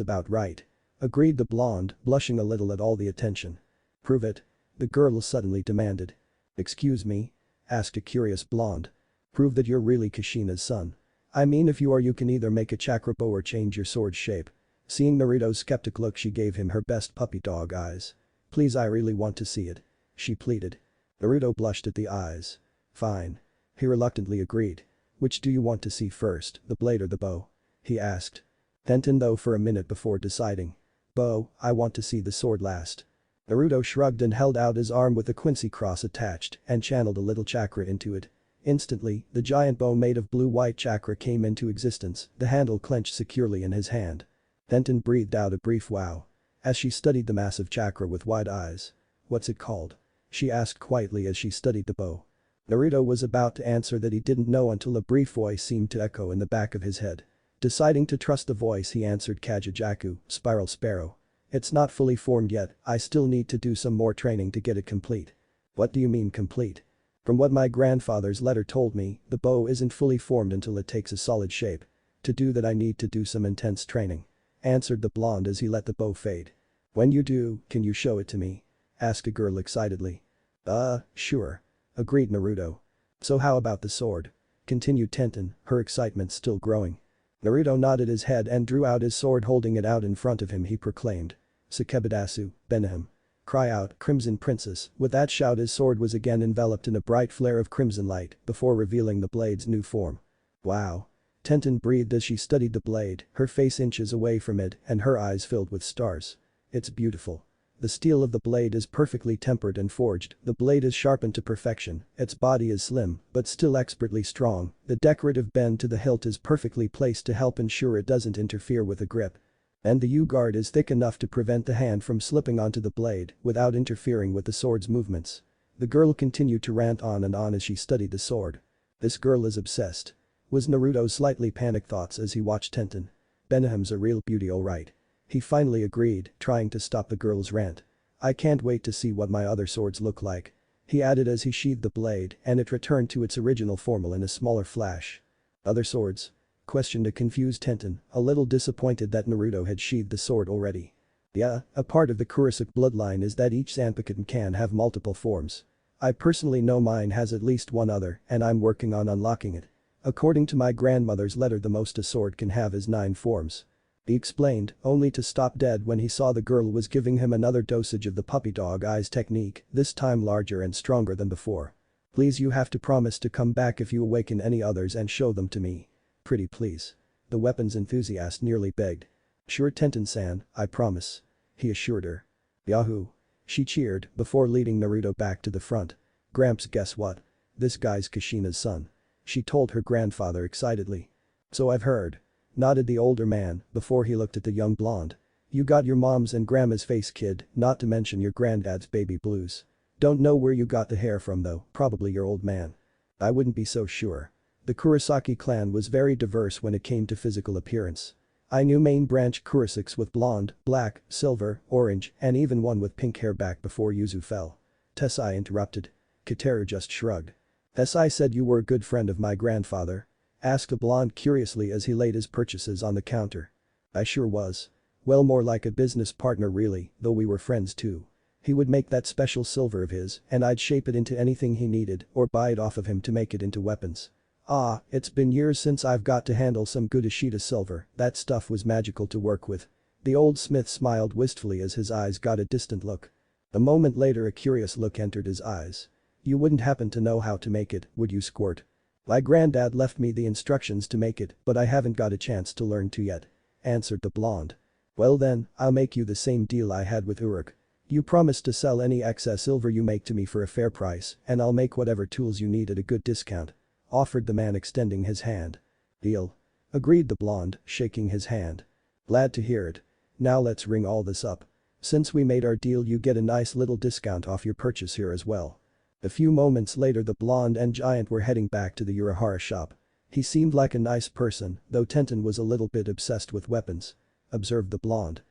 [SPEAKER 1] about right," agreed the blonde, blushing a little at all the attention. "Prove it," the girl suddenly demanded. "Excuse me?" asked a curious blonde. "Prove that you're really Kushina's son. I mean if you are you can either make a chakra bow or change your sword's shape." Seeing Naruto's skeptic look she gave him her best puppy dog eyes. "Please I really want to see it," she pleaded. Naruto blushed at the eyes. "Fine." He reluctantly agreed. "Which do you want to see first, the blade or the bow?" he asked. Tenten though for a minute before deciding. "Bow, I want to see the sword last." Naruto shrugged and held out his arm with the Quincy cross attached and channeled a little chakra into it. Instantly, the giant bow made of blue-white chakra came into existence, the handle clenched securely in his hand. Tenten breathed out a brief wow. As she studied the massive chakra with wide eyes. "What's it called?" she asked quietly as she studied the bow. Naruto was about to answer that he didn't know until a brief voice seemed to echo in the back of his head. Deciding to trust the voice he answered Kajajaku, Spiral Sparrow. "It's not fully formed yet, I still need to do some more training to get it complete." "What do you mean complete?" "From what my grandfather's letter told me, the bow isn't fully formed until it takes a solid shape. To do that I need to do some intense training," answered the blonde as he let the bow fade. "When you do, can you show it to me?" asked a girl excitedly. Sure," agreed Naruto. "So how about the sword?" continued Tenten, her excitement still growing. Naruto nodded his head and drew out his sword holding it out in front of him he proclaimed. "Sakebidasu, Benahem." Cry out, Crimson Princess. With that shout his sword was again enveloped in a bright flare of crimson light before revealing the blade's new form. Wow. Tenten breathed as she studied the blade, her face inches away from it and her eyes filled with stars. It's beautiful. The steel of the blade is perfectly tempered and forged, the blade is sharpened to perfection, its body is slim but still expertly strong, the decorative bend to the hilt is perfectly placed to help ensure it doesn't interfere with the grip. And the U-guard is thick enough to prevent the hand from slipping onto the blade without interfering with the sword's movements. The girl continued to rant on and on as she studied the sword. This girl is obsessed. Was Naruto's slightly panicked thoughts as he watched Tenten. Benihem's a real beauty alright. He finally agreed, trying to stop the girl's rant. I can't wait to see what my other swords look like. He added as he sheathed the blade and it returned to its original form in a smaller flash. Other swords? Questioned a confused Tenten, a little disappointed that Naruto had sheathed the sword already. Yeah, a part of the Kurosaki bloodline is that each Zanpakuto can have multiple forms. I personally know mine has at least one other and I'm working on unlocking it. According to my grandmother's letter the most a sword can have is 9 forms. He explained, only to stop dead when he saw the girl was giving him another dosage of the puppy dog eyes technique, this time larger and stronger than before. Please you have to promise to come back if you awaken any others and show them to me. Pretty please. The weapons enthusiast nearly begged. Sure Tenten-san, I promise. He assured her. Yahoo! She cheered before leading Naruto back to the front. Gramps guess what? This guy's Kushina's son. She told her grandfather excitedly. So I've heard. Nodded the older man before he looked at the young blonde. You got your mom's and grandma's face kid, not to mention your granddad's baby blues. Don't know where you got the hair from though, probably your old man. I wouldn't be so sure. The Kurosaki clan was very diverse when it came to physical appearance. I knew main branch Kurosaks with blonde, black, silver, orange, and even one with pink hair back before Yuzu fell. Tessai interrupted. Kitaru just shrugged. Tessai said you were a good friend of my grandfather. Asked the blonde curiously as he laid his purchases on the counter. I sure was. Well more like a business partner really, though we were friends too. He would make that special silver of his and I'd shape it into anything he needed or buy it off of him to make it into weapons. Ah, it's been years since I've got to handle some good Ishida silver, that stuff was magical to work with. The old smith smiled wistfully as his eyes got a distant look. A moment later a curious look entered his eyes. You wouldn't happen to know how to make it, would you Squirt? My granddad left me the instructions to make it but I haven't got a chance to learn to yet. Answered the blonde. Well then, I'll make you the same deal I had with Uruk. You promise to sell any excess silver you make to me for a fair price and I'll make whatever tools you need at a good discount. Offered the man extending his hand. Deal. Agreed the blonde, shaking his hand. Glad to hear it. Now let's ring all this up. Since we made our deal you get a nice little discount off your purchase here as well. A few moments later the blonde and giant were heading back to the Urahara shop. He seemed like a nice person, though Tenten was a little bit obsessed with weapons. Observed the blonde.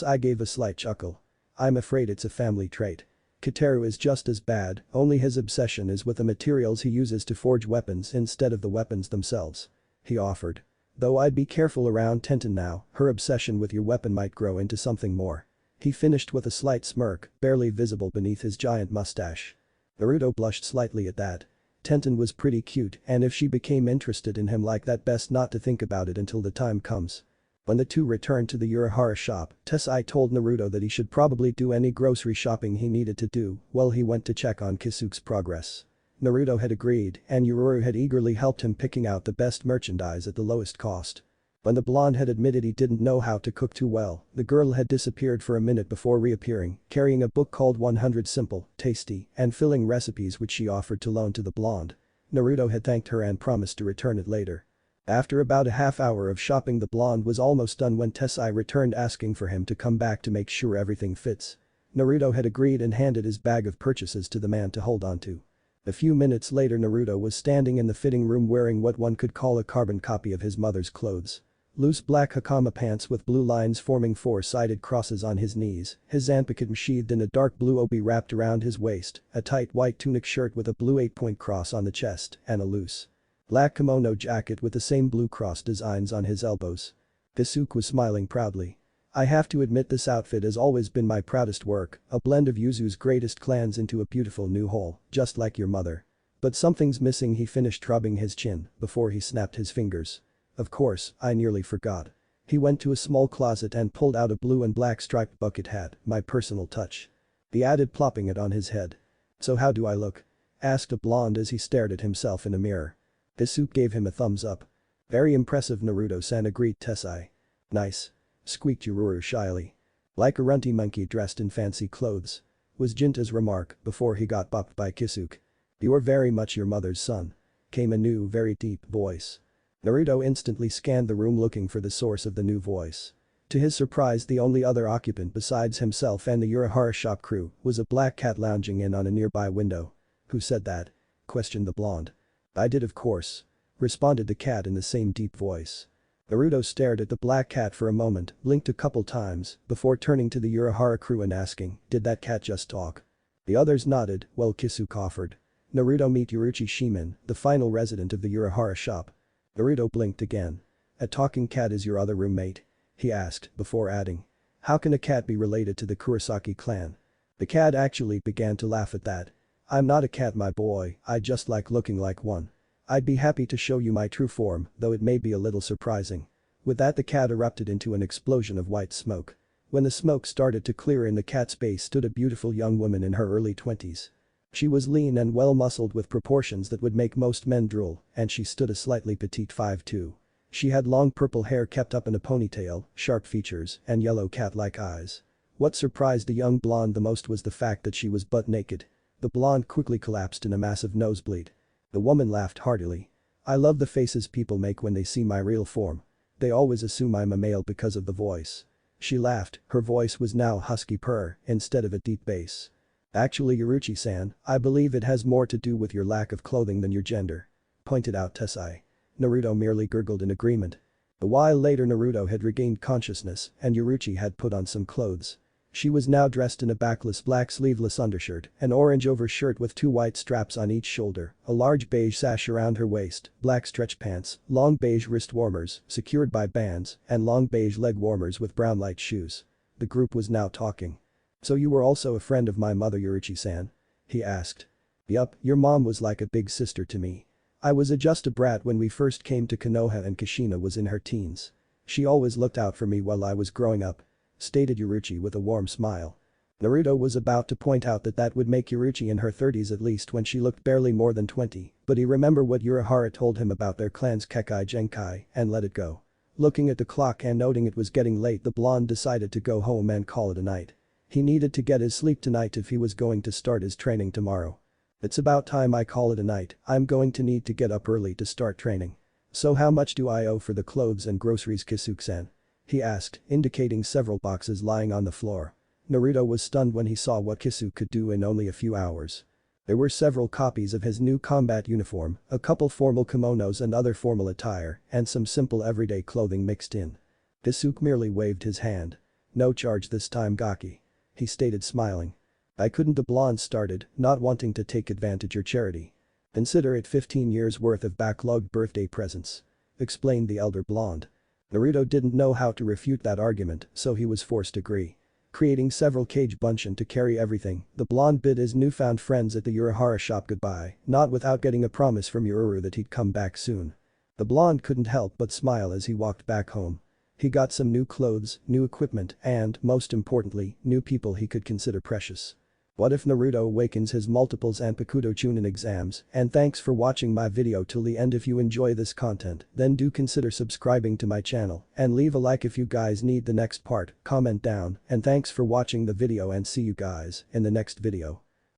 [SPEAKER 1] I gave a slight chuckle. I'm afraid it's a family trait. Kitaru is just as bad, only his obsession is with the materials he uses to forge weapons instead of the weapons themselves. He offered. Though I'd be careful around Tenten now, her obsession with your weapon might grow into something more. He finished with a slight smirk, barely visible beneath his giant mustache. Naruto blushed slightly at that. Tenten was pretty cute and if she became interested in him like that best not to think about it until the time comes. When the two returned to the Urahara shop, Tessai told Naruto that he should probably do any grocery shopping he needed to do while he went to check on Kisuke's progress. Naruto had agreed and Ururu had eagerly helped him picking out the best merchandise at the lowest cost. When the blonde had admitted he didn't know how to cook too well, the girl had disappeared for a minute before reappearing, carrying a book called 100 Simple, Tasty, and Filling Recipes which she offered to loan to the blonde. Naruto had thanked her and promised to return it later. After about a half hour of shopping the blonde was almost done when Tessai returned asking for him to come back to make sure everything fits. Naruto had agreed and handed his bag of purchases to the man to hold onto. A few minutes later Naruto was standing in the fitting room wearing what one could call a carbon copy of his mother's clothes. Loose black hakama pants with blue lines forming 4-sided crosses on his knees, his Zanpakuto sheathed in a dark blue obi wrapped around his waist, a tight white tunic shirt with a blue 8-point cross on the chest, and a loose black kimono jacket with the same blue cross designs on his elbows. Kisuke was smiling proudly. I have to admit this outfit has always been my proudest work, a blend of Yuzu's greatest clans into a beautiful new whole, just like your mother. But something's missing he finished rubbing his chin before he snapped his fingers. Of course, I nearly forgot. He went to a small closet and pulled out a blue and black striped bucket hat, my personal touch. He added, plopping it on his head. "So how do I look?" asked a blonde as he stared at himself in a mirror. Isuke gave him a thumbs up. "Very impressive, Naruto-san," agreed Tessai. "Nice," squeaked Ururu shyly. "Like a runty monkey dressed in fancy clothes," was Jinta's remark before he got bopped by Kisuke. "You're very much your mother's son," came a new very deep voice. Naruto instantly scanned the room looking for the source of the new voice. To his surprise, the only other occupant besides himself and the Urahara shop crew was a black cat lounging in on a nearby window. "Who said that?" questioned the blonde. "I did, of course," responded the cat in the same deep voice. Naruto stared at the black cat for a moment, blinked a couple times before turning to the Urahara crew and asking, "Did that cat just talk?" The others nodded, while Kisuke offered. "Naruto, meet Yuruchi Shimen, the final resident of the Urahara shop." Naruto blinked again. "A talking cat is your other roommate?" he asked before adding. "How can a cat be related to the Kurosaki clan?" The cat actually began to laugh at that. "I'm not a cat, my boy, I just like looking like one. I'd be happy to show you my true form, though it may be a little surprising." With that, the cat erupted into an explosion of white smoke. When the smoke started to clear, in the cat's base stood a beautiful young woman in her early 20s. She was lean and well-muscled with proportions that would make most men drool, and she stood a slightly petite 5'2". She had long purple hair kept up in a ponytail, sharp features, and yellow cat-like eyes. What surprised the young blonde the most was the fact that she was butt naked. The blonde quickly collapsed in a massive nosebleed. The woman laughed heartily. "I love the faces people make when they see my real form. They always assume I'm a male because of the voice." She laughed, her voice was now husky purr instead of a deep bass. "Actually, Yuruchi-san, I believe it has more to do with your lack of clothing than your gender," pointed out Tessai. Naruto merely gurgled in agreement. A while later, Naruto had regained consciousness and Yuruchi had put on some clothes. She was now dressed in a backless black sleeveless undershirt, an orange overshirt with 2 white straps on each shoulder, a large beige sash around her waist, black stretch pants, long beige wrist warmers secured by bands, and long beige leg warmers with brown light shoes. The group was now talking. "So you were also a friend of my mother, Yuruchi-san?" he asked. "Yup, your mom was like a big sister to me. I was just a brat when we first came to Konoha and Kushina was in her teens. She always looked out for me while I was growing up," stated Yuruchi with a warm smile. Naruto was about to point out that would make Yuruchi in her 30s at least when she looked barely more than 20, but he remembered what Urahara told him about their clan's Kekai Genkai and let it go. Looking at the clock and noting it was getting late, the blonde decided to go home and call it a night. He needed to get his sleep tonight if he was going to start his training tomorrow. "It's about time I call it a night, I'm going to need to get up early to start training. So how much do I owe for the clothes and groceries, Kisuke-san?" he asked, indicating several boxes lying on the floor. Naruto was stunned when he saw what Kisuke could do in only a few hours. There were several copies of his new combat uniform, a couple formal kimonos and other formal attire, and some simple everyday clothing mixed in. Kisuke merely waved his hand. "No charge this time, Gaki," he stated, smiling. "I couldn't," the blonde started, not wanting to take advantage your charity. "Consider it 15 years worth of backlogged birthday presents," explained the elder blonde. Naruto didn't know how to refute that argument, so he was forced to agree. Creating several cage bunchen to carry everything, the blonde bid his newfound friends at the Urahara shop goodbye, not without getting a promise from Ururu that he'd come back soon. The blonde couldn't help but smile as he walked back home. He got some new clothes, new equipment, and, most importantly, new people he could consider precious. What if Naruto awakens his multiple Zanpakuto chunin exams? And thanks for watching my video till the end. If you enjoy this content, then do consider subscribing to my channel and leave a like if you guys need the next part, comment down, and thanks for watching the video and see you guys in the next video.